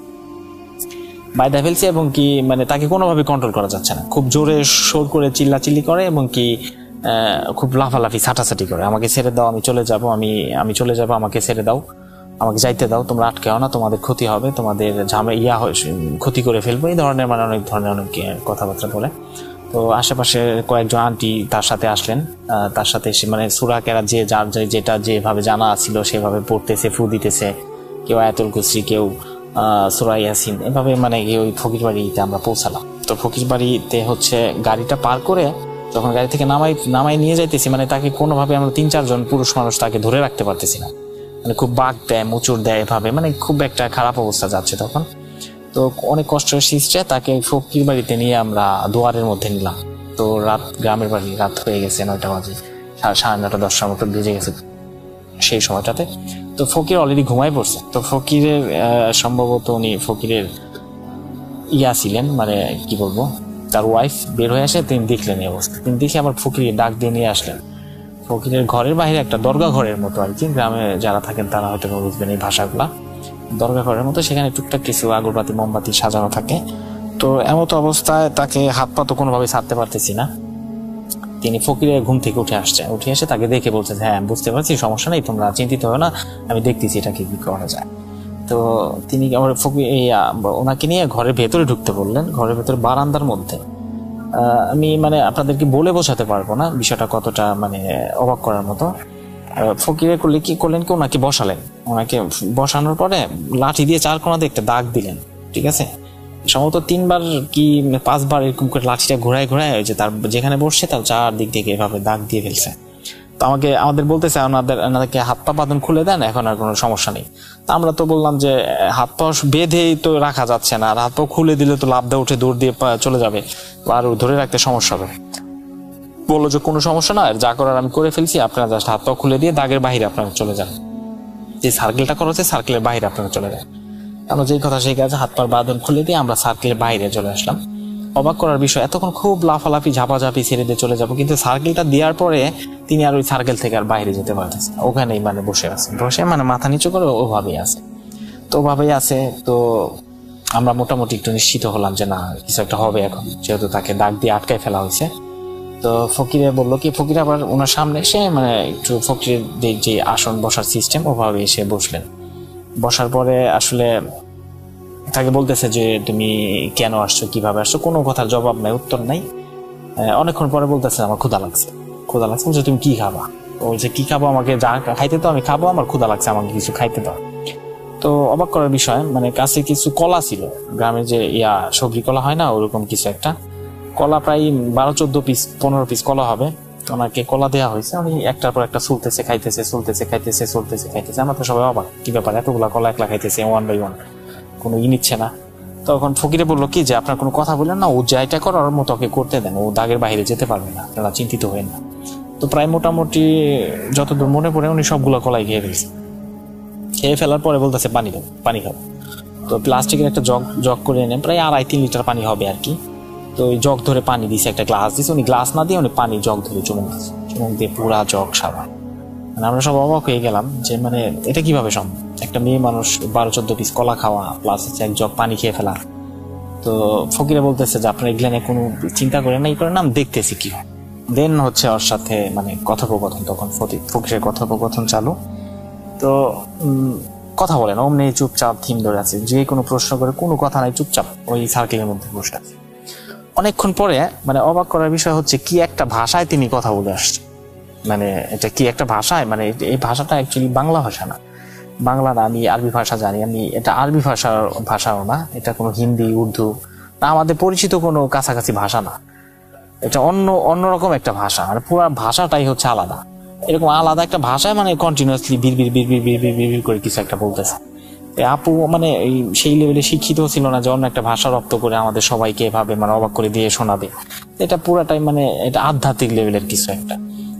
বাইদা ফেলছে এবং কি মানে তাকে কোনোভাবে কন্ট্রোল করা যাচ্ছে না, খুব জোরে সোর করে চিল্লাচিল্লি করে এবং কি খুব লাফালাফি ছাটাছাটি করে, আমাকে ছেড়ে দাও, আমি চলে যাব, আমি চলে যাব, আমাকে ছেড়ে দাও, আমাকে যাইতে দাও, তোমরা আটকেও না, তোমাদের ক্ষতি হবে, তোমাদের ক্ষতি করে ফেলবো, এই ধরনের মানে অনেক ধরনের অনেক কথাবার্তা বলে। তো আশেপাশে কয়েকজন আন্টি তার সাথে আসলেন, তার সাথে এসে মানে সূরা কেরাত যে যার যেটা যেভাবে জানা ছিল সেভাবে পড়তেছে, ফু দিতেছে, কেউ আয়াতুল কুরসি, কেউ সূরা ইয়াসিন, এভাবে মানে ওই ফকির বাড়িতে আমরা পৌঁছালাম। তো ফকির বাড়িতে হচ্ছে গাড়িটা পার করে যখন গাড়ি থেকে নামাই নিয়ে যাইতেছি, মানে তাকে কোনোভাবে আমরা 3-4 জন পুরুষ মানুষ তাকে ধরে রাখতে পারতেছি না, মানে খুব বাঘ দেয়, মোচড় দেয়, এভাবে মানে খুব একটা খারাপ অবস্থা যাচ্ছে তখন। তো অনেক কষ্টের সৃষ্টি তাকে ফকির বাড়িতে নিয়ে আমরা দুয়ারের মধ্যে নিলাম। তো গ্রামের বাড়ি, রাত হয়ে গেছে 9টা বাজে, 9:30 10টার মতো বেজে গেছে সেই সময়টাতে। তো ফকির অলরেডি ঘুমাই পড়ছে। তো ফকিরের সম্ভবত উনি ফকিরের ছিলেন, মানে কি বলবো, তার ওয়াইফ বের হয়ে আসে, তিনি দেখলেন এই অবস্থা, তিনি দেখে আবার ফকিরের ডাক দিয়ে নিয়ে আসলেন। ফকিরের ঘরের বাইরে একটা দরগা ঘরের মতো আর কি, গ্রামে যারা থাকেন তারা হয়তো বুঝবেন এই ভাষাগুলা, দরগা ঘরের মতো, সেখানে টুকটাক কিছু আগরবাতি মোমবাতি সাজানো থাকে। তো এমত অবস্থায় তাকে হাত পা তো কোনোভাবে ছাড়তে পারতেছি না। তিনি ফকিরের ঘুম থেকে উঠে এসে তাকে দেখে বলছে, হ্যাঁ বুঝতে পারছি, সমস্যা নেই, তোমরা চিন্তিত হও না, আমি দেখতেছি এটাকে কি করা যায়। তো তিনি আমার ওনাকে নিয়ে ঘরের ভেতরে ঢুকতে বললেন, ঘরের ভেতরে বারান্দার মধ্যে। আমি মানে আপনাদেরকে বলে বোঝাতে পারবো না বিষয়টা কতটা মানে অবাক করার মতো। ফকিরে করলে কি করলেন, কি ওনাকে বসালেন, ওনাকে বসানোর পরে লাঠি দিয়ে 4 কোণাতে একটা দাগ দিলেন, ঠিক আছে, সম্ভবত 3বার কি 5বার এরকম করে লাঠিটা ঘোরায় ওই যে তার যেখানে বসছে তার 4 দিক থেকে এভাবে দাগ দিয়ে ফেলছে। তো আমাদের বলতেছে ওনাদেরকে হাত পা বাঁধন খুলে দেন, এখন আর কোনো সমস্যা নেই। তা আমরা তো বললাম যে হাত পা বেঁধেই তো রাখা যাচ্ছে না, আর হাত পা খুলে দিলে তো লাফ দিয়ে উঠে দৌড় দিয়ে চলে যাবে, আর ধরে রাখতে সমস্যা হবে। বললো যে কোনো সমস্যা না, যা করার আমি করে ফেলছি, আপনারা জাস্ট হাত পা খুলে দিয়ে দাগের বাহিরে আপনারা চলে যান, যে সার্কেলটা করা হচ্ছে সার্কেলের বাহিরে আপনারা চলে যান। আমরা যেই কথা সেই কাজে হাত পার বাঁধন খুলে দিয়ে আমরা সার্কেলের বাইরে চলে আসলাম। অবাক করার বিষয়, এতক্ষণ খুব লাফালাফি ঝাপাঝাপি ছেড়ে দিয়ে চলে যাবো, কিন্তু সার্কেলটা দেওয়ার পরে তিনি আর ওই সার্কেল থেকে আর বাইরে যেতে পারতেছে, ওখানেই মানে বসে মানে মাথা নিচু করে ওভাবেই আছে। তো আমরা মোটামুটি একটু নিশ্চিত হলাম যে না, কিছু একটা হবে এখন, যেহেতু তাকে দাগ দিয়ে আটকায় ফেলা হয়েছে। তো ফকিরে বললো কি, ফকির আবার ওনার সামনে এসে মানে একটু ফকিরের যে আসন বসার সিস্টেম ওভাবে এসে বসলেন। বসার পরে আসলে তাকে বলতেছে যে তুমি কেন আসছো, কিভাবে আসছো, কোনো কথার জবাব নাই, উত্তর নাই। অনেকক্ষণ পরে বলতেছে আমার ক্ষুধা লাগছে বলছে তুমি কি খাবা, বলছে কি খাবো, আমাকে যা খাইতে দাও আমি খাবো, আমার ক্ষুধা লাগছে, আমাকে কিছু খাইতে দাও। তো অবাক করার বিষয়, মানে কাছে কিছু কলা ছিল, গ্রামে যে সবজি কলা হয় না, ওরকম কিছু একটা কলা, প্রায় 12-14 পিস 15 পিস কলা হবে। তো ওনাকে কলা দেওয়া হয়েছে, উনি একটার পর একটা চলতেছে খাইতেছে। আমরা তো সবাই অবাক, কি ব্যাপার, এতগুলা কলা একলা খাইতেছে 1 by 1, কোনো নিচ্ছে না। তখন ফকিরে বললো কি যে আপনার কোনো কথা বললেন না, ও যাইটা করার মতো ওকে করতে দেন, ও দাগের বাইরে যেতে পারবে না, আপনারা চিন্তিত হয়ে না। তো প্রায় মোটামুটি যতদূর মনে পড়ে উনি সবগুলো কলাই খেয়ে ফেলার পরে বলতেছে পানি খাবো। তো প্লাস্টিকের একটা জগ করে এনে প্রায় 2.5-3 লিটার পানি হবে আর কি। তো ওই জগ ধরে পানি দিছে, একটা গ্লাস দিছে, উনি গ্লাস না দিয়ে উনি পানি জগ ধরে চুমুক দিয়ে পুরা জগ সারা। মানে আমরা সব অবাক হয়ে গেলাম যে মানে এটা কিভাবে সম্ভব, একটা মেয়ে মানুষ 12-14 পিস কলা খাওয়া প্লাস হচ্ছে 1 জগ পানি খেয়ে ফেলা। তো ফকিরে বলতেছে যে আপনার এগুলো নিয়ে কোনো চিন্তা করেন না, আমি দেখতেছি কি হয়। দেন হচ্ছে ওর সাথে মানে কথোপকথন, তখন ফকিরের কথোপকথন চালু। তো কথা বলেন, অমনি চুপচাপ থিম ধরে আছে, যে কোনো প্রশ্ন করে কোনো কথা নাই, চুপচাপ ওই সার্কেলের মধ্যে বসে আছে। অনেকক্ষণ পরে মানে অবাক করার বিষয় হচ্ছে কি একটা ভাষায় তিনি কথা বলে আসছে, মানে এটা কি একটা ভাষায়, মানে এই ভাষাটা অ্যাকচুয়ালি বাংলা ভাষা না, আমি আরবি ভাষা জানি, এটা আরবি ভাষাও না, এটা কোনো হিন্দি উর্দু না, আমাদের পরিচিত কোনো কাছাকাছি ভাষা না, এটা অন্যরকম একটা ভাষা, মানে পুরো ভাষাটাই হচ্ছে আলাদা, এরকম আলাদা একটা ভাষায় মানে কন্টিনিউয়াসলি বিড় করে কিছু একটা বলতেছে। আপু মানে সেই লেভেলে শিক্ষিত ছিল না যে অন্য একটা ভাষা রপ্ত করে আমাদের সবাইকে এভাবে মানে অবাক করে দিয়ে শোনাবে, এটা পুরাটাই মানে এটা আধ্যাত্মিক লেভেলের কিছু একটা।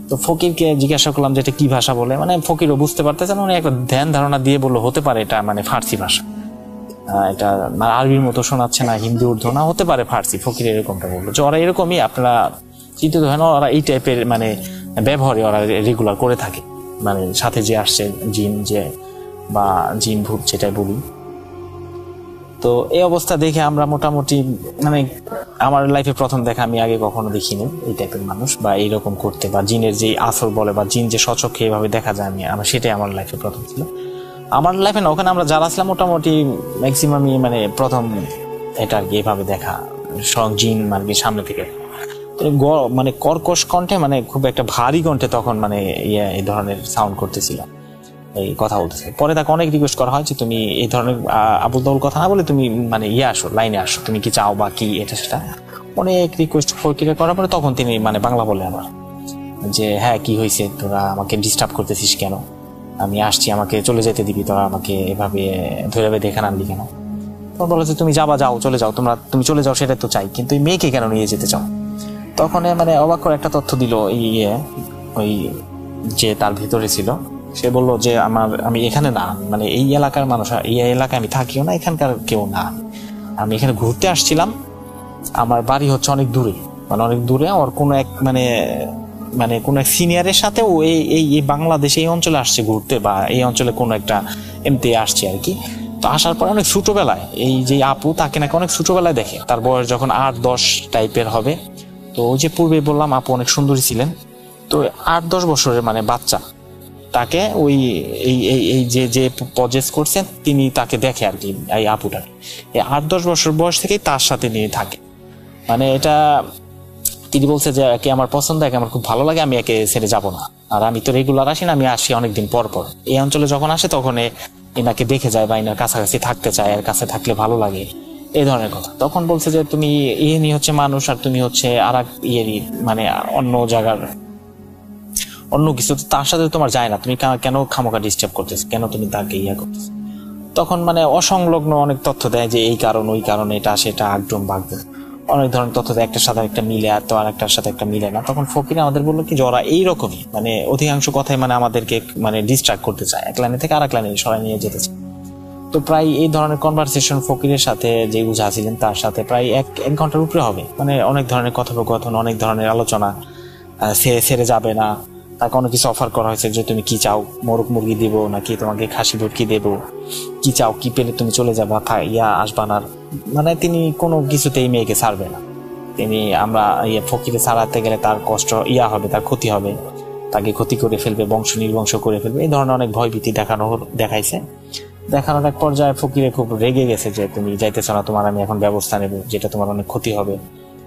তো ফকিরকে জিজ্ঞাসা করলাম যে এটা কি ভাষা বলে, মানে ফকিরও বুঝতে পারতেছে না, উনি একটা ধ্যান ধারণা দিয়ে বললো হতে পারে এটা মানে ফার্সি ভাষা, এটা আরবির মতো শোনাচ্ছে না, হিন্দি উর্দু না, হতে পারে ফার্সি। ফকির এরকমটা বললো যে ওরা এরকমই, আপনারা চিন্তিত হয় না, ওরা এই টাইপের মানে ব্যবহারে ওরা রেগুলার করে থাকে, মানে সাথে যে আসছে জিন বা জিন ভূত যেটাই বলি। তো এই অবস্থা দেখে আমরা মোটামুটি মানে আমার লাইফে প্রথম দেখা, আমি আগে কখনো দেখিনি এই টাইপের মানুষ বা এইরকম করতে, বা জিনের যে আসর বলে বা জিন যে সচক্ষে এইভাবে দেখা যায় আমার সেটাই আমার লাইফে প্রথম ছিল। আমার লাইফে না, ওখানে আমরা যারা আসলাম মোটামুটি ম্যাক্সিমামই মানে প্রথম এটা আর কি এইভাবে দেখা জিন আর কি সামনে থেকে। মানে কর্কশ কণ্ঠে, মানে খুব একটা ভারী কণ্ঠে তখন মানে এই ধরনের সাউন্ড করতেছিল, এই কথা বলতেছে। পরে তাকে অনেক রিকোয়েস্ট করা হয় যে তুমি এই ধরনের আবুল তাবুল কথা না বলে তুমি মানে আসো, লাইনে আসো, তুমি কি চাও বা কি এটা সেটা অনেক রিকোয়েস্ট ফকিরে করার পরে তখন তিনি মানে বাংলা বলে আবার যে হ্যাঁ কি হয়েছে, তোরা আমাকে ডিস্টার্ব করতেছিস কেন, আমি আসছি, আমাকে চলে যেতে দিবি, তোরা আমাকে এভাবে ধরে দেখে আনলি কেন? তখন বলে যে তুমি যাও, চলে যাও, তুমি চলে যাও সেটাই তো চাই, কিন্তু এই মেয়েকে কেন নিয়ে যেতে চাও? তখন মানে অবাক করে একটা তথ্য দিল ওই যে তার ভিতরে ছিল, সে বললো যে আমি এখানে না, মানে এই এলাকার মানুষ, এই এলাকায় আমি থাকিও না, এখানকার কেউ না, আমি এখানে ঘুরতে আসছিলাম, আমার বাড়ি হচ্ছে অনেক দূরে, মানে অনেক দূরে। ওর কোনো এক মানে কোনো এক সিনিয়রের সাথে ও এই বাংলাদেশে এই অঞ্চলে আসছে ঘুরতে, বা এই অঞ্চলে কোনো একটা এমতে আসছে আর কি। তো আসার পরে অনেক ছোটবেলায় এই যে আপু তাকে নাকি অনেক ছোটবেলায় দেখে, তার বয়স যখন 8-10 টাইপের হবে। তো ওই যে পূর্বে বললাম আপু অনেক সুন্দরী ছিলেন, তো 8-10 বছরের মানে বাচ্চা তাকে ওই এই যে পজেস করছেন তিনি তাকে দেখে আর কি, এই আপুটাকে এই 8-10 বছর বয়স থেকেই তার সাথে নিয়ে থাকে। মানে এটা তিনি বলছে যে একে আমার পছন্দ, একে আমার খুব ভালো লাগে, আমি একে ছেড়ে যাব না, আর আমি তো রেগুলার আসি না, আমি আসি অনেকদিন পর পর। এই অঞ্চলে যখন আসে তখন এনাকে দেখে যায় বা এনার কাছাকাছি থাকতে চায়, এর কাছে থাকলে ভালো লাগে, এই ধরনের কথা। তখন বলছে যে তুমি ইনি হচ্ছে মানুষ, আর তুমি হচ্ছে আর এক মানে অন্য জায়গার অন্য কিছু, তার সাথে তোমার যায় না, তুমি কেন খামোখা ডিস্টার্ব করতেছো, কেন তুমি তাকে করতেছো? তখন মানে অসংলগ্ন অনেক তথ্য দেয় যে এই কারণ ওই কারণ, এটা সেটা আগড্রম বাগড্রম অনেক ধরনের তথ্য দেয়, একটার সাথে একটা মিলে আর তো আর একটার সাথে একটা মিলে না। তখন ফকির আমাদের বললো কি যে ওরা এইরকমই, মানে অধিকাংশ কথাই মানে আমাদেরকে মানে ডিস্ট্রাক্ট করতে চায়, এক লাইনে থেকে আর এক লাইনে সরাই নিয়ে যেতে চায়। তো প্রায় এই ধরনের কনভারসেশন ফকিরের সাথে যে বুঝা ছিলেন তার সাথে প্রায় এক ঘন্টার উপরে হবে, মানে অনেক ধরনের কথোপকথন, অনেক ধরনের আলোচনা, ছেড়ে যাবে না, তাকে অনেক কিছু অফার করা হয়েছে যে তুমি কি চাও, মোরগ মুরগি দেবো নাকি তোমাকে খাসি ভুটকি দেবো, কি চাও, কি পেলে তুমি চলে যাবা, আসবা না, মানে তিনি কোনো কিছুতেই মেয়েকে ছাড়বে না। তিনি আমরা ফকিরে ছাড়াতে গেলে তার কষ্ট হবে, তার ক্ষতি হবে, তাকে ক্ষতি করে ফেলবে, বংশ নির্বংশ করে ফেলবে, এই ধরনের অনেক ভয়ভীতি দেখাইছে। দেখানোর এক পর্যায়ে ফকিরে খুব রেগে গেছে যে তুমি যাইতেছ না, তোমার আমি এখন ব্যবস্থা নেব, যেটা তোমার অনেক ক্ষতি হবে,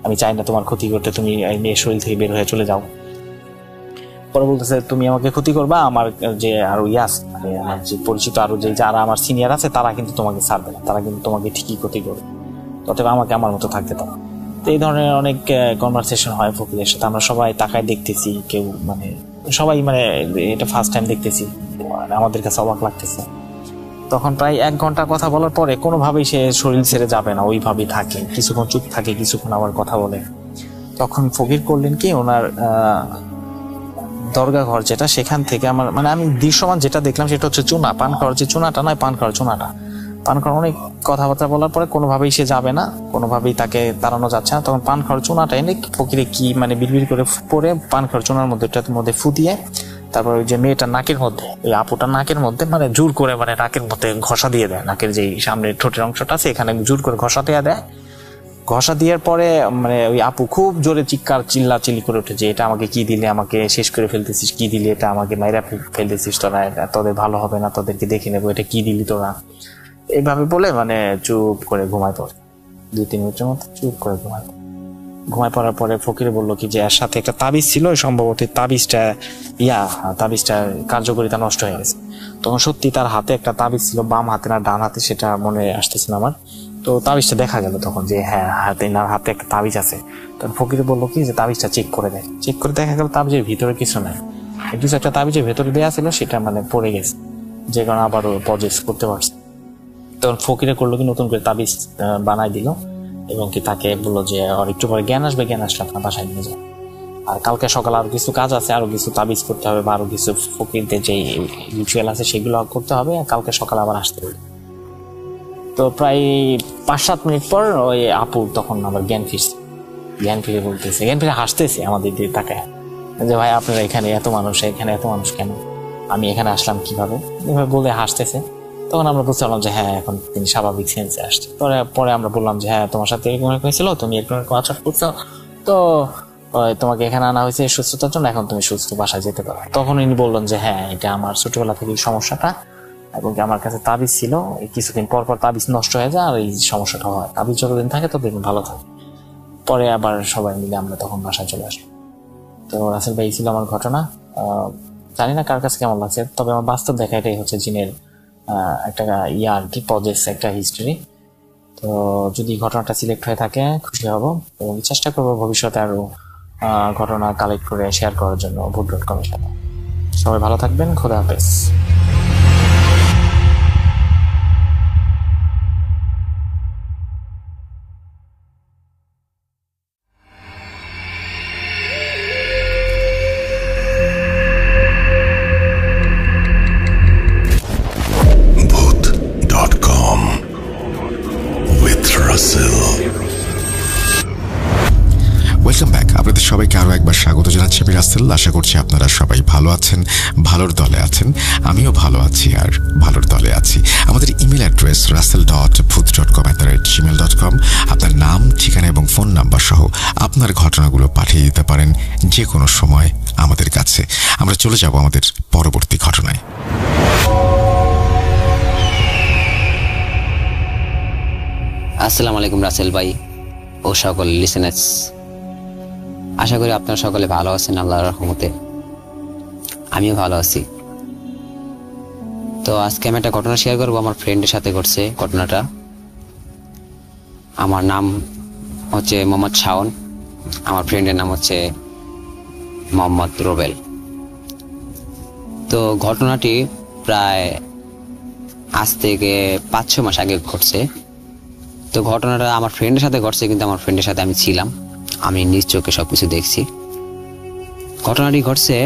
আমি চাই না তোমার ক্ষতি করতে, তুমি এই মেয়ের শরীর থেকে বের হয়ে চলে যাও। পরে বলতেছে তুমি আমাকে ক্ষতি করবা, আমার যে আরো মানে আমার যে পরিচিত আরো যে যারা আমার সিনিয়র আছে তারা কিন্তু তোমাকে ছাড়বে না, তারা কিন্তু তোমাকে ঠিকই ক্ষতি করবে, অতএব আমাকে আমার মতো থাকতে দাও। তো এই ধরনের অনেক কনভারসেশন হয় ফকিরের সাথে, আমরা সবাই তাকায় দেখতেছি, কেউ মানে সবাই মানে এটা ফার্স্ট টাইম দেখতেছি, আমাদের কাছে অবাক লাগতেছে। তখন প্রায় 1 ঘন্টা কথা বলার পরে কোনোভাবেই সে শরীর ছেড়ে যাবে না, ওইভাবেই থাকে, কিছুক্ষণ চুপ থাকে, কিছুক্ষণ আবার কথা বলে। তখন ফকির করলেন কি, ওনার দরগা ঘর যেটা, সেখান থেকে আমার মানে আমি দৃশ্যমান যেটা দেখলাম সেটা হচ্ছে চুনা, পান খাওয়ার যে চুনাটা নয়, পান খাওয়ার চুনাটা, পান খাওয়ার অনেক কথাবার্তা বলার পরে কোনোভাবেই সে যাবে না, কোনোভাবেই তাকে তাড়ানো যাচ্ছে না। তখন পান খাওয়ার চুনাটা এনে ফকিরে কি মানে বিড়বিড় করে পরে পান খাওয়ার চুনার মধ্যে ফুটিয়ে তারপর ওই যে মেয়েটার নাকের মধ্যে, ওই আপুটার নাকের মধ্যে মানে জোর করে মানে নাকের মধ্যে ঘষা দিয়ে দেয়, নাকের যেই সামনে ঠোঁটের অংশটা আছে এখানে জোর করে ঘষা দিয়ে দেয়। ঘষা দেওয়ার পরে মানে ওই আপু খুব জোরে চিল্লাচিল্লি করে উঠে যে এটা আমাকে কি দিলে, আমাকে শেষ করে ফেলতেছিস, কি দিলে, এটা আমাকে মাইরা ফেলতেছিস তোরা, তোদের ভালো হবে না, তোদেরকে দেখে নেবো, এটা কি দিলি তোরা, এইভাবে বলে মানে চুপ করে ঘুমায় পড়ে। 2-3 মিনিটের মতো চুপ করে ঘুমায় পড়ার পরে ফকিরে বললো কি যে এর সাথে একটা তাবিজ ছিল, সম্ভবত তাবিজটা কার্যকারিতা নষ্ট হয়ে গেছে। তখন সত্যি তার হাতে একটা তাবিজ ছিল, বাম হাতে না ডান হাতে সেটা মনে আসতেছিল আমার। তো তাবিজটা দেখা গেল তখন যে হ্যাঁ হাতে একটা তাবিজ আছে। তখন ফকিরে বললো কি যে তাবিজটা চেক করে দেখা গেল তাবিজের ভিতরে কিছু নাই, কিছু একটা তাবিজের ভেতরে দেওয়া ছিল, সেটা মানে পড়ে গেছে, যে কারণে আবারও পজেস করতে পারছে। তখন ফকিরে করলো কি নতুন করে তাবিজ বানাই দিল এবং কি তাকে বললো যে আর একটু পরে জ্ঞান আসলে আপনার বাসায় নিয়ে যায়, আর কালকে সকালে আরো কিছু কাজ আছে, আরো কিছু তাবিজ করতে হবে বা আরো কিছু ফকিরদের যে রিচুয়াল আছে সেগুলো করতে হবে, কালকে সকালে আবার আসতে হবে। তো প্রায় 5-7 মিনিট পর ওই আপু তখন আবার জ্ঞান ফিরে হাসতেছে আমাদের দিকে তাকায় যে ভাই আপনারা এখানে এত মানুষ কেন, আমি এখানে আসলাম কিভাবে, এভাবে বলে হাসতেছে। তখন আমরা বুঝতে পারলাম যে হ্যাঁ এখন তিনি স্বাভাবিক সেন্সে আসছে। পরে আমরা বললাম যে হ্যাঁ তোমার সাথে এরকম হয়েছিল, তুমি এরকম আচরণ করছো, তো তোমাকে এখানে আনা হয়েছে সুস্থতার জন্য, এখন তুমি সুস্থ বাসায় যেতে পারো। তখন ইনি বললেন যে হ্যাঁ এটা আমার ছোটবেলা থেকে সমস্যাটা, এবং আমার কাছে তাবিজ ছিল, কিছুদিন পর পর তাবিজ নষ্ট হয়ে যায় আর এই সমস্যাটা হয়, তাবিজ যতদিন থাকে ততদিন ভালো থাকে। পরে আবার সবাই মিলে আমরা তখন বাসায় চলে আসলাম। তো রাসেল ভাই ছিল আমার ঘটনা। জানি না কার কাছে কেমন লাগছে, তবে আমার বাস্তব দেখা এটাই হচ্ছে জিনের একটা আর কি পজেস একটা হিস্ট্রি। তো যদি ঘটনাটা সিলেক্ট হয়ে থাকে খুশি হব, এবং চেষ্টা করবো ভবিষ্যতে আরো ঘটনা কালেক্ট করে শেয়ার করার জন্য ভূত.com এর সাথে। সবাই ভালো থাকবেন, খোদা হাফেজ। Bhoot.com with Russell. Welcome back. আপনাদের সবাইকে আরও একবার স্বাগত জানাচ্ছি আমি রাসেল। আশা করছি আপনারা সবাই ভালো আছেন, ভালোর দলে আছেন। আমিও ভালো আছি আর ভালোর দলে আছি। আমাদের ইমেল অ্যাড্রেস russell.bhoot.com@gmail.com। আপনার নাম, ঠিকানা এবং ফোন নাম্বার সহ আপনার ঘটনাগুলো পাঠিয়ে দিতে পারেন যে কোনো সময় আমাদের কাছে। আমরা চলে যাব আমাদের পরবর্তী ঘটনায়। আসসালামু আলাইকুম রাসেল ভাই ও সকল লিসেনার্স, আশা করি আপনারা সকলে ভালো আছেন আল্লাহর রহমতে। আমিও ভালো আছি। তো আজকে আমি একটা ঘটনা শেয়ার করবো, আমার ফ্রেন্ডের সাথে ঘটছে ঘটনাটা। আমার নাম হচ্ছে মোহাম্মদ শাওন, আমার ফ্রেন্ডের নাম হচ্ছে মোহাম্মদ রোবেল। তো ঘটনাটি প্রায় আজ থেকে 5-6 মাস আগে ঘটছে। তো ঘটনাটা আমার ফ্রেন্ডের সাথে ঘটছে, কিন্তু আমার ফ্রেন্ডের সাথে আমি ছিলাম, আমি নিজ চোখে সবকিছু দেখছি। ঘটনাটি ঘটছে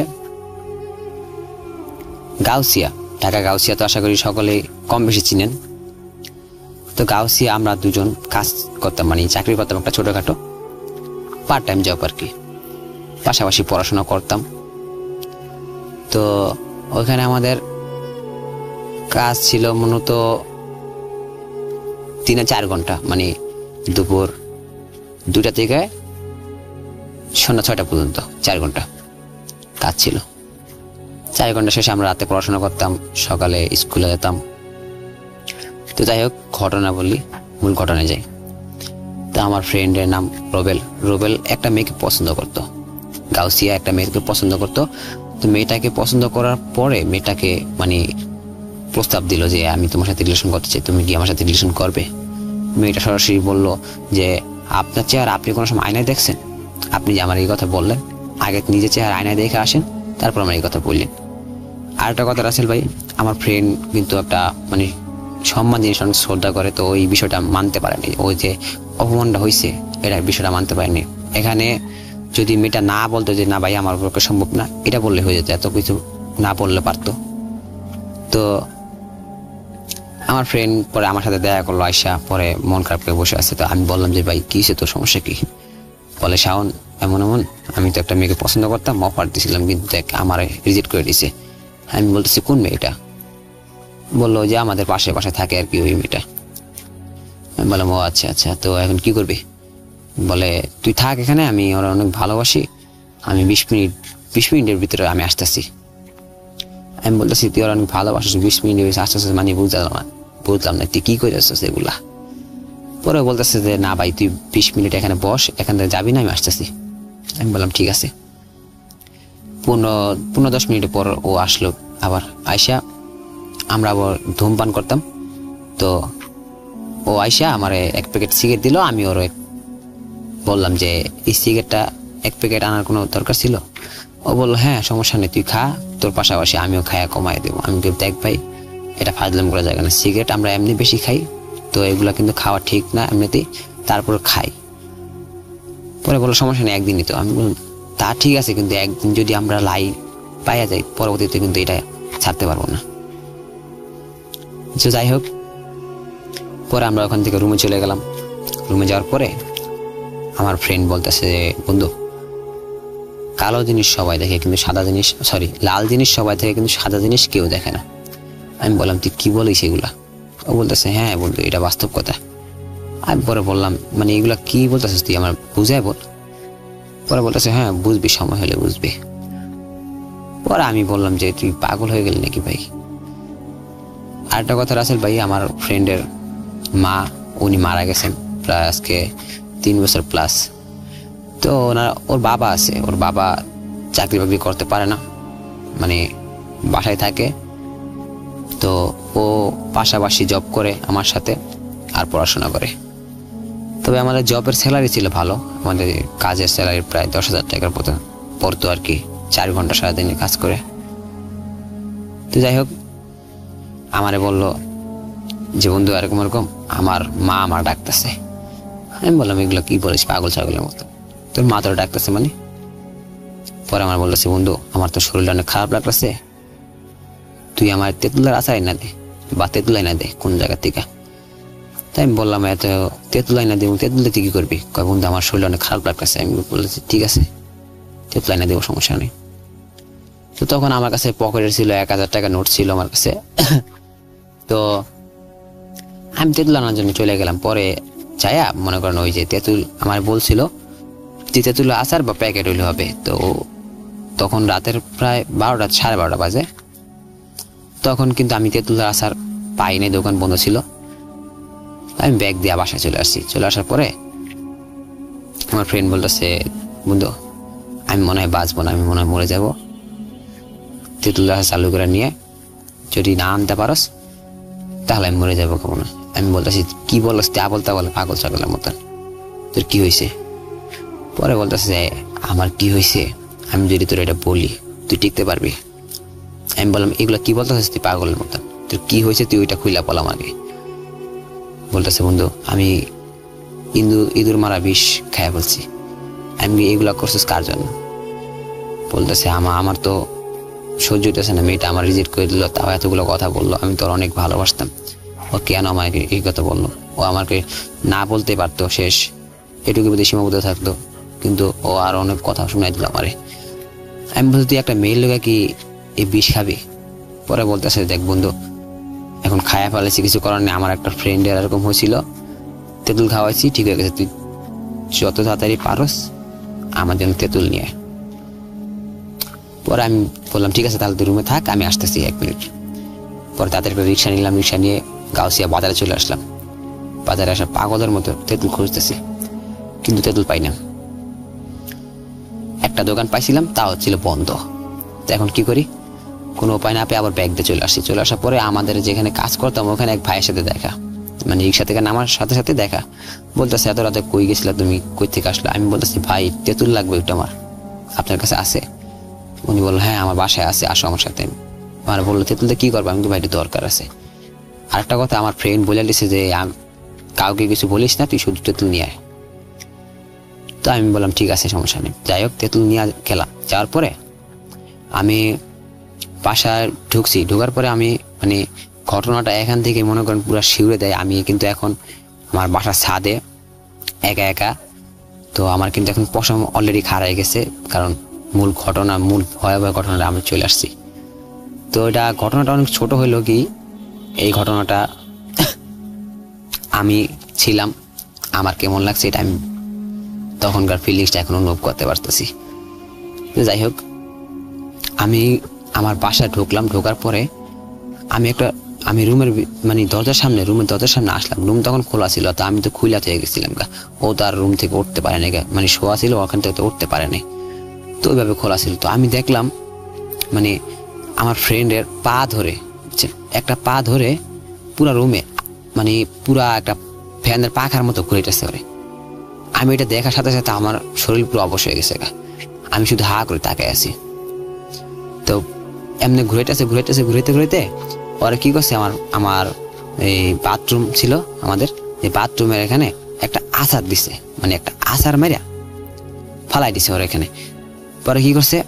গাউসিয়া, ঢাকা গাউসিয়া। তো আশা করি সকলে কম বেশি চিনেন। তো গাউসিয়া আমরা দুজন কাজ করতাম, মানে চাকরি করতাম, একটা ছোটখাটো পার্ট টাইম জব আর কি, পাশাপাশি পড়াশোনা করতাম। তো ওইখানে আমাদের কাজ ছিল মূলত 3-4 ঘন্টা, মানে দুপুর 2টা থেকে সন্ধ্যা 6টা পর্যন্ত 4 ঘন্টা কাজ ছিল। 4 ঘন্টা শেষে আমরা রাতে পড়াশোনা করতাম, সকালে স্কুলে যেতাম। তো যাই হোক, ঘটনা বললি, মূল ঘটনায় যাই। তো আমার ফ্রেন্ডের নাম রোবেল একটা মেয়েকে পছন্দ করতো, গাউসিয়া একটা মেয়েকে পছন্দ করতো। তো মেয়েটাকে পছন্দ করার পরে মেয়েটাকে মানে প্রস্তাব দিল যে আমি তোমার সাথে রিলেশন করতে চাই, তুমি কি আমার সাথে রিলেশন করবে? মেয়েটা সরাসরি বলল যে আপনার চেহারা আপনি কোনো সময় আয়নায় দেখছেন? আপনি যে আমার এই কথা বললেন, আগে নিজের চেহারা আয়নায় দেখে আসেন, তারপর আমার এই কথা বললেন। আর একটা কথা রাসেল ভাই, আমার ফ্রেন্ড কিন্তু একটা মানে সম্মান জিনিস অনেক শ্রদ্ধা করে, তো ওই বিষয়টা মানতে পারেনি। ওই যে অপমানটা হয়েছে, এটা বিষয়টা মানতে পারেনি। এখানে যদি মেয়েটা না বলতো যে না ভাই আমার পক্ষে সম্ভব না, এটা বললে হয়ে যেত, এত কিছু না বললে পারতো। তো আমার ফ্রেন্ড পরে আমার সাথে দেখা করলো, আয়সা পরে মন খারাপ করে বসে আছে। তো আমি বললাম যে ভাই কি হয়েছে, তোর সমস্যা কি? বলে শাওন এমন আমি তো একটা মেয়েকে পছন্দ করতাম, অফার দিয়েছিলাম, কিন্তু দেখ আমার রিজেক্ট করে দিয়েছে। আমি বলতেছি কোন মেয়েটা? বললো যে আমাদের পাশে থাকে আর কি, ওই মেয়েটা। আমি বললাম ও আচ্ছা আচ্ছা, তো এখন কি করবি? বলে তুই থাক এখানে, আমি ওরা অনেক ভালোবাসি, আমি 20 মিনিটের ভিতরে আমি আসতেছি। আমি বলতেছি তুই ওরা অনেক ভালোবাসিস, 20 মিনিট আসতেছে মানে বুঝলাম না তুই কি করে আসছিস এগুলা। পরে বলতেছে যে না ভাই তুই 20 মিনিট এখানে বস, এখান থেকে যাবি না, আমি আসতেছি। আমি বললাম ঠিক আছে। 15-10 মিনিট পর ও আসলো আবার। আয়সা আমরা আবার ধূমপান করতাম। তো ও আয়সা আমার 1 প্যাকেট সিগারেট দিল। আমি ওর বললাম যে এই সিগারেটটা 1 প্যাকেট আনার কোনো দরকার ছিল? ও বললো হ্যাঁ সমস্যা নেই, তুই খা, তোর পাশাপাশি আমিও খায়া কমাই দেবো। আমি দেখ ভাই এটা ফাজলাম করা যায় না, সিগারেট আমরা এমনি বেশি খাই, তো এগুলা কিন্তু খাওয়া ঠিক না এমনিতেই, তারপর খাই। পরে বললো সমস্যা নেই, একদিনই তো। আমি বললাম তা ঠিক আছে, কিন্তু একদিন যদি আমরা লাই পাইয়া যাই, পরবর্তীতে কিন্তু এটা ছাড়তে পারবো না। যাই হোক, পরে আমরা ওখান থেকে রুমে চলে গেলাম। রুমে যাওয়ার পরে আমার ফ্রেন্ড বলতেছে বন্ধু, কালো জিনিস সবাই দেখে কিন্তু লাল জিনিস সবাই দেখে কিন্তু সাদা জিনিস কেউ দেখে না। আমি বললাম তুই কি বলিস এগুলা? ও বলতেছে হ্যাঁ বন্ধু এটা বাস্তব কথা। আমি পরে বললাম মানে এগুলা কি বলতেছিস তুই আমার বুঝাই বল। পরে বলতেছে হ্যাঁ বুঝবি, সময় হলে বুঝবি। পরে আমি বললাম যে তুই পাগল হয়ে গেলি নাকি ভাই? আরেকটা কথা রাসেল ভাই, আমার ফ্রেন্ডের মা উনি মারা গেছেন প্রায় আজকে 3 বছর প্লাস। তো ওর বাবা আছে, ওর বাবা চাকরি বাকরি করতে পারে না, মানে বাসায় থাকে। তো ও পাশাপাশি জব করে আমার সাথে আর পড়াশোনা করে। তবে আমাদের জবের স্যালারি ছিল ভালো, আমাদের কাজের স্যালারি প্রায় 10,000 টাকার মতো পড়তো আর কি, 4 ঘন্টা সারাদিনে কাজ করে। তো যাই হোক আমারে বললো যে বন্ধু এরকম এরকম আমার মা আমার ডাকতেছে। আমি বললাম এগুলো কি বলিস পাগল ছাগলের মতো, তোর মা তোর ডাকতেছে মানে? পরে আমার বলতেছে বন্ধু আমার তো শরীরটা অনেক খারাপ লাগতেছে, তুই আমার তেঁতুলের আচার এনে দে বা তেঁতুল এনে দে কোন জায়গা থেকে। তাই আমি বললাম এত তেঁতুল এনে দেবো, তেঁতুল দিয়ে কি করবি? কয় বন্ধু আমার শরীর অনেক খারাপ লাগতেছে। আমি বলেছি ঠিক আছে তেঁতুল এনে দেবো, সমস্যা নেই। তো তখন আমার কাছে পকেটে ছিল 1000 টাকা নোট ছিল আমার কাছে। তো আমি তেঁতুল আনার জন্য চলে গেলাম। পরে যাইয়া মনে করেন ওই যে তেঁতুল আমার বলছিল যে তেঁতুল আচার বা প্যাকেট হইলে হবে। তো তখন রাতের প্রায় 12টা 12:30 বাজে। তখন কিন্তু আমি তেঁতুলের আচার পাইনি, দোকান বন্ধ ছিল। আমি ব্যাগ দিয়ে বাসায় চলে আসছি। চলে আসার পরে আমার ফ্রেন্ড বলতেছে বন্ধু আমি মনে হয় বাঁচবো না, আমি মনে হয় মরে যাবো, তেঁতুলের আচার চালু করে নিয়ে যদি না আনতে পারস তাহলে আমি মরে যাবো কেমন। আমি বলতেছি কি বলস তা বলতে বলে পাগল ছাগলের মতন, তোর কি হয়েছে? পরে বলতেছে আমার কি হয়েছে আমি যদি তোর এটা বলি তুই টিকতে পারবি? আমি বললাম এগুলো কি বলতেছিস তুই পাগলের মতন, তোর কি হয়েছে তুই ওইটা খুইলা বল আমাকে। বলতেছে বন্ধু আমি ইঁদুর মারা বিষ খাইয়া বলছি। আমি এগুলা করছিস কার জন্য? বলতেছে আমার তো সহ্য হইতেছে না, মেয়েটা আমার রিজেক্ট করে দিল, তাও এতগুলো কথা বললো, আমি তোর অনেক ভালোবাসতাম, ও কেন আমাকে এই কথা বললো? ও আমাকে না বলতে পারতো, শেষ এটুকু প্রতি সীমাবদ্ধ থাকতো, কিন্তু ও আর অনেক কথা শুনাই দিল আমারে। আমি বলছি তুই একটা মেয়ের লোকে কি এই বিষ খাবি? পরে বলতেছে দেখ বন্ধু এখন খায়া ফেলেছি, কিছু করার নেই, আমার একটা ফ্রেন্ডের এরকম হয়েছিল, তেঁতুল খাওয়াইছি ঠিক হয়ে গেছে, তুই যত তাড়াতাড়ি পারস আমার জন্য তেঁতুল নিয়ে। পরে আমি বললাম ঠিক আছে তাহলে তুই রুমে থাক, আমি আসতেছি 1 মিনিট। পরে তাদের একটা রিক্সা নিলাম, রিক্সা নিয়ে গাউসিয়া বাজারে চলে আসলাম। বাজারে আসা পাগলের মতো তেঁতুল খুঁজতেছি, কিন্তু তেঁতুল পাই না। একটা দোকান পাইছিলাম তাও ছিল বন্ধ। তো এখন কি করি, কোনো উপায় না পেয়ে আবার ব্যাগ দিয়ে চলে আসছি। চলে আসার পরে আমাদের যেখানে কাজ করতাম ওখানে এক ভাইয়ের সাথে দেখা, মানে রিক্সা থেকে নামার সাথে সাথে দেখা। বলতেছে এত রাতে কই গেছিলা তুমি, কই থেকে আসলে? আমি বলতেছি ভাই তেঁতুল লাগবে ওইটা আমার, আপনার কাছে আছে? উনি বললো হ্যাঁ আমার বাসায় আছে, আসো আমার সাথে। আমার বললো তেঁতুলটা কি করবো? আমি তো ভাই দরকার আছে। আরেকটা কথা আমার ফ্রেন্ড বলে দিছে যে কাউকে কিছু বলিস না, তুই শুধু তেঁতুল নিয়ে আয়। তো আমি বললাম ঠিক আছে সমস্যা নেই। যাই হোক তেঁতুল নিয়ে গেলাম। যাওয়ার পরে আমি বাসায় ঢুকছি, ঢোকার পরে আমি মানে ঘটনাটা এখান থেকে মনে করেন পুরো শিউরে দেয়। আমি কিন্তু এখন আমার বাসার ছাদে একা একা। তো আমার কিন্তু এখন পশম অলরেডি খারাই গেছে, কারণ মূল ভয়াবহ ঘটনাটা আমি চলে আসছি। তো এটা ঘটনাটা অনেক ছোট হইলো কি, এই ঘটনাটা আমি ছিলাম, আমার কেমন লাগছে এটা আমি তখনকার ফিলিংসটা এখন অনুভব করতে পারতেছি। তো যাই হোক আমি আমার বাসায় ঢুকলাম। ঢোকার পরে আমি রুমের মানে রুমের দরজার সামনে আসলাম। রুম তখন খোলা ছিল, তো আমি তো খুইলা হয়ে গেছিলাম। ও তার রুম থেকে উঠতে পারে নাই, মানে শোয়া ছিল ওখান থেকে উঠতে পারে নাই, তো ওইভাবে খোলা ছিল। তো আমি দেখলাম মানে আমার ফ্রেন্ডের পা ধরে, একটা পা ধরে পুরা রুমে মানে পুরা একটা ফ্যানের পাখার মতো ঘুরেতেছে করে। আমি এটা দেখার সাথে সাথে আমার শরীর পুরো অবশ হয়ে গেছে। আমি শুধু হা করে তাকায় আছি। তো এমনি ঘুরাইতে ওরা কি করছে, আমার এই বাথরুম ছিল আমাদের, এই বাথরুমের এখানে একটা আচার দিছে, মানে একটা আচার মেরা ফালাই দিছে ওর এখানে। পরে কি করছে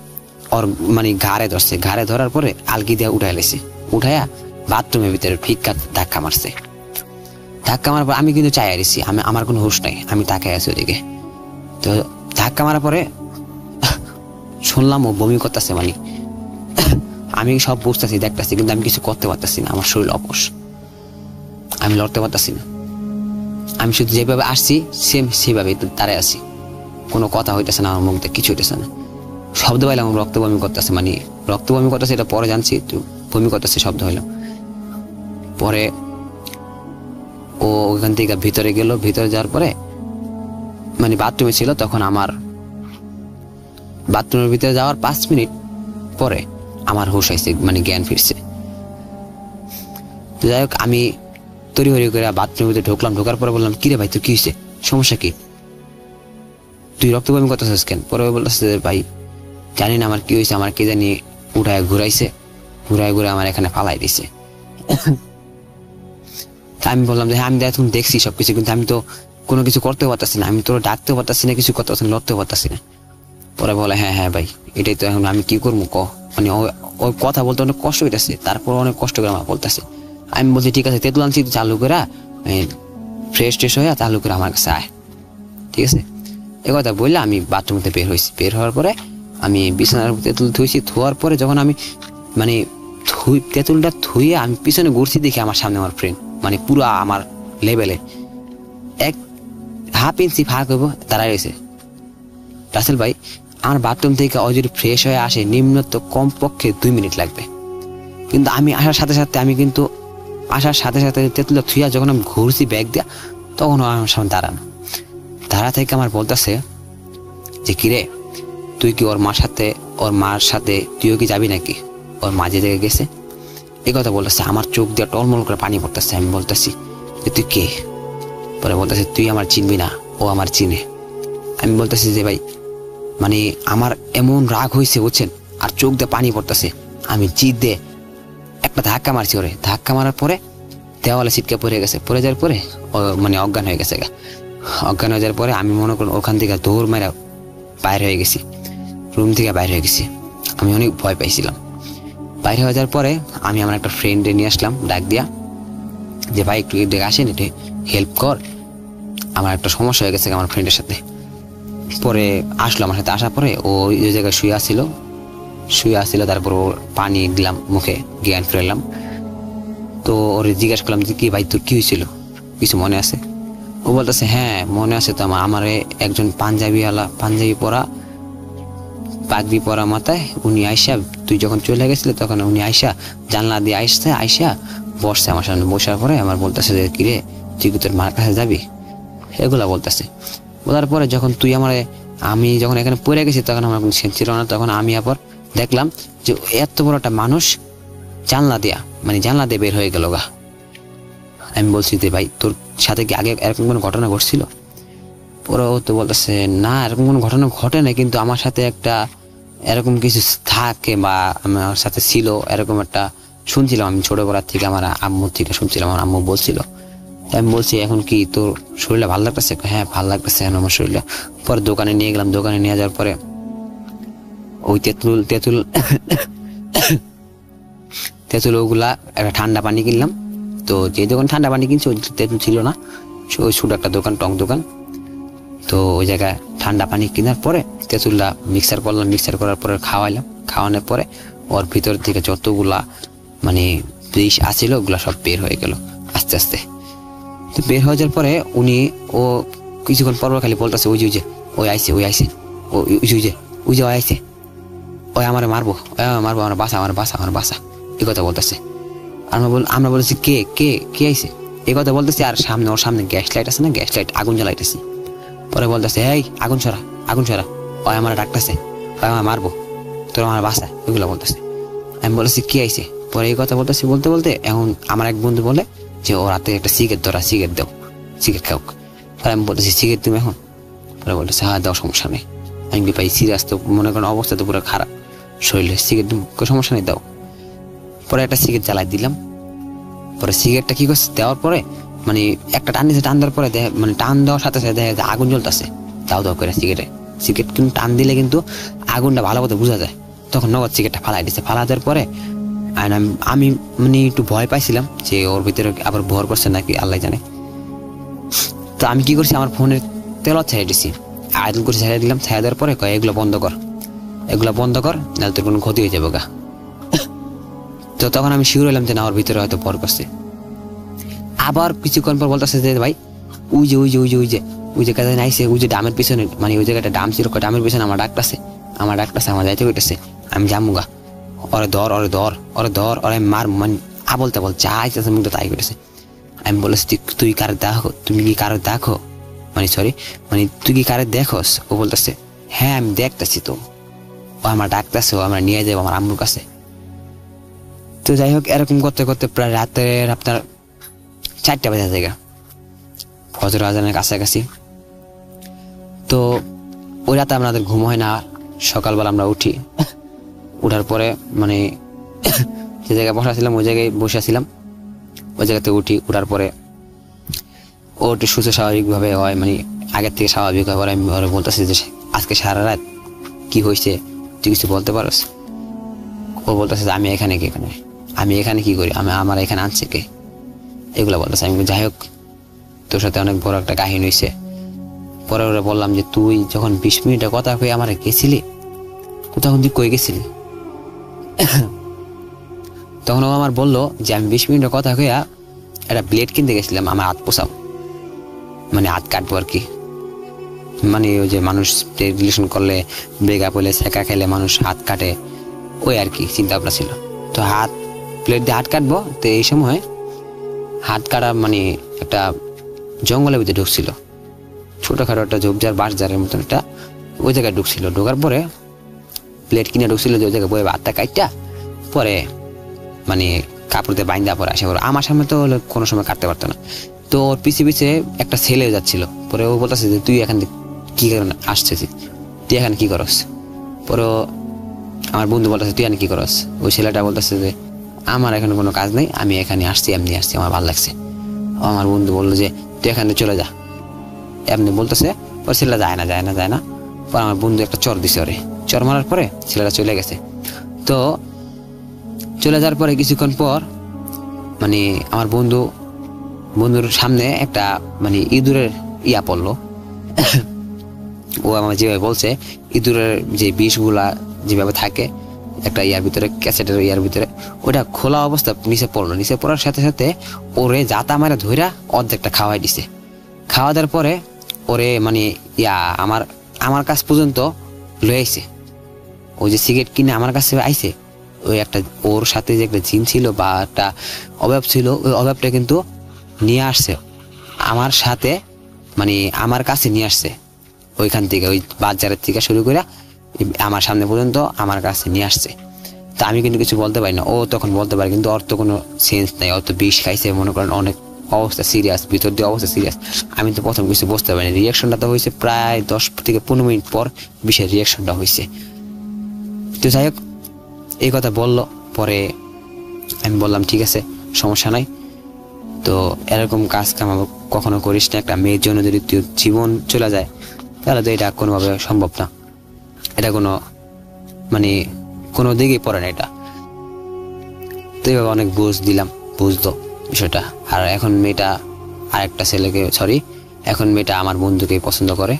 ওর মানে ঘাড়ে ধরছে, ঘাড়ে ধরার পরে আলগি দিয়ে উঠাই লেছে, উঠাইয়া বাথরুমের ভিতরে ফিক্কা ধাক্কা মারছে। ধাক্কা মারার পর আমি কিন্তু চাইয়া দিছি, আমার কোনো হুঁশ নাই, আমি তাকাই আছি ওদিকে। তো ধাক্কা মারার পরে শুনলাম ও বমি করতেছে, মানে আমি সব বুঝতেছি দেখতেছি, কিন্তু আমি কিছু করতে পারতেছি না, আমার শরীর অপস, আমি লড়তে পারতেছি না। আমি শুধু যেভাবে আসছি সেম সেভাবে দাঁড়ায় আছি, কোনো কথা হইতেছে না, আমার মুখ দিয়ে কিছু হইতেছে না। শব্দ পাইলাম রক্ত বমি করতেছে, মানে রক্ত বমি করতেছে এটা পরে জানছি, একটু বমি করতেছে শব্দ হইলাম। পরে ও ওখান থেকে ভিতরে গেল, ভিতরে যাওয়ার পরে মানে বাথরুমে ছিল, তখন আমার বাথরুমের ভিতরে যাওয়ার 5 মিনিট পরে আমার হুশ আইছে, মানে জ্ঞান ফিরছে। তো যাই হোক আমি তড়িঘড়ি করে বাথরুমের ভিতরে ঢুকলাম, ঢোকার পরে বললাম কিরে ভাই তোর কি হয়েছে, সমস্যা কি, তুই রক্ত বমি করতেছিস কেন? পরে বলতেছে ভাই জানি না আমার কি হয়েছে, আমার কে জানি উঠায় ঘুরাইছে, ঘুরে আমার এখানে ফালাই দিছে। আমি বললাম যে হ্যাঁ আমি এখন দেখছি সবকিছু, কিন্তু আমি তো কোনো কিছু করতেও পারতেছি না, আমি তো ডাকতেও পারতেছি না, কিছু করতে পারছি না, লড়তেও পারতেছি না। পরে বলে হ্যাঁ হ্যাঁ ভাই এটাই তো, এখন আমি কি করবো ক, মানে ওই কথা বলতে অনেক কষ্ট হইতেছে, তারপর অনেক কষ্ট করে আমার বলতেছে। আমি বলছি ঠিক আছে তেঁতুল আনছি চালু করে ফ্রেশ ট্রেশ হয়ে চালু করে আমার কাছে আয়, ঠিক আছে। এ কথা বললে আমি বাথরুমতে বের হয়েছি, বের হওয়ার পরে আমি বিছানার তেঁতুল ধুয়েছি, ধোয়ার পরে যখন আমি মানে তেঁতুলটা ধুয়ে আমি পিছনে ঘুরছি, দেখি আমার সামনে আমার ফ্রেন্ড, মানে পুরো আমার লেভেলে 1.5 ইঞ্চি ফাঁক হইব দাঁড়ায় রয়েছে। রাসেল ভাই আমার বাথরুম থেকে ও যদি ফ্রেশ হয়ে আসে নিম্নত কমপক্ষে 2 মিনিট লাগবে, কিন্তু আমি আসার সাথে সাথে তেঁতুলটা থুইয়া যখন আমি ঘুরছি ব্যাগ দিয়া, তখন আমার সামনে দাঁড়া থেকে আমার বলতেছে যে কিরে তুই কি ওর মার সাথে তুইও কি যাবি নাকি, ওর মা যে জায়গায় গেছে, এই কথা বলতেছে। আমার চোখ দিয়ে টলমল করে পানি পড়তেছে। আমি বলতেছি যে তুই কে? পরে বলতেছে তুই আমার চিনবি না, ও আমার চিনে। আমি বলতেছি যে ভাই মানে আমার এমন রাগ হয়েছে বুঝছেন, আর চোখ দিয়ে পানি পড়তেছে, আমি জিদ দিয়ে একটা ধাক্কা মারছি ওরে, ধাক্কা মারার পরে দেওয়ালে ছিটকে পড়ে গেছে, পড়ে যাওয়ার পরে মানে অজ্ঞান হয়ে গেছে। অজ্ঞান হয়ে যাওয়ার পরে আমি মনে করি ওখান থেকে দৌড় মেরা বাইর হয়ে গেছি, রুম থেকে বাইর হয়ে গেছি। আমি অনেক ভয় পাইছিলাম। বাইরে হয়ে যাওয়ার পরে আমি আমার একটা ফ্রেন্ডে নিয়ে আসলাম ডাক দিয়া, যে ভাই একটু দেখে আসেন, একটু হেল্প কর, আমার একটা সমস্যা হয়ে গেছে আমার ফ্রেন্ডের সাথে। পরে আসলো আমার সাথে, আসার পরে ও ওই জায়গায় শুয়ে আসছিল, তারপর ওর পানি দিলাম মুখে, জ্ঞান ফিরালাম। তো ওর জিজ্ঞাসা করলাম যে কি ভাই তোর কি হয়েছিল, কিছু মনে আছে? ও বলতেছে হ্যাঁ মনে আছে তো, আমার একজন পাঞ্জাবি পরা পাগড়ি পরা মাথায় উনি আইসা, তুই যখন চলে গেছিলি তখন উনি আইসা জানলা দিয়ে আইসা বসছে আমার সামনে, বসার পরে আমার বলতেছে যে কিরে তুই কি তোর মার কাছে যাবি, এগুলা বলতেছে। বলার পরে যখন আমি যখন এখানে পড়ে গেছি তখন আমার কোনো সেন্স ছিল না, তখন আমি আবার দেখলাম যে এত বড় একটা মানুষ জানলা দিয়ে বের হয়ে গেল গা। আমি বলছি যে ভাই তোর সাথে কি আগে এরকম কোনো ঘটনা ঘটছিল? পরে ও তো বলতেছে না এরকম কোনো ঘটনা ঘটে না, কিন্তু আমার সাথে একটা এরকম কিছু থাকে বা আমার সাথে ছিল, এরকম একটা শুনছিলাম আমি ছোটবেলার থেকে, আমার আম্মুর থেকে শুনছিলাম, আমার আম্মু বলছিল। আমি বলছি এখন কি তোর শরীরটা ভালো লাগতেছে? হ্যাঁ ভালো লাগতেছে এখন আমার শরীরটা। পরে দোকানে নিয়ে গেলাম, দোকানে নিয়ে যাওয়ার পরে ওই তেঁতুল ওগুলা একটা ঠান্ডা পানি কিনলাম। তো যে দোকান ঠান্ডা পানি কিনছে ওই তেঁতুল ছিল না, ওই ছোট একটা দোকান, টং দোকান। তো ওই জায়গায় ঠান্ডা পানি কেনার পরে তেঁতুলটা মিক্সার করলাম, মিক্সার করার পরে খাওয়ানোর পরে ওর ভিতর থেকে যতগুলা মানে বিষ আছিল ওগুলা সব বের হয়ে গেল আস্তে আস্তে। তো বের হয়ে যাওয়ার পরে ও কিছুক্ষণ পর খালি বলতেছে ওই আইছে ওই আমার মারবো আমার বাসা এই কথা বলতেছে। আমরা বলতেছি কে আইছে এই কথা বলতেছি, আর ওর সামনে গ্যাস লাইট আছে না, গ্যাস লাইট আগুন জ্বালাইতেছি। পরে বলতেছে এই আগুন ছড়া ওই আমার ডাকতেছে, ওই আমার মারবো, তোর আমার বাসা, ওইগুলো বলতেছে। আমি বলতেছি কে আইছে? পরে এই কথা বলতেছি, বলতে এখন আমার এক বন্ধু বলে যে ওর হাতে একটা সিগারেট দাও, সিগারেট খাও। পরে আমি বলতেছি সিগারেট তুমি এখন? পরে বলতেছে হ্যাঁ দাও, সমস্যা নেই। আমি ভাই সিরিয়াস তো মনে করেন অবস্থা তো পুরো খারাপ শরীরে, সিগারেট সমস্যা নেই দাও। পরে একটা সিগারেট জ্বালাই দিলাম। পরে সিগারেটটা কি করছে দেওয়ার পরে মানে একটা টান দেওয়ার পরে মানে টান দেওয়ার সাথে সাথে দেখা যায় আগুন জ্বলতেছে, দাও করে সিগারেট কিন্তু টান দিলে কিন্তু আগুনটা ভালো মতো বোঝা যায়। তখন নগদ সিগারেটটা ফালাই দিচ্ছে। ফালা দেওয়ার পরে আমি মানে একটু ভয় পাইছিলাম যে ওর ভিতরে আবার ভর করছে নাকি আল্লাহ জানে। তো আমি কি করছি, আমার ফোনের তেলত ছেড়ে দিচ্ছি, আয়দল করে ছেড়ে দিলাম। ছেড়ে দেওয়ার পরে এগুলো বন্ধ কর নাহলে তোর কোনো ক্ষতি হয়ে যাবে গা। তো তখন আমি শিওর হলাম যে না, ওর ভিতরে হয়তো ভর করছে। আবার কিছুক্ষণ পর বলতেছে যে ভাই ওই যে ওই যে ওই যে ওই যে ওই যে কাজে আইসে, ওই যে ডামের পিছনে, মানে ওই জায়গাটা ডাম ছিল, ডামের পিছনে আমার ডাকতেছে, আমার যাইতে হইতেছে, আমি যামুগা, ওরে ধর ওরে ধর ওরে ধর ওরে মার, মানে আবল তাবল যা আইতেছে মুখ তাই করতেছে। আমি বলেছি তুই কারে দেখো, তুমি কি কারো দেখো, মানে সরি মানে তুই কি কারে দেখোস? ও বলতেছে হ্যাঁ আমি দেখতেছি, তো ও আমার ডাকতেছে, ও আমরা নিয়ে যাবো আমার আম্মুর কাছে। তো যাই হোক, এরকম করতে করতে প্রায় রাতের আপনার 4টা বাজে জায়গা, ফজর আজানের কাছাকাছি। তো ওই রাতে আমাদের ঘুম হয় না। সকালবেলা আমরা উঠি, উঠার পরে মানে যে জায়গায় বসাছিলাম ওই জায়গায় বসেছিলাম, ওই জায়গাতে উঠি। উঠার পরে ও একটু সুস্থ স্বাভাবিকভাবে হয়, মানে আগের থেকে স্বাভাবিক হয়। আমি ওরা বলতেছি যে আজকে সারা রাত কি হয়েছে, তুই কিছু বলতে পারস? ও বলতেছে যে আমি এখানে কি, আমি এখানে কি করি, আমার এখানে আনছে কে, এগুলো বলতেছে। আমি যাই হোক, তোর সাথে অনেক বড় একটা কাহিনী হয়েছে। পরে ওরা বললাম যে তুই যখন 20 মিনিটের কথা কয়ে আমার গেছিলি, তখন তুই কই গেছিলি? তখন ও আমার বললো যে আমি 20 মিনিটের কথা কইয়া একটা ব্লেড কিনতে গেছিলাম, আমার হাত পোষাও, মানে হাত কাটবো আর কি। মানে ওই যে মানুষ রিলেশন করলে, ব্রেকআপ হলে, সেকা খেলে মানুষ হাত কাটে, ওই আর কি চিন্তা ভাবনা ছিল। তো হাত প্লেট দিয়ে হাত কাটবো, তো এই সময় হাত কাটা মানে একটা জঙ্গলের ভিতরে ঢুকছিল, ছোটখাটো একটা ঝোপঝাড় বাঁশঝাড়ের মতন একটা, ওই জায়গায় ঢুকছিল। ঢোকার পরে প্লেট কিনে ঢুকছিল যে ওই জায়গায় বয়ে হাতটা কাটটা, পরে মানে কাপড় দিয়ে বাইন্দা পরে আসে। আমার সামনে তো কোনো সময় কাটতে পারতো না। তো ওর পিছিয়ে পিছিয়ে একটা ছেলে যাচ্ছিল। পরে ও বলতেছে যে তুই এখান থেকে কি কারণে আসছিস, তুই এখানে কি করস? পরে আমার বন্ধু বলতেছে তুই এখানে কি করস? ওই ছেলেটা বলতেছে যে আমার এখানে কোনো কাজ নেই, আমি এখানে আসছি, এমনি আসছি, আমার ভালো লাগছে। আমার বন্ধু বললো যে তুই এখানে চলে যা, এমনি বলতেছে। পরে ছেলেটা যায় না। পরে আমার বন্ধু একটা চর দিছে, ওরে চর মারার পরে ছেলেটা চলে গেছে। তো চলে যাওয়ার পরে কিছুক্ষণ পর মানে আমার বন্ধুর সামনে একটা মানে ইঁদুরের ইয়া পড়লো। ও আমার যেভাবে বলছে, ইঁদুরের যে বিষগুলা যেভাবে থাকে একটা ইয়ার ভিতরে, ক্যাসেটের ইয়ার ভিতরে, ওটা খোলা অবস্থা নিচে পড়লো। নিচে পড়ার সাথে সাথে ওরে জাতা মারা ধইরা অর্ধেকটা খাওয়াই দিছে। খাওয়া দেওয়ার পরে ওরে মানে ইয়া আমার কাছ পর্যন্ত লয়ে আইছে। ওই যে সিগারেট কিনে আমার কাছে আইছে, ওই একটা ওর সাথে যে একটা জিন ছিল বা একটা অভাব ছিল, ওই অভাবটা কিন্তু নিয়ে আসছে আমার সাথে, মানে আমার কাছে নিয়ে আসছে। ওইখান থেকে ওই বাজারের থেকে শুরু করে আমার সামনে পর্যন্ত আমার কাছে নিয়ে আসছে। তা আমি কিন্তু কিছু বলতে পারি না, ও তখন বলতে পারে, কিন্তু ওর তো কোনো সেন্স নাই। ও তো বিষ খাইছে, মনে করেন অনেক অবস্থা সিরিয়াস, ভিতর দিয়ে অবস্থা সিরিয়াস। আমি তো প্রথম কিছু বুঝতে পারিনি। রিয়াকশনটা তো হয়েছে প্রায় 10 থেকে 15 মিনিট পর বিষের রিয়াকশনটা হয়েছে। তো যাই হোক, এই কথা বললো। পরে আমি বললাম ঠিক আছে, সমস্যা নাই, তো এরকম কাজ কাম কখনো করিস না। একটা মেয়ের জন্য যদি তুই জীবন চলে যায়, তাহলে তো এটা কোনোভাবে সম্ভব না। এটা কোনো মানে কোনো দিকেই পড়ে না এটা। তো এইভাবে অনেক বুঝতো বিষয়টা। আর এখন মেয়েটা আরেকটা ছেলেকে, এখন মেয়েটা আমার বন্ধুকে পছন্দ করে।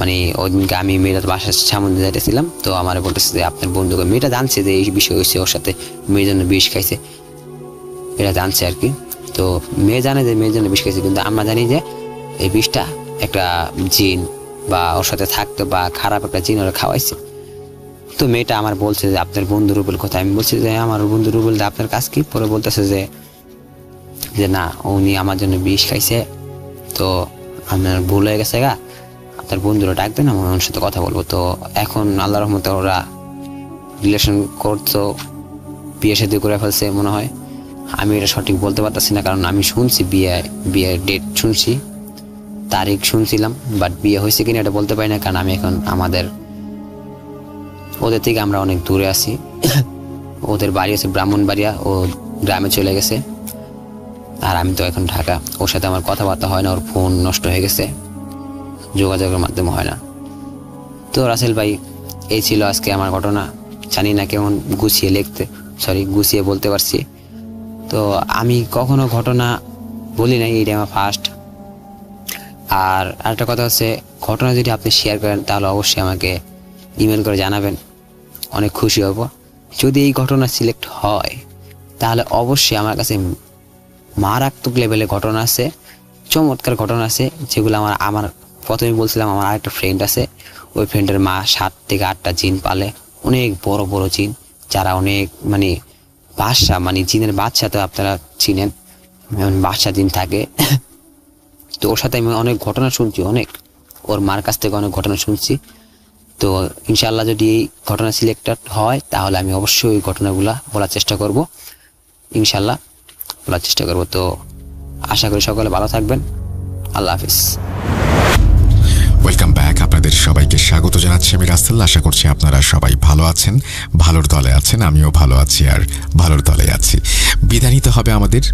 মানে ওই দিনকে আমি মেয়েটার বাসার সামনে যাইতেছিলাম, তো আমার বলতেছে যে আপনার বন্ধুকে, মেয়েটা জানছে যে এই বিষয় হয়েছে, ওর সাথে মেয়ের জন্য বিষ খাইছে, এটা জানছে আর কি। তো মেয়ে জানে যে মেয়ের জন্য বিষ খাইছে, কিন্তু আমরা জানি যে এই বিষটা একটা জিন বা ওর সাথে থাকতো বা খারাপ একটা জিন ওরা খাওয়াইছে। তো মেয়েটা আমার বলছে যে আপনার বন্ধু রুবেল কথা। আমি বলছি যে আমার বন্ধু রুবেল, আপনার কাজ কি? পরে বলতেছে যে না, উনি আমার জন্য বিষ খাইছে, তো আপনার ভুল হয়ে গেছে গা, আপনার বন্ধুরা ডাকবেন, আমি ওর সাথে কথা বলবো। তো এখন আল্লাহর রহমতে ওরা রিলেশন করতো, বিয়ে শাদী করে ফেলছে মনে হয়। আমি এটা সঠিক বলতে পারতেছি না, কারণ আমি শুনছি বিয়ের ডেট শুনছি, তারিখ শুনছিলাম, বাট বিয়ে হয়েছে কিনা এটা বলতে পারি না, কারণ আমি এখন ওদের থেকে আমরা অনেক দূরে আছি। ওদের বাড়ি আছে ব্রাহ্মণবাড়িয়া, ও গ্রামে চলে গেছে, আর আমি তো এখন ঢাকা। ওর সাথে আমার কথাবার্তা হয় না, ওর ফোন নষ্ট হয়ে গেছে, যোগাযোগের মাধ্যমে হয় না। তো রাসেল ভাই, এই ছিল আজকে আমার ঘটনা। জানি না কেমন গুছিয়ে বলতে পারছি। তো আমি কখনো ঘটনা বলি নাই, এটা আমার ফার্স্ট। আর আরেকটা কথা হচ্ছে, ঘটনা যদি আপনি শেয়ার করেন তাহলে অবশ্যই আমাকে ইমেল করে জানাবেন, অনেক খুশি হব। যদি এই ঘটনা সিলেক্ট হয় তাহলে অবশ্যই আমার কাছে মারাত্মক লেভেলে ঘটনা আছে, চমৎকার ঘটনা আছে, যেগুলো আমার প্রথমে বলছিলাম আমার আরেকটা ফ্রেন্ড আছে, ওই ফ্রেন্ডের মা 7 থেকে 8টা জিন পালে, অনেক বড় বড় জিন, যারা অনেক মানে বাদশা, মানে জিনের বাদশা তো আপনারা চিনেন, বাদশা জিন থাকে। তো ওর সাথে আমি অনেক ঘটনা শুনছি, অনেক ওর মার কাছ থেকে অনেক ঘটনা শুনছি। তো ইনশাআল্লাহ যদি এই ঘটনা সিলেক্টেড হয় তাহলে আমি অবশ্যই ওই ঘটনাগুলা বলার চেষ্টা করব, ইনশাআল্লাহ বলার চেষ্টা করব। তো আশা করি সকলে ভালো থাকবেন। আল্লাহ হাফিজ। Welcome back. আপনাদের সবাইকে স্বাগত জানাচ্ছি আমি রাসেল। আশা করছি আপনারা সবাই ভালো আছেন, ভালোর দলে আছেন, আমিও ভালো আছি আর ভালোর দলে আছি। বিদায় নিতে হবে আমাদের।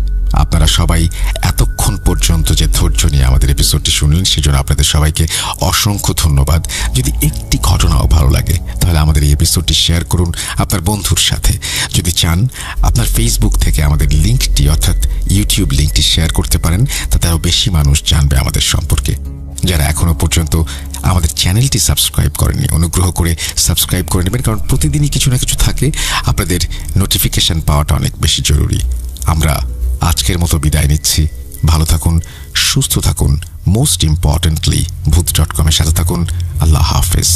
আপনারা সবাই এতক্ষণ পর্যন্ত যে ধৈর্য নিয়ে আমাদের এপিসোডটি শুনলেন সেজন্য আপনাদের সবাইকে অসংখ্য ধন্যবাদ। যদি একটি ঘটনাও ভালো লাগে তাহলে আমাদের এই এপিসোডটি শেয়ার করুন আপনার বন্ধুর সাথে। যদি চান আপনার ফেসবুক থেকে আমাদের লিঙ্কটি অর্থাৎ ইউটিউব লিঙ্কটি শেয়ার করতে পারেন, তাতে আরও বেশি মানুষ জানবে আমাদের সম্পর্কে। যারা এখনো পর্যন্ত আমাদের চ্যানেলটি সাবস্ক্রাইব করেনি অনুগ্রহ করে সাবস্ক্রাইব করে নেবেন, কারণ প্রতিদিনই কিছু না কিছু থাকে। আপনাদের নোটিফিকেশন পাওয়াটা অনেক বেশি জরুরি। আমরা আজকের মতো বিদায় নিচ্ছি। ভালো থাকুন, সুস্থ থাকুন, মোস্ট ইম্পর্টেন্টলি ভূত.com-এর সাথে থাকুন। আল্লাহ হাফেজ।